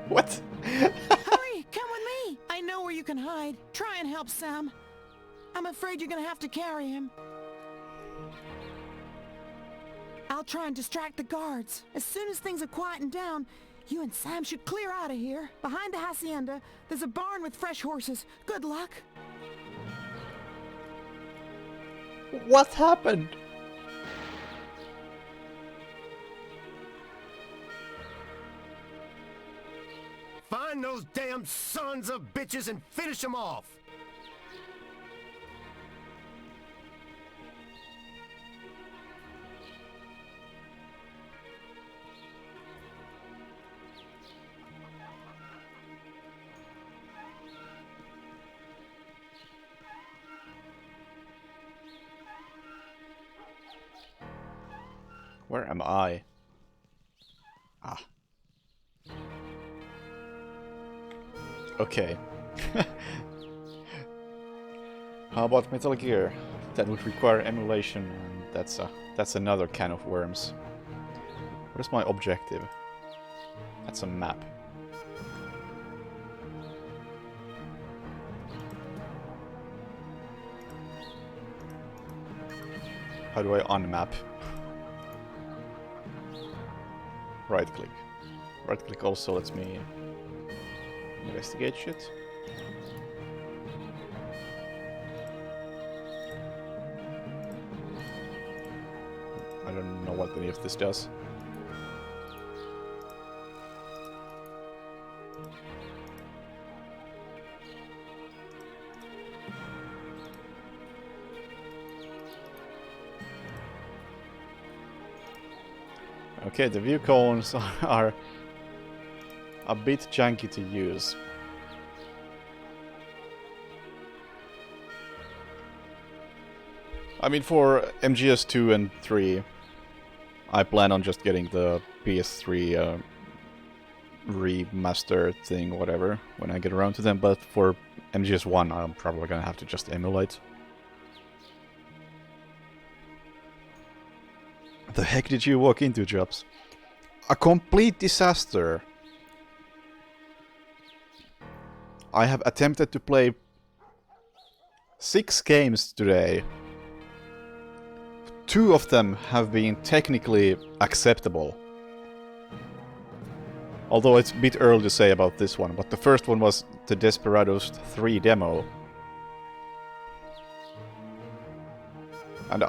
What? Hurry, come with me. I know where you can hide. Try and help Sam. I'm afraid you're gonna have to carry him. I'll try and distract the guards. As soon as things are quieting down, you and Sam should clear out of here. Behind the hacienda, there's a barn with fresh horses. Good luck. What happened? Find those damn sons of bitches and finish them off! Where am I? Ah. Okay. How about Metal Gear? That would require emulation, and that's another can of worms. What is my objective? That's a map. How do I unmap? Right click. Right click also lets me investigate shit. I don't know what any of this does. Okay, the view cones are a bit janky to use. I mean, for MGS 2 and 3, I plan on just getting the PS3 remaster thing, whatever, when I get around to them, but for MGS 1, I'm probably gonna have to just emulate. The heck did you walk into, Jobs? A complete disaster. I have attempted to play 6 games today. 2 of them have been technically acceptable. Although it's a bit early to say about this one, but the first one was the Desperados 3 demo. And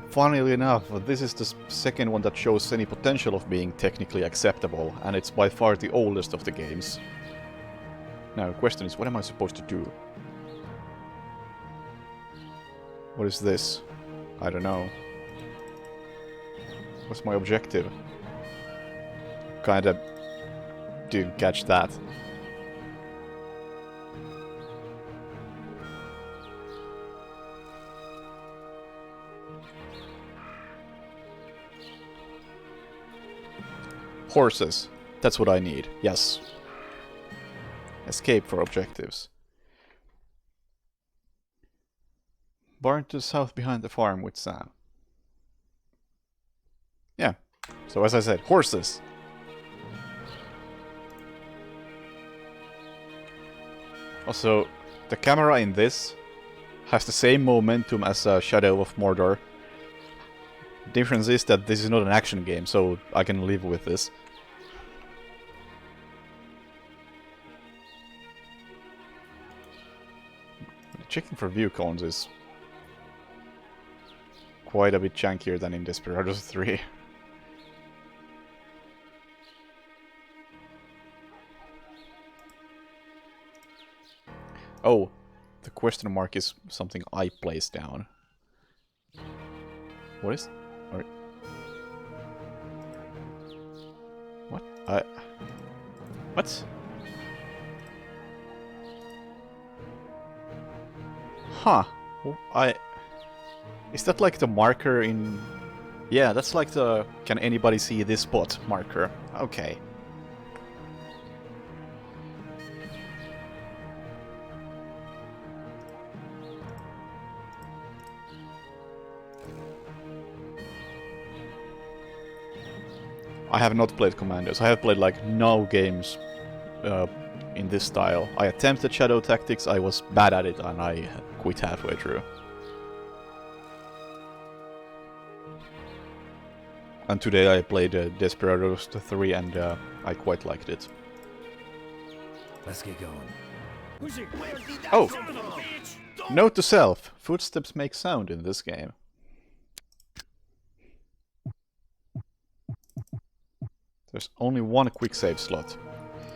funnily enough, this is the second one that shows any potential of being technically acceptable, and it's by far the oldest of the games. Now, the question is, what am I supposed to do? What is this? I don't know. What's my objective? Kinda didn't catch that. Horses. That's what I need. Yes. Escape for objectives. Barn to the south behind the farm with Sam. Yeah. So as I said, horses. Also, the camera in this has the same momentum as Shadow of Mordor. The difference is that this is not an action game, so I can live with this. Checking for view cones is quite a bit jankier than in Desperados 3. Oh, the question mark is something I placed down. What is... Or... What? What? Huh. Is that like the marker in... Yeah, that's like the can anybody see this spot marker. Okay. I have not played Commandos. I have played like no games in this style. I attempted Shadow Tactics, I was bad at it, and I quit halfway through. And today I played Desperados 3 and I quite liked it. Let's get going. Oh! Note to self, footsteps make sound in this game. There's only one quick save slot.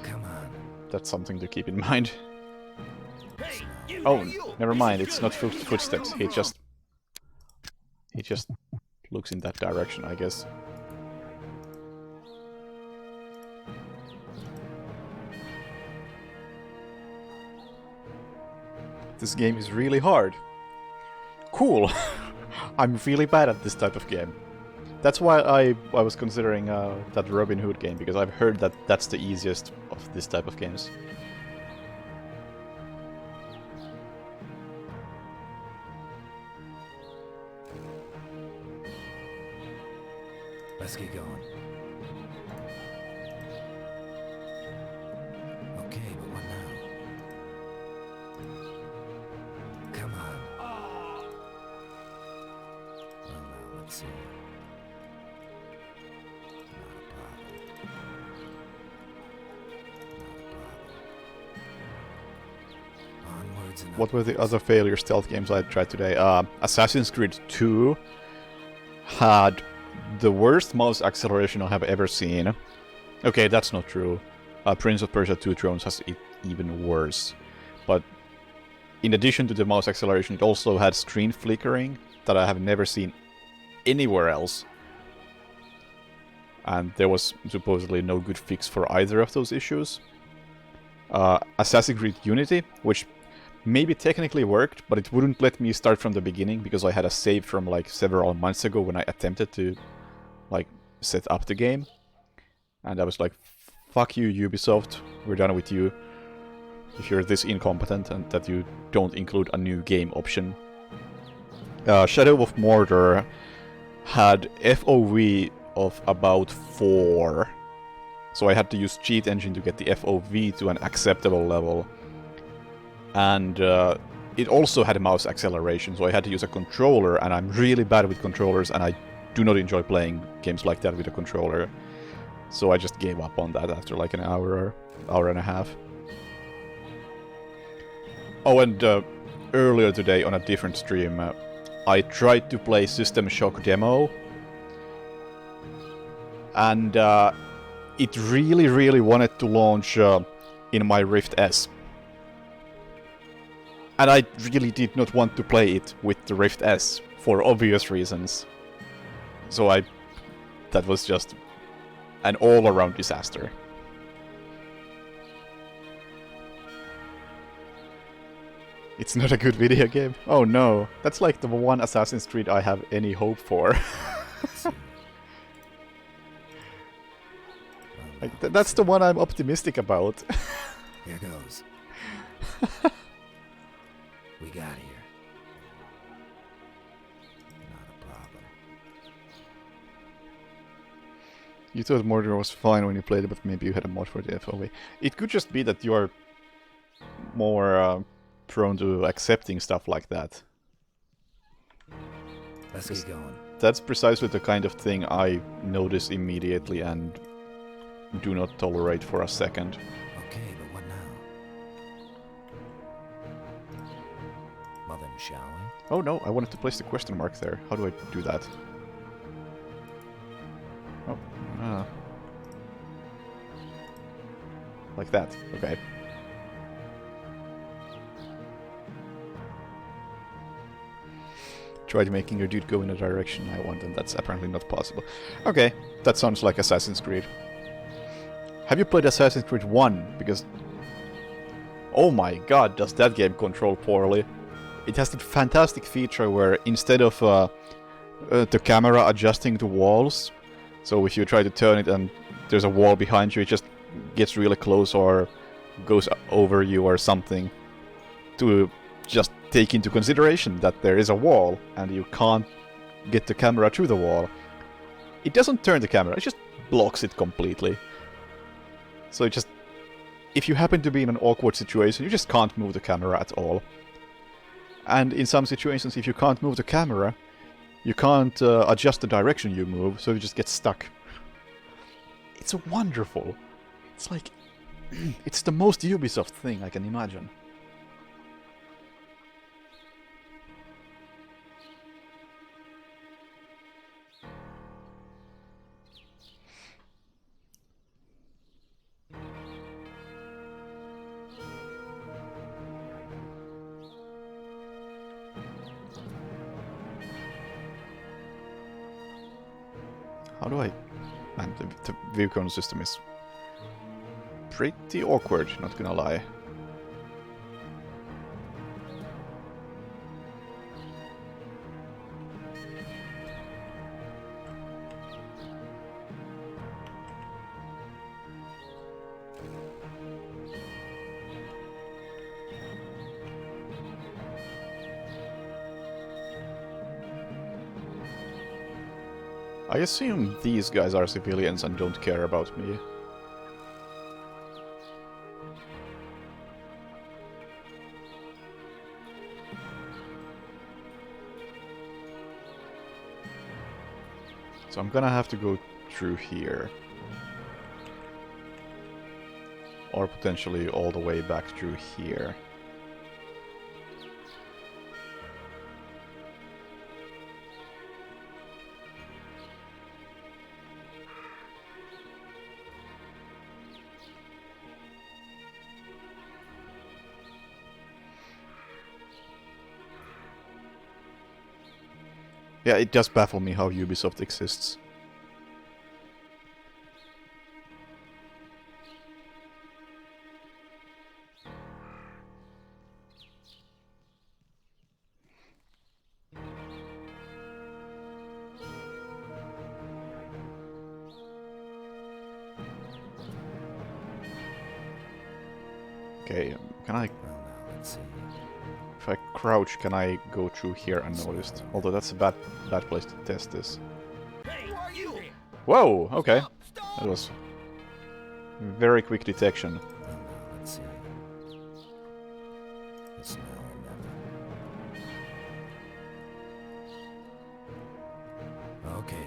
Come on. That's something to keep in mind. Oh, never mind, it's not footsteps, he just looks in that direction, I guess. This game is really hard. Cool! I'm really bad at this type of game. That's why I was considering that Robin Hood game, because I've heard that that's the easiest of this type of games. Let's get going. Okay, but what now? Come on. Well, now, let's see. What were the other failure stealth games I tried today? Assassin's Creed 2 had the worst mouse acceleration I have ever seen. Okay, that's not true. Prince of Persia 2 Thrones has it even worse. But in addition to the mouse acceleration, it also had screen flickering that I have never seen anywhere else. And there was supposedly no good fix for either of those issues. Assassin's Creed Unity, which maybe technically worked, but it wouldn't let me start from the beginning because I had a save from like several months ago when I attempted to like set up the game. And I was like, fuck you, Ubisoft, we're done with you. If you're this incompetent and that you don't include a new game option. Shadow of Mordor had FOV of about 4. So I had to use Cheat Engine to get the FOV to an acceptable level. And it also had mouse acceleration, so I had to use a controller, and I'm really bad with controllers, and I do not enjoy playing games like that with a controller. So I just gave up on that after like an hour and a half. Oh, and earlier today on a different stream, I tried to play System Shock Demo, and it really wanted to launch in my Rift S. And I really did not want to play it with the Rift S, for obvious reasons. So that was just an all-around disaster. It's not a good video game? Oh no, that's like the one Assassin's Creed I have any hope for. Like, that's the one I'm optimistic about. Here goes. We got here. Not a problem. You thought Mordor was fine when you played it, but maybe you had a mod for the FOV. It could just be that you are more prone to accepting stuff like that. Let's get going. That's precisely the kind of thing I notice immediately and do not tolerate for a second. Okay, but what now? Well then, shall we? Oh no, I wanted to place the question mark there. How do I do that? Oh, like that. Okay. Tried making your dude go in a direction I want, and that's apparently not possible. Okay, that sounds like Assassin's Creed. Have you played Assassin's Creed 1? Because... oh my god, does that game control poorly. It has that fantastic feature where instead of the camera adjusting the walls, so if you try to turn it and there's a wall behind you, it just gets really close or goes over you or something, to just take into consideration that there is a wall and you can't get the camera through the wall. It doesn't turn the camera, it just blocks it completely. So it just... if you happen to be in an awkward situation, you just can't move the camera at all. And in some situations, if you can't move the camera, you can't adjust the direction you move, so you just get stuck. It's wonderful. It's like... it's the most Ubisoft thing I can imagine. How do I... man, the view control system is pretty awkward, not gonna lie. I assume these guys are civilians and don't care about me. So I'm gonna have to go through here. Or potentially all the way back through here. Yeah, it does baffle me how Ubisoft exists. Okay, can I... If I crouch, can I go through here unnoticed? Although that's a bad place to test this. Whoa, okay. That was very quick detection. Let's see. It's now or never. Okay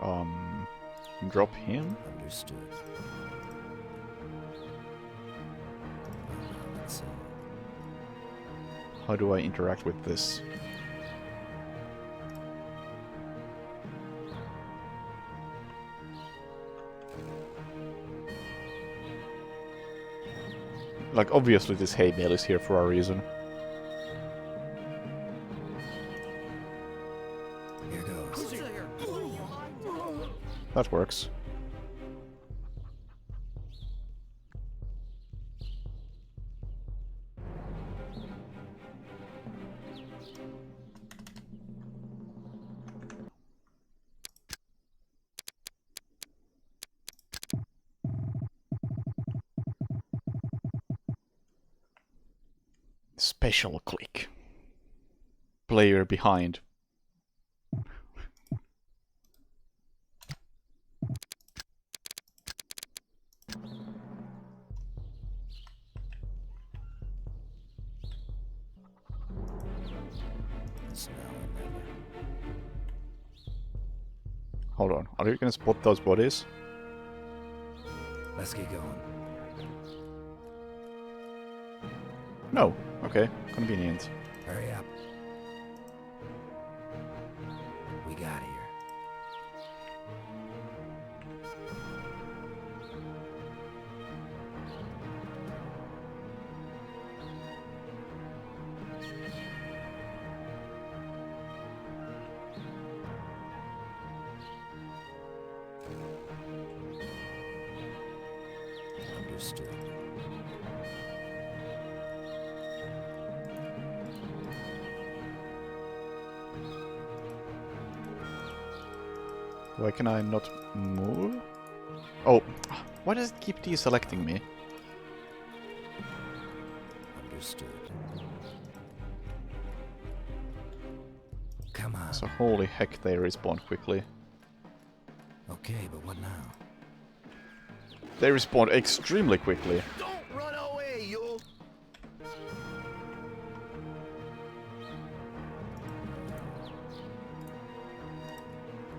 then. Drop him? Understood. Let's see. How do I interact with this? Like, obviously this hay bale is here for a reason. Here goes. That works. Special click. Player behind. Hold on, are you gonna spot those bodies? Let's get going. No. Okay, convenient. Hurry up. We got here. Understood. Why can I not move? Oh, why does it keep deselecting me? Understood. Come on. So holy heck, they respawn quickly. Okay, but what now? They respawn extremely quickly. Don't run away, you!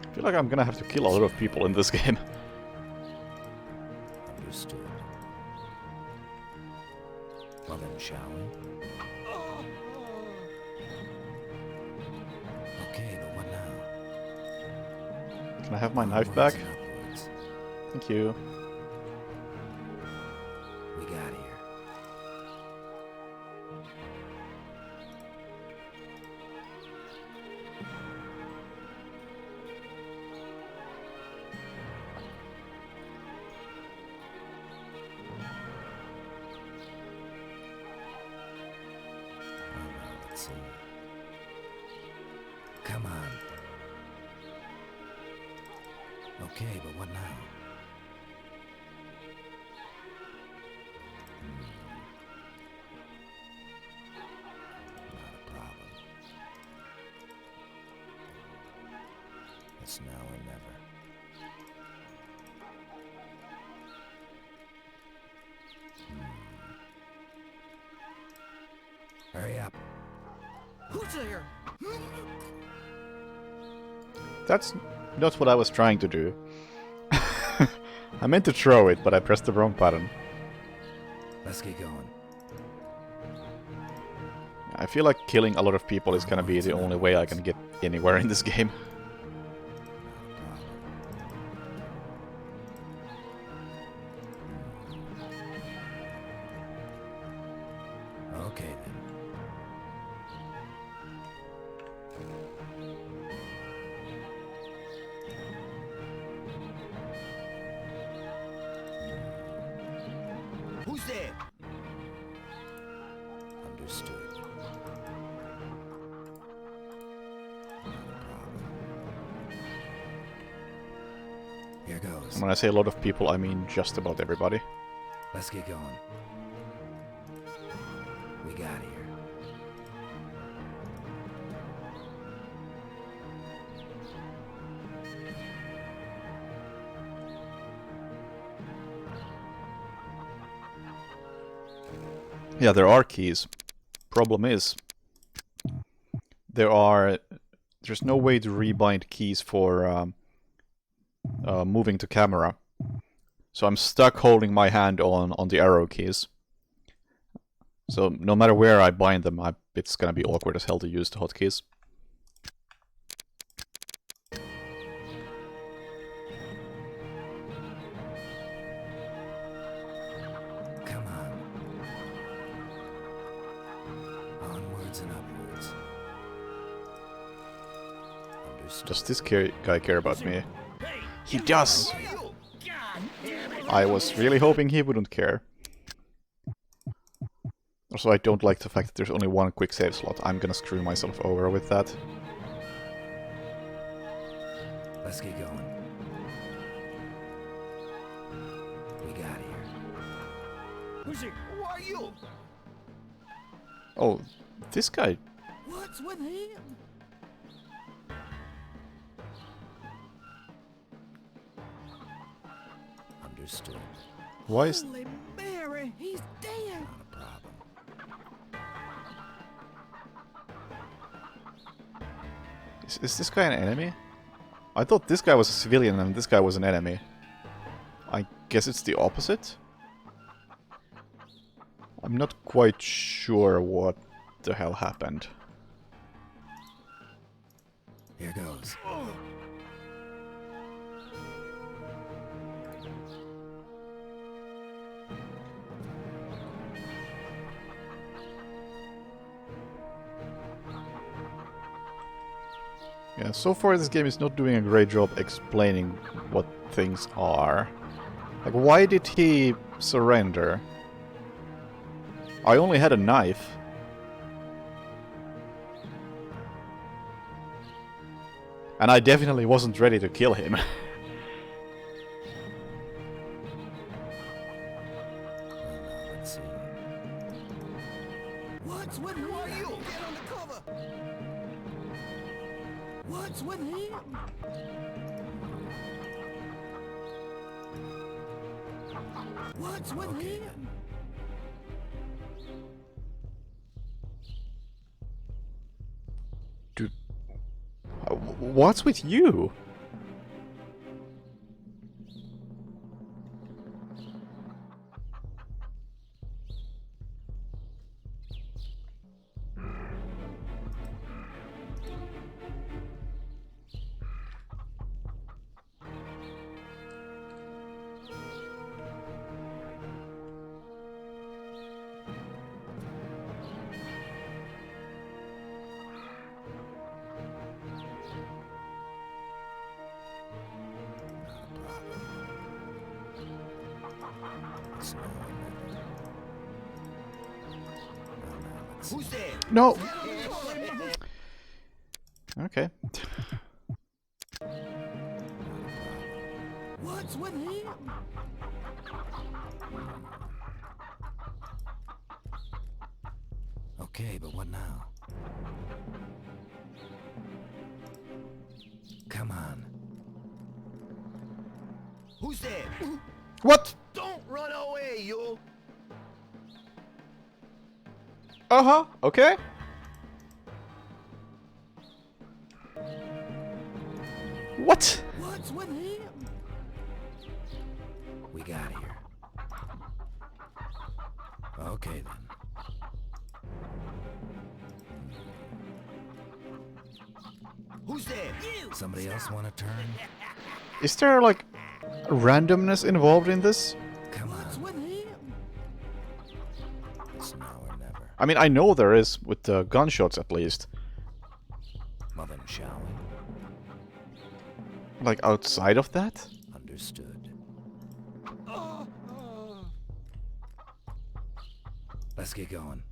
I feel like I'm gonna have to kill a lot of people in this game. Understood. Well then, shall we? Okay, but what now? Can I have my knife back? Thank you. We got here. Let's see. Come on. Okay, but what now? Not a problem. It's now or What's there? That's not what I was trying to do. I meant to throw it, but I pressed the wrong button. Let's get going. I feel like killing a lot of people is gonna be the only way I can get anywhere in this game. Okay then. Who's there? Understood. Here goes. When I say a lot of people, I mean just about everybody. Let's get going. We got here. Yeah, there are keys. Problem is, there's no way to rebind keys for moving to camera. So I'm stuck holding my hand on the arrow keys. So no matter where I bind them, it's gonna be awkward as hell to use the hotkeys. Come on. Onwards and upwards. Understood. Does this guy care about me? He does! I was really hoping he wouldn't care. Also, I don't like the fact that there's only one quick save slot. I'm gonna screw myself over with that. Let's get going. We got here. Who's it? Who are you? Oh, this guy. What's with him? Understood. Why is... Holy Mary, he's dead. Not a problem. Is this guy an enemy? I thought this guy was a civilian and this guy was an enemy. I guess it's the opposite? I'm not quite sure what the hell happened. Here goes. Yeah, so far this game is not doing a great job explaining what things are. Like, why did he surrender? I only had a knife. And I definitely wasn't ready to kill him. Let's see. What's with him? Who are you? Get on the cover. What's with him? What's with him? Dude, what's with you? Who's there? No! Okay. What's with him? Okay, but what now? Come on. Who's there? What? Don't run away, you! Uh-huh, okay. What? What's with him? We got here. Okay then. Who's there? Somebody else want to turn? Is there like randomness involved in this? Come What's on. with him? It's now or never. I mean, I know there is with the gunshots at least. Well then, shall we? Like outside of that? Understood. Let's get going.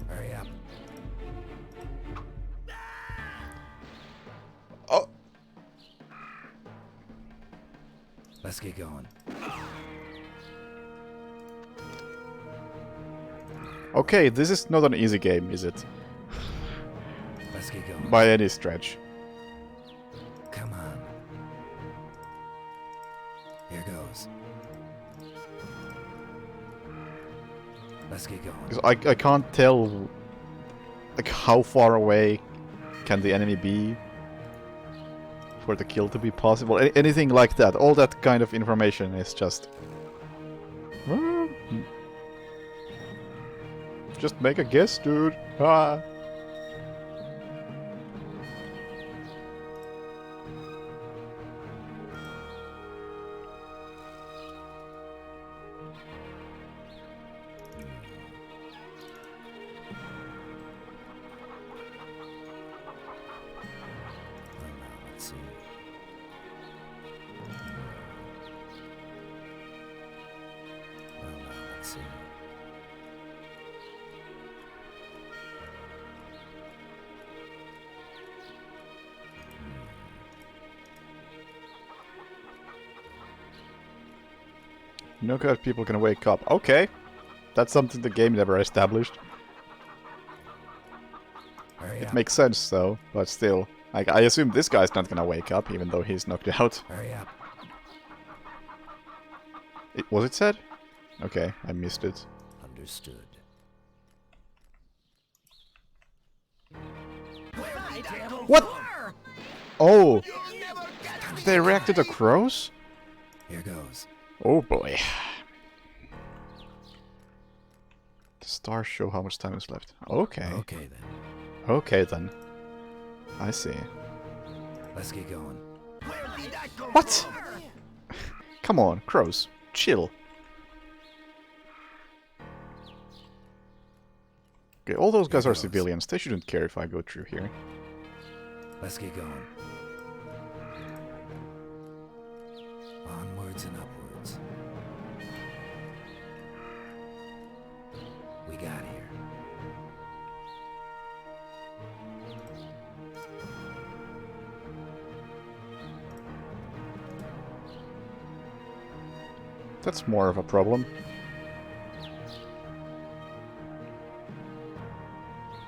Hurry up. Oh. Let's get going. Okay, this is not an easy game, is it? Let's get going. By any stretch. Come on. Here goes. Let's get going. 'Cause I can't tell like how far away can the enemy be for the kill to be possible. Anything like that. All that kind of information is just... Just make a guess, dude. Ah. Let's see. Well, now, let's see. No good people can wake up. Okay. That's something the game never established. Hurry It up. makes sense though, but still. Like, I assume this guy's not gonna wake up, even though he's knocked out. Hurry up. Was it said? Okay, I missed it. Understood. What? Oh! They reacted to crows? Here goes. Oh boy. The stars show how much time is left. Okay. Okay then. Okay then. I see. Let's get going. What? Come on, crows. Chill. Okay, all those guys are civilians. They shouldn't care if I go through here. Let's get going. Onwards and upwards. We got here. That's more of a problem.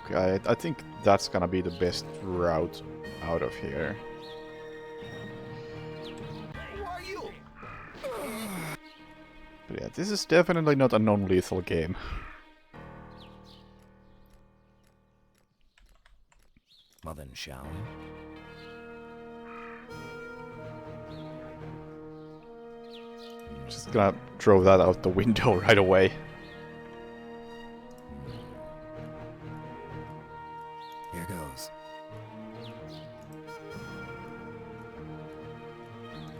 Okay, I think that's gonna be the best route out of here. But yeah, this is definitely not a non-lethal game. Well then, shall we? Just gonna throw that out the window right away. Here goes.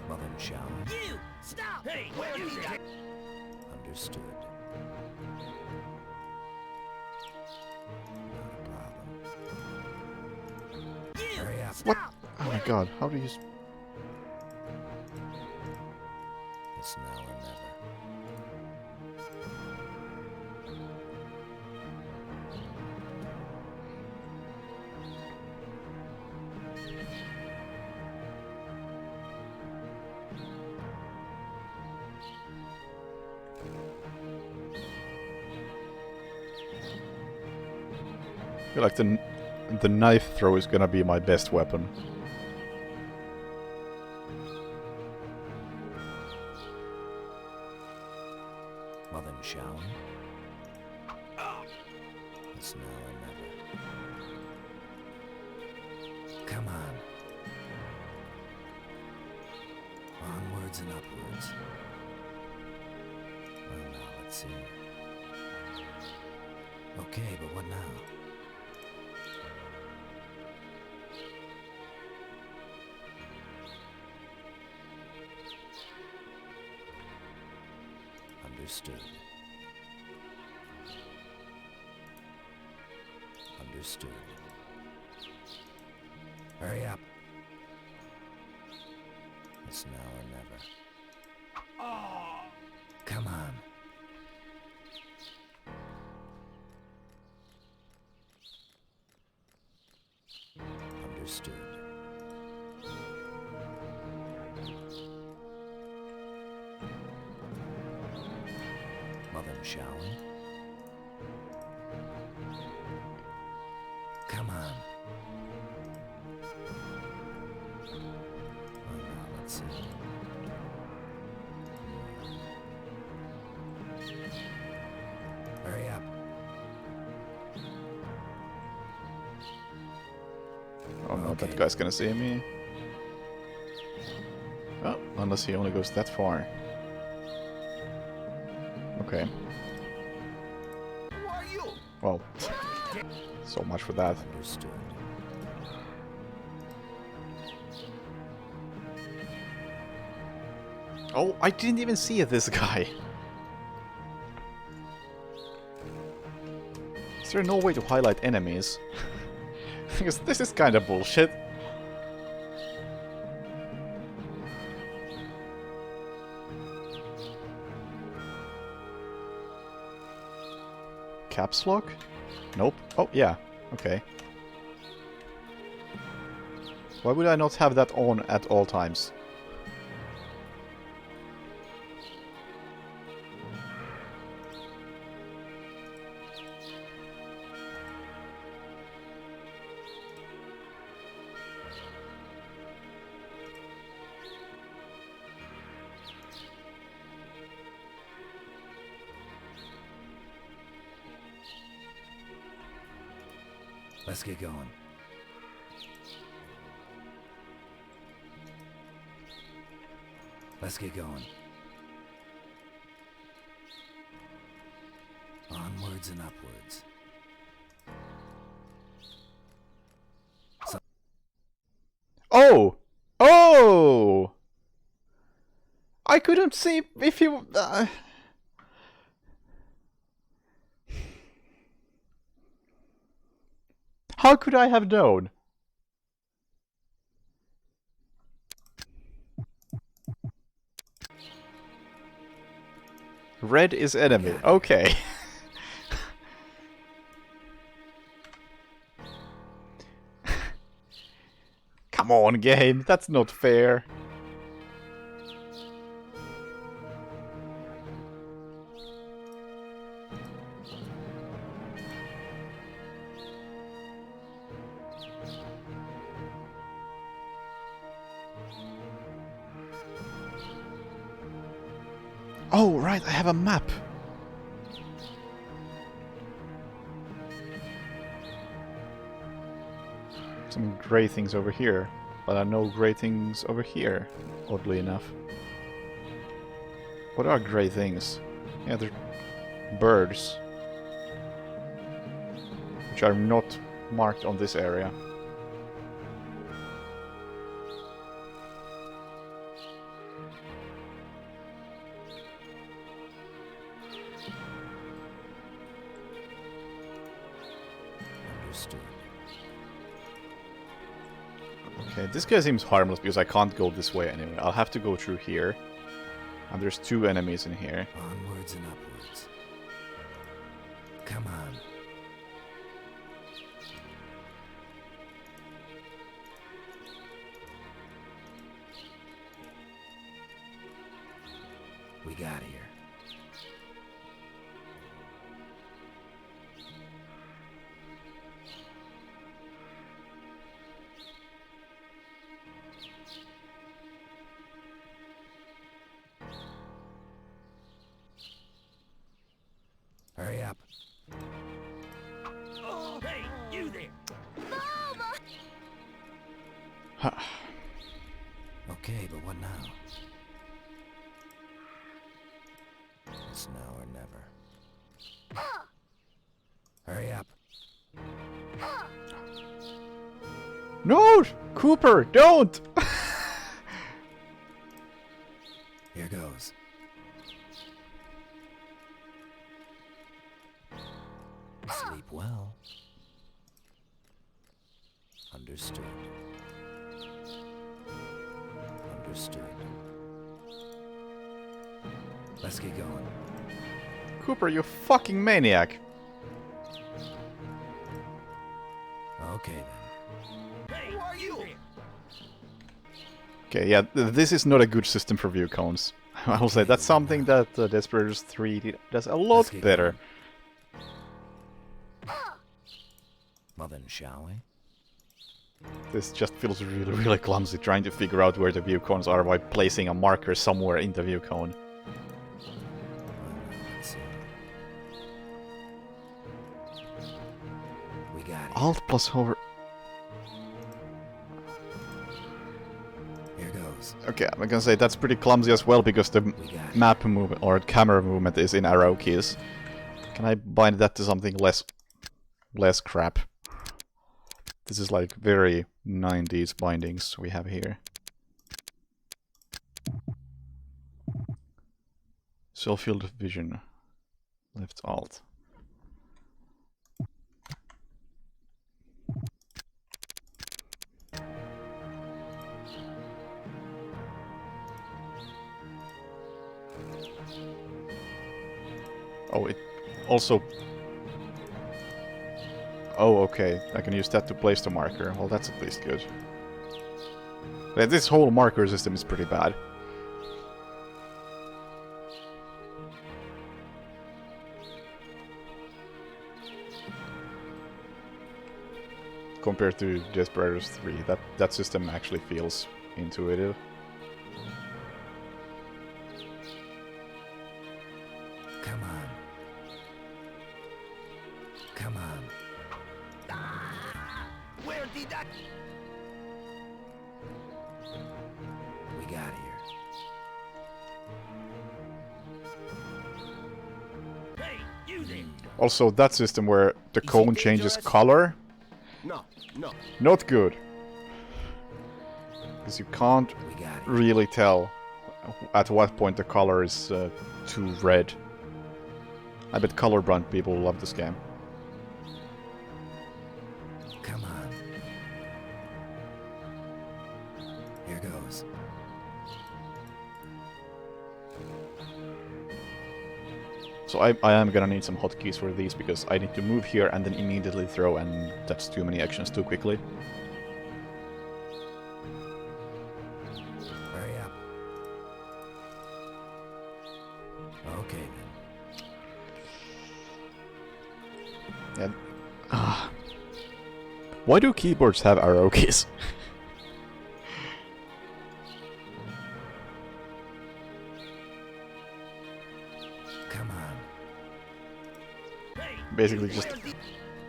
Well then, shall we? You! Stop! Hey, where you got? Understood. Not a problem. Hurry up. What? Oh my god, how do you... It's now or never. I feel like the knife throw is gonna be my best weapon. Well then, shall we? It's now or never. Come on. Onwards and upwards. Well, now, let's see. Okay, but what now? Understood. Understood. Hurry up. It's now or never. Oh. Come on. Understood. Well then, shall we? Come on. Well, now let's see. Hurry up. Oh no, that guy's gonna see me. Oh, unless he only goes that far. Okay. Well, so much for that. Understood. Oh, I didn't even see this guy. Is there no way to highlight enemies? Because this is kind of bullshit. Caps lock? Nope. Oh, yeah. Okay. Why would I not have that on at all times? Let's get going. Let's get going. Onwards and upwards. Oh! Oh! I couldn't see if you... How could I have known? Red is enemy. Okay. Come on, game. That's not fair. Oh, right, I have a map. Some grey things over here, but I know grey things over here, oddly enough. What are grey things? Yeah, they're birds. Which are not marked on this area. Okay, this guy seems harmless because I can't go this way anyway. I'll have to go through here. And there's two enemies in here. Onwards and upwards. Come on. We got here. Hurry up. Oh, hey, you there! Okay, but what now? It's now or never. Hurry up. No! Cooper, don't! Here goes. Sleep well. Understood. Understood. Let's get going. Cooper, you fucking maniac. Okay then. Hey, who are you? Okay, yeah, this is not a good system for view cones. I will say that's something that Desperados 3 does a lot better. Well then, shall we? This just feels really, really clumsy, trying to figure out where the view cones are by placing a marker somewhere in the view cone. Let's see. We got it. Alt plus hover. Here goes. Okay, I'm gonna say that's pretty clumsy as well because the map movement or camera movement is in arrow keys. Can I bind that to something less crap? This is like very 90s bindings we have here. Self-field vision. Left alt. Oh, it also... Oh, okay. I can use that to place the marker. Well, that's at least good. But this whole marker system is pretty bad. Compared to Desperados 3, that system actually feels intuitive. Come on. Come on. Where did I... We got here. Hey, you there. Also, that system where the cone changes color, No, no. not good. Because you can't really tell at what point the color is too red. I bet colorblind people love this game. Come on. Here goes. So I am gonna need some hotkeys for these because I need to move here and then immediately throw, and that's too many actions too quickly. Hurry up. Okay then. Yeah. Why do keyboards have arrow keys? Come on. Basically just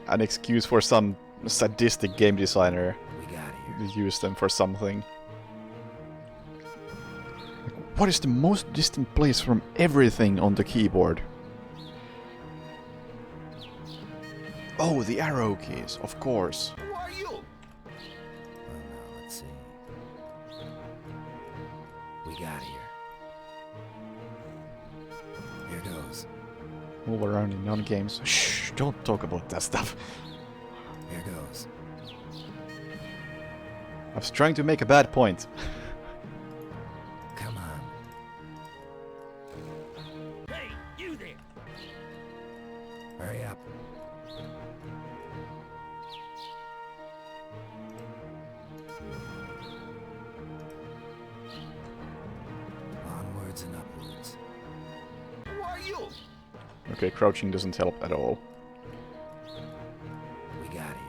an excuse for some sadistic game designer to use them for something. Like, what is the most distant place from everything on the keyboard? Oh, the arrow keys, of course. Who are you? Well, now, let's see. We got here. Here goes. Move around in non-games. Shh, don't talk about that stuff. Here goes. I was trying to make a bad point. Come on. Hey, you there. Hurry up. Onwards and upwards. Who are you? Okay, crouching doesn't help at all. We got here.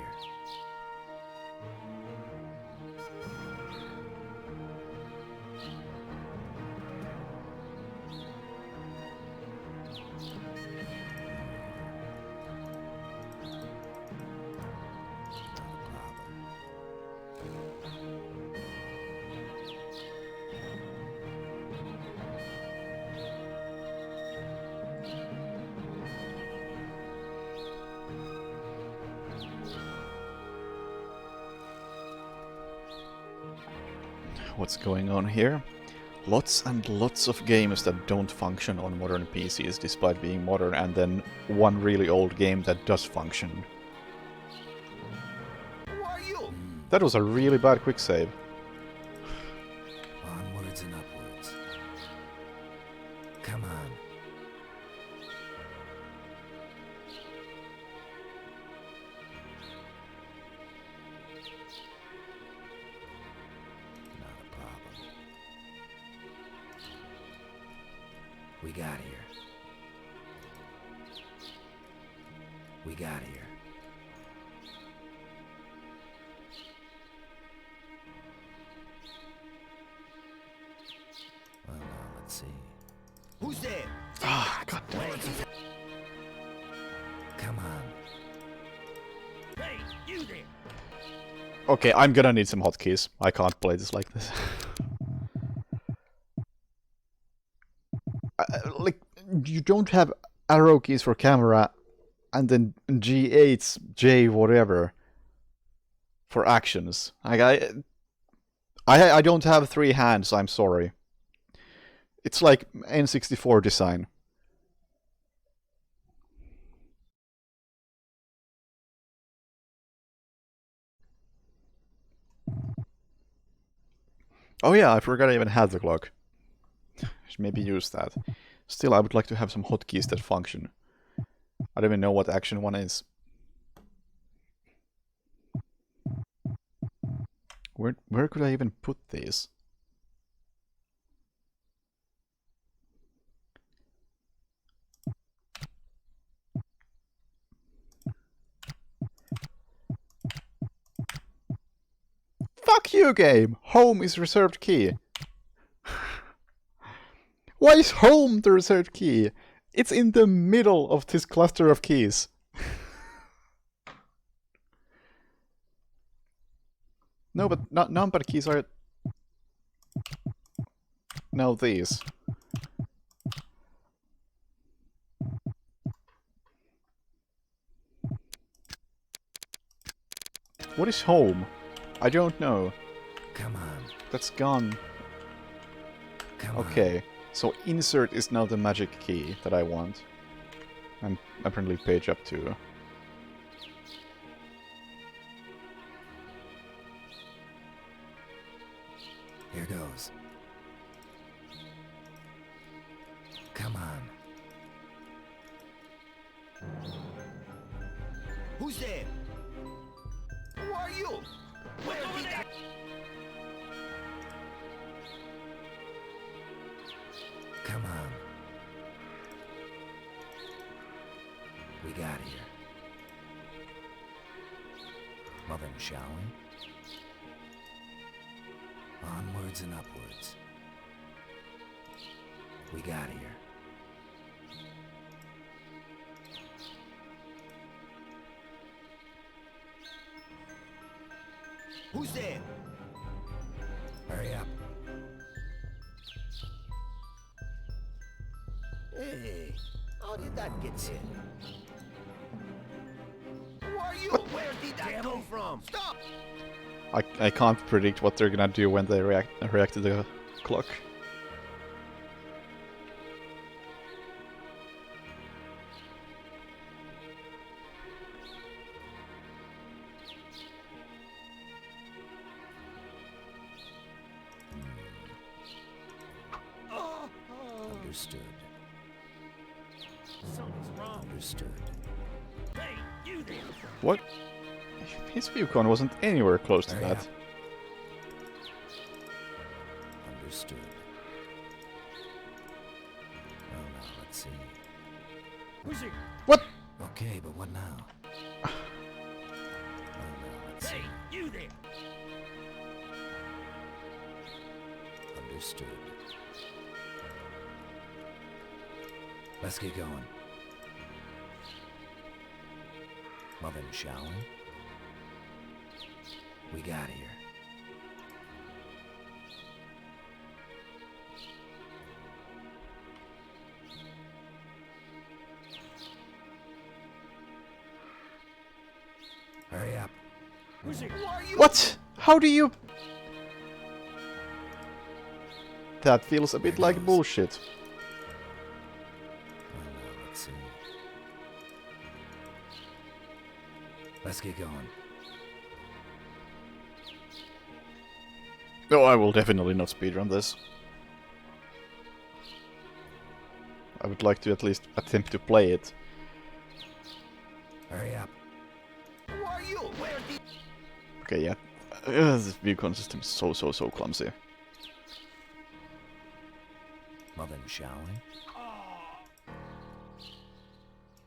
what's going on here. Lots and lots of games that don't function on modern PCs despite being modern, and then one really old game that does function. Who are you? That was a really bad quick save. Onwards and upwards. Come on. Not a problem. We got here. We got here. Well, now let's see. Who's there? Ah, god damn it. Come on. Hey, you there. Okay, I'm gonna need some hotkeys. I can't play this like this. Like, you don't have arrow keys for camera, and then G8, J, whatever, for actions. Like, I don't have 3 hands, I'm sorry. It's like N64 design. Oh yeah, I forgot I even had the clock. Should maybe use that. Still, I would like to have some hotkeys that function. I don't even know what action one is. Where could I even put these? Fuck you, game! Home is reserved key. Why is home the reserved key? It's in the middle of this cluster of keys. No, but numpad keys are... No, these. What is home? I don't know. Come on. That's gone. Come okay, so insert is now the magic key that I want. And apparently page up to. Here goes. Come on. Who's there? Who are you? Where did I... Come on. We got here. Well then, shall we? Onwards and upwards. We got here. Who's there? Hurry up. Hey, how did that get in? Who are you? Where did that come from? Stop! I can't predict what they're gonna do when they react to the clock. Understood. Something's wrong. Understood. Hey, you there! What? His Viewcon wasn't anywhere close to Hurry that. up. Understood. Well, now let's see. Who's it? What? Okay, but what now? Well, now let's see. Hey, you there! Understood. Let's get going. Well then, shall we? We got here. Who's it? Who are you? What? How do you... That feels a bit like bullshit. Well, now, let's see. Let's get going. No, I will definitely not speedrun this. I would like to at least attempt to play it. Hurry up. Who are you? Where did... Okay, yeah. This beacon system is so clumsy. Well then, shall we?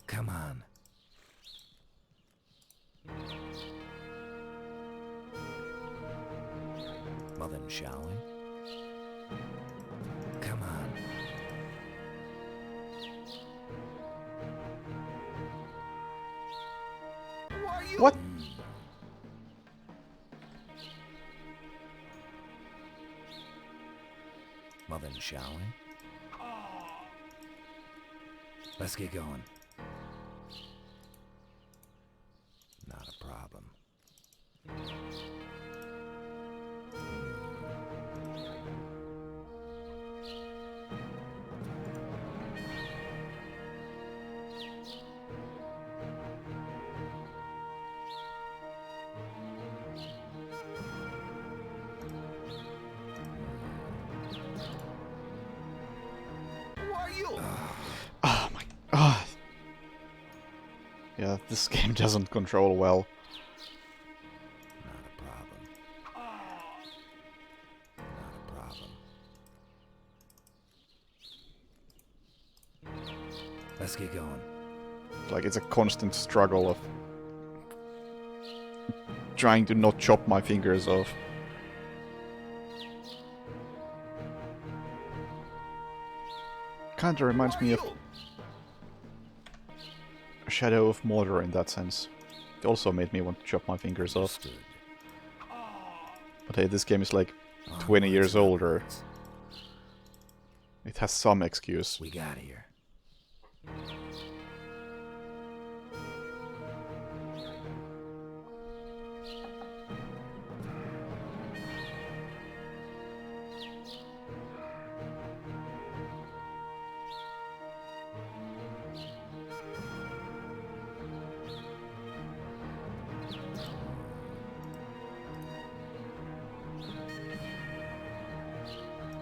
Come on. Well then, shall we? Come on. Who are you? What? Well then, shall we? Let's get going. Not a problem. Who are you? Oh my god. Yeah, this game doesn't control well. Not a problem. Not a problem. Let's get going. Like, it's a constant struggle of trying to not chop my fingers off. Kinda reminds me of Shadow of Mordor in that sense. It also made me want to chop my fingers off. But hey, this game is like 20 years older. It has some excuse. We got here.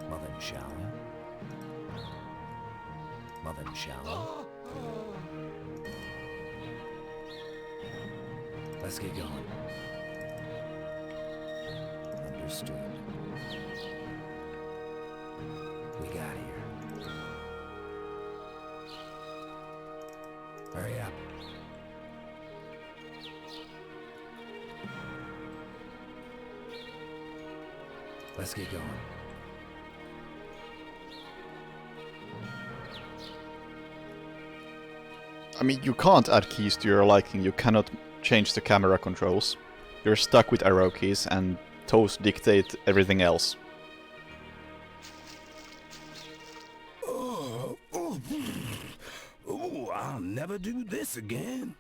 Well then, shall we? Well then, shall we? Let's get going. Understood. We got here. Hurry up. Let's get going. I mean, you can't add keys to your liking, you cannot change the camera controls. You're stuck with arrow keys, and toes dictate everything else. Oh, I'll never do this again.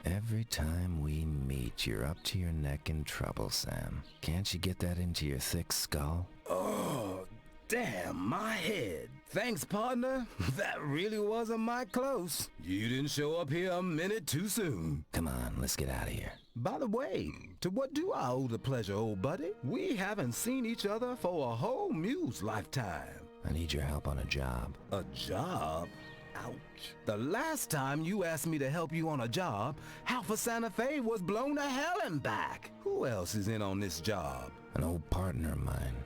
Every time we meet, you're up to your neck in trouble, Sam. Can't you get that into your thick skull? Oh, damn, my head. Thanks, partner. That really wasn't my close. You didn't show up here a minute too soon. Come on, let's get out of here. By the way, to what do I owe the pleasure, old buddy? We haven't seen each other for a whole Muse lifetime. I need your help on a job. A job? Ouch. The last time you asked me to help you on a job, half of Santa Fe was blown to hell and back. Who else is in on this job? An old partner of mine,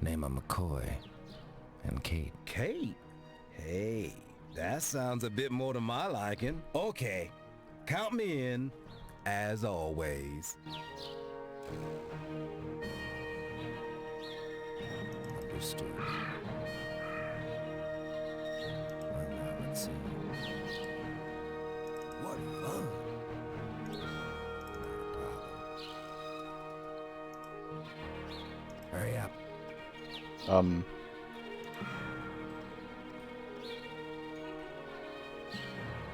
named McCoy, and Kate. Kate? Hey, that sounds a bit more to my liking. Okay, count me in, as always. Understood. Well, now let's see. What fun. Hurry up.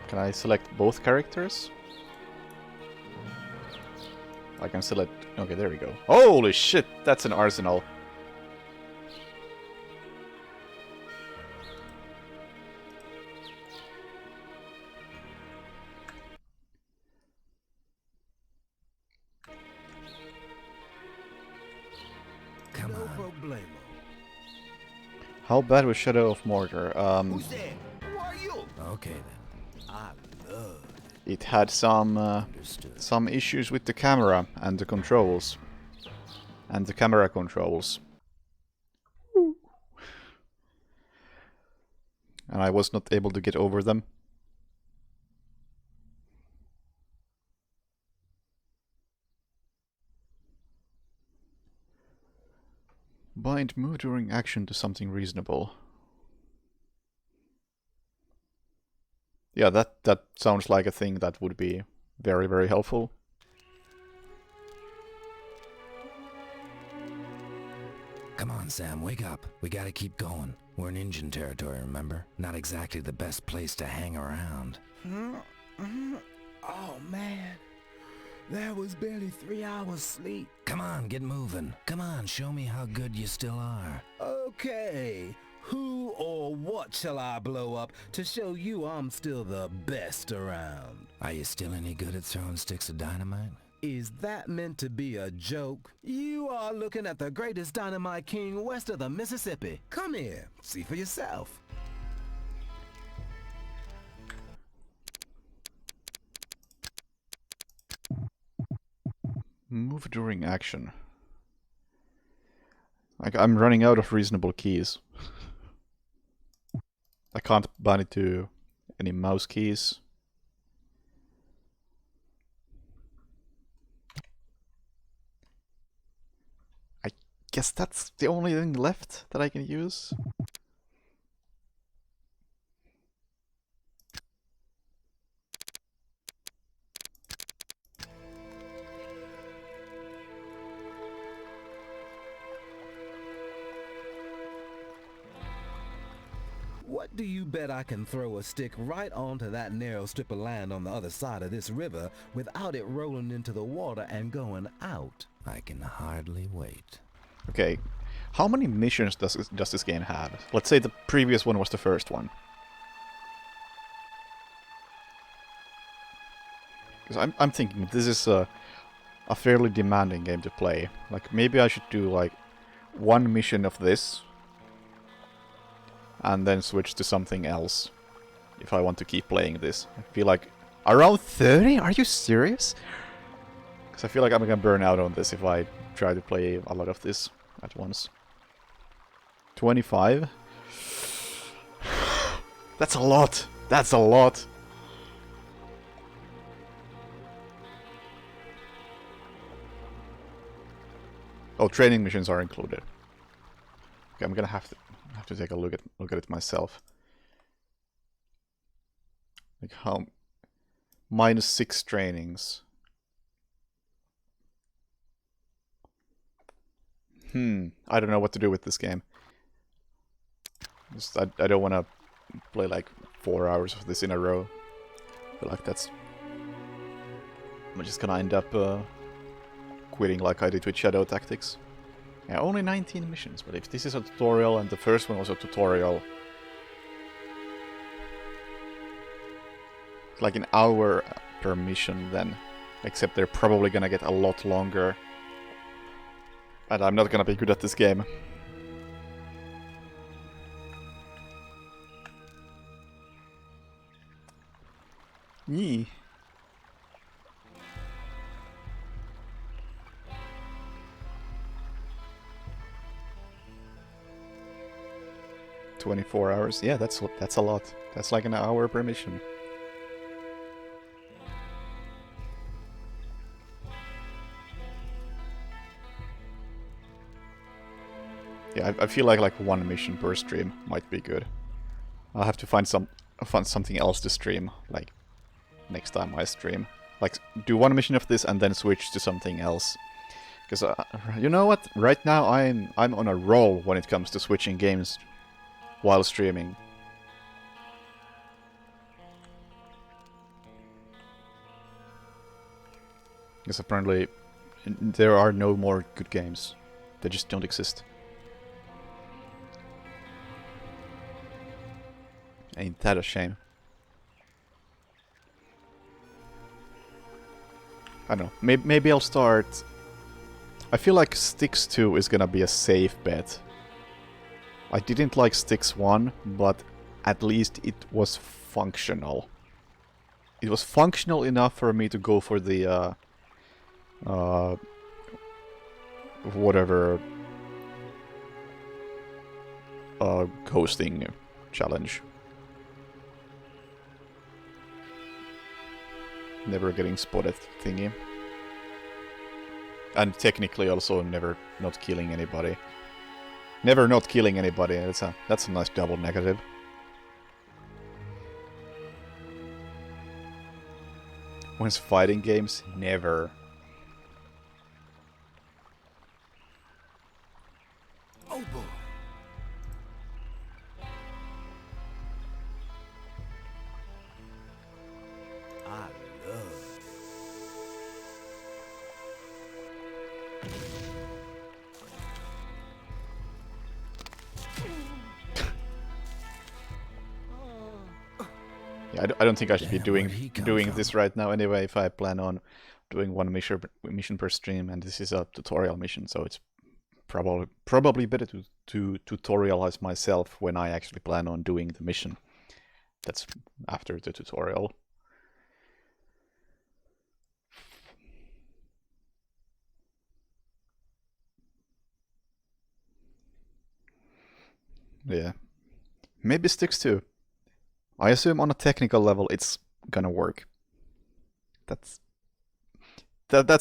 Can I select both characters? I can select... Okay, there we go. Holy shit, that's an arsenal. Come on. problemo. How bad was Shadow of Mordor? Who's there? Who are you? Okay then. I love It had some issues with the camera and the controls. And the camera controls. And I was not able to get over them. Bind move during action to something reasonable. Yeah, that sounds like a thing that would be very, very helpful. Come on, Sam, wake up. We gotta keep going. We're in engine territory, remember? Not exactly the best place to hang around. Oh man, that was barely 3 hours sleep. Come on, get moving. Come on, show me how good you still are. Okay, who or what shall I blow up to show you I'm still the best around? Are you still any good at throwing sticks of dynamite? Is that meant to be a joke? You are looking at the greatest dynamite king west of the Mississippi. Come here, see for yourself. Move during action. Like, I'm running out of reasonable keys. I can't bind it to any mouse keys. I guess that's the only thing left that I can use. What do you bet I can throw a stick right onto that narrow strip of land on the other side of this river without it rolling into the water and going out? I can hardly wait. Okay, how many missions does this game have? Let's say the previous one was the first one. Because I'm thinking this is a fairly demanding game to play. Like, maybe I should do like one mission of this and then switch to something else if I want to keep playing this. I feel like around 30? Are you serious? Because I feel like I'm gonna burn out on this if I try to play a lot of this at once. 25? That's a lot! That's a lot! Oh, training missions are included. Okay, I'm gonna have to take a look at it myself. Like how -6 trainings. I don't know what to do with this game. I don't want to play like 4 hours of this in a row. I feel like I'm just gonna end up quitting like I did with Shadow Tactics. Yeah, only 19 missions, but if this is a tutorial and the first one was a tutorial, it's like an hour per mission then. Except they're probably gonna get a lot longer. And I'm not gonna be good at this game. Yee. "24 hours? Yeah, that's a lot. That's like an hour per mission. Yeah, I feel like one mission per stream might be good. I'll have to find something else to stream, like next time I stream. Like, do one mission of this and then switch to something else. Because you know what? Right now I'm on a roll when it comes to switching games while streaming. Because apparently there are no more good games. They just don't exist. Ain't that a shame? I don't know. Maybe I'll start I feel like Styx 2 is gonna be a safe bet. I didn't like Styx 1, but at least it was functional. It was functional enough for me to go for the whatever ghosting challenge. Never getting spotted thingy. And technically also never not killing anybody. Never not killing anybody. That's a nice double negative. When's fighting games? Never. Oh boy. I love. Yeah, I don't think I should be doing this right now anyway, if I plan on doing one mission per stream, and this is a tutorial mission, so it's probably better to tutorialize myself when I actually plan on doing the mission. That's after the tutorial. Yeah. Maybe Styx 2. I assume on a technical level it's gonna work. That's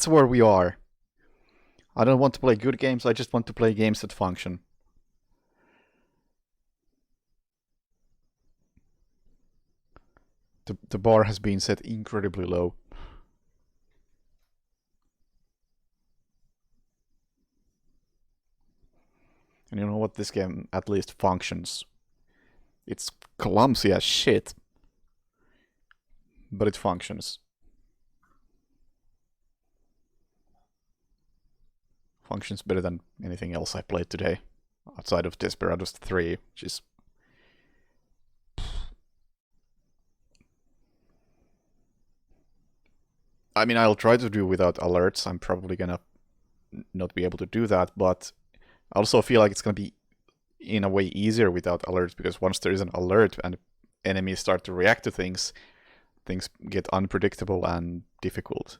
where we are. I don't want to play good games, I just want to play games that function. The bar has been set incredibly low. And you know what? This game at least functions. It's clumsy as shit, but it functions. Functions better than anything else I played today, outside of Desperados 3, which is... I mean, I'll try to do without alerts. I'm probably gonna not be able to do that, but I also feel like it's gonna be in a way easier without alerts, because once there is an alert and enemies start to react to things, things get unpredictable and difficult.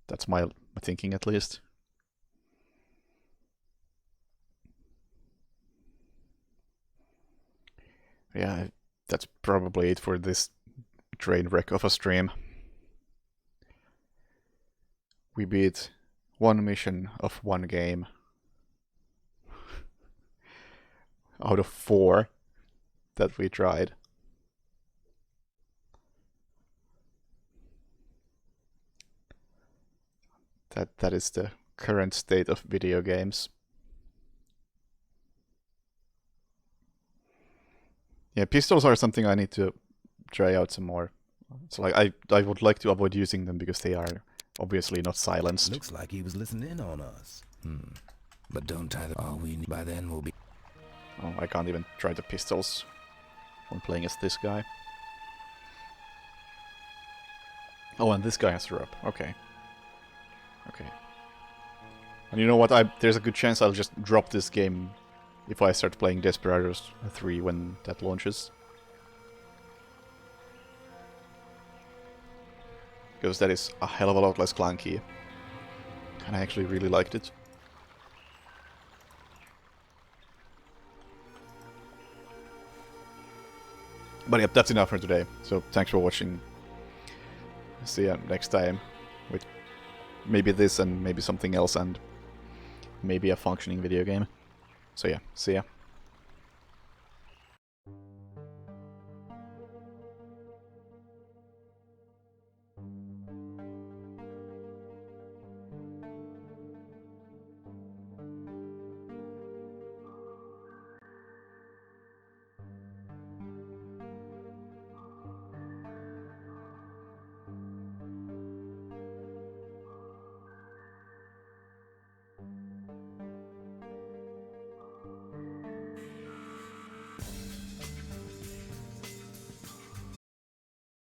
That's my thinking, at least. Yeah, that's probably it for this train wreck of a stream. We beat one mission of one game out of 4 that we tried. That is the current state of video games. Yeah, pistols are something I need to try out some more. So like I would like to avoid using them because they are obviously not silenced. Looks like he was listening in on us. But don't tie the... All we need by then will be... Oh, I can't even try the pistols when playing as this guy. Oh, and this guy has her up. Okay. Okay. And you know what? There's a good chance I'll just drop this game if I start playing Desperados 3 when that launches. Because that is a hell of a lot less clunky. And I actually really liked it. But yep, that's enough for today. So thanks for watching. See ya next time with maybe this and maybe something else and maybe a functioning video game. So yeah, see ya.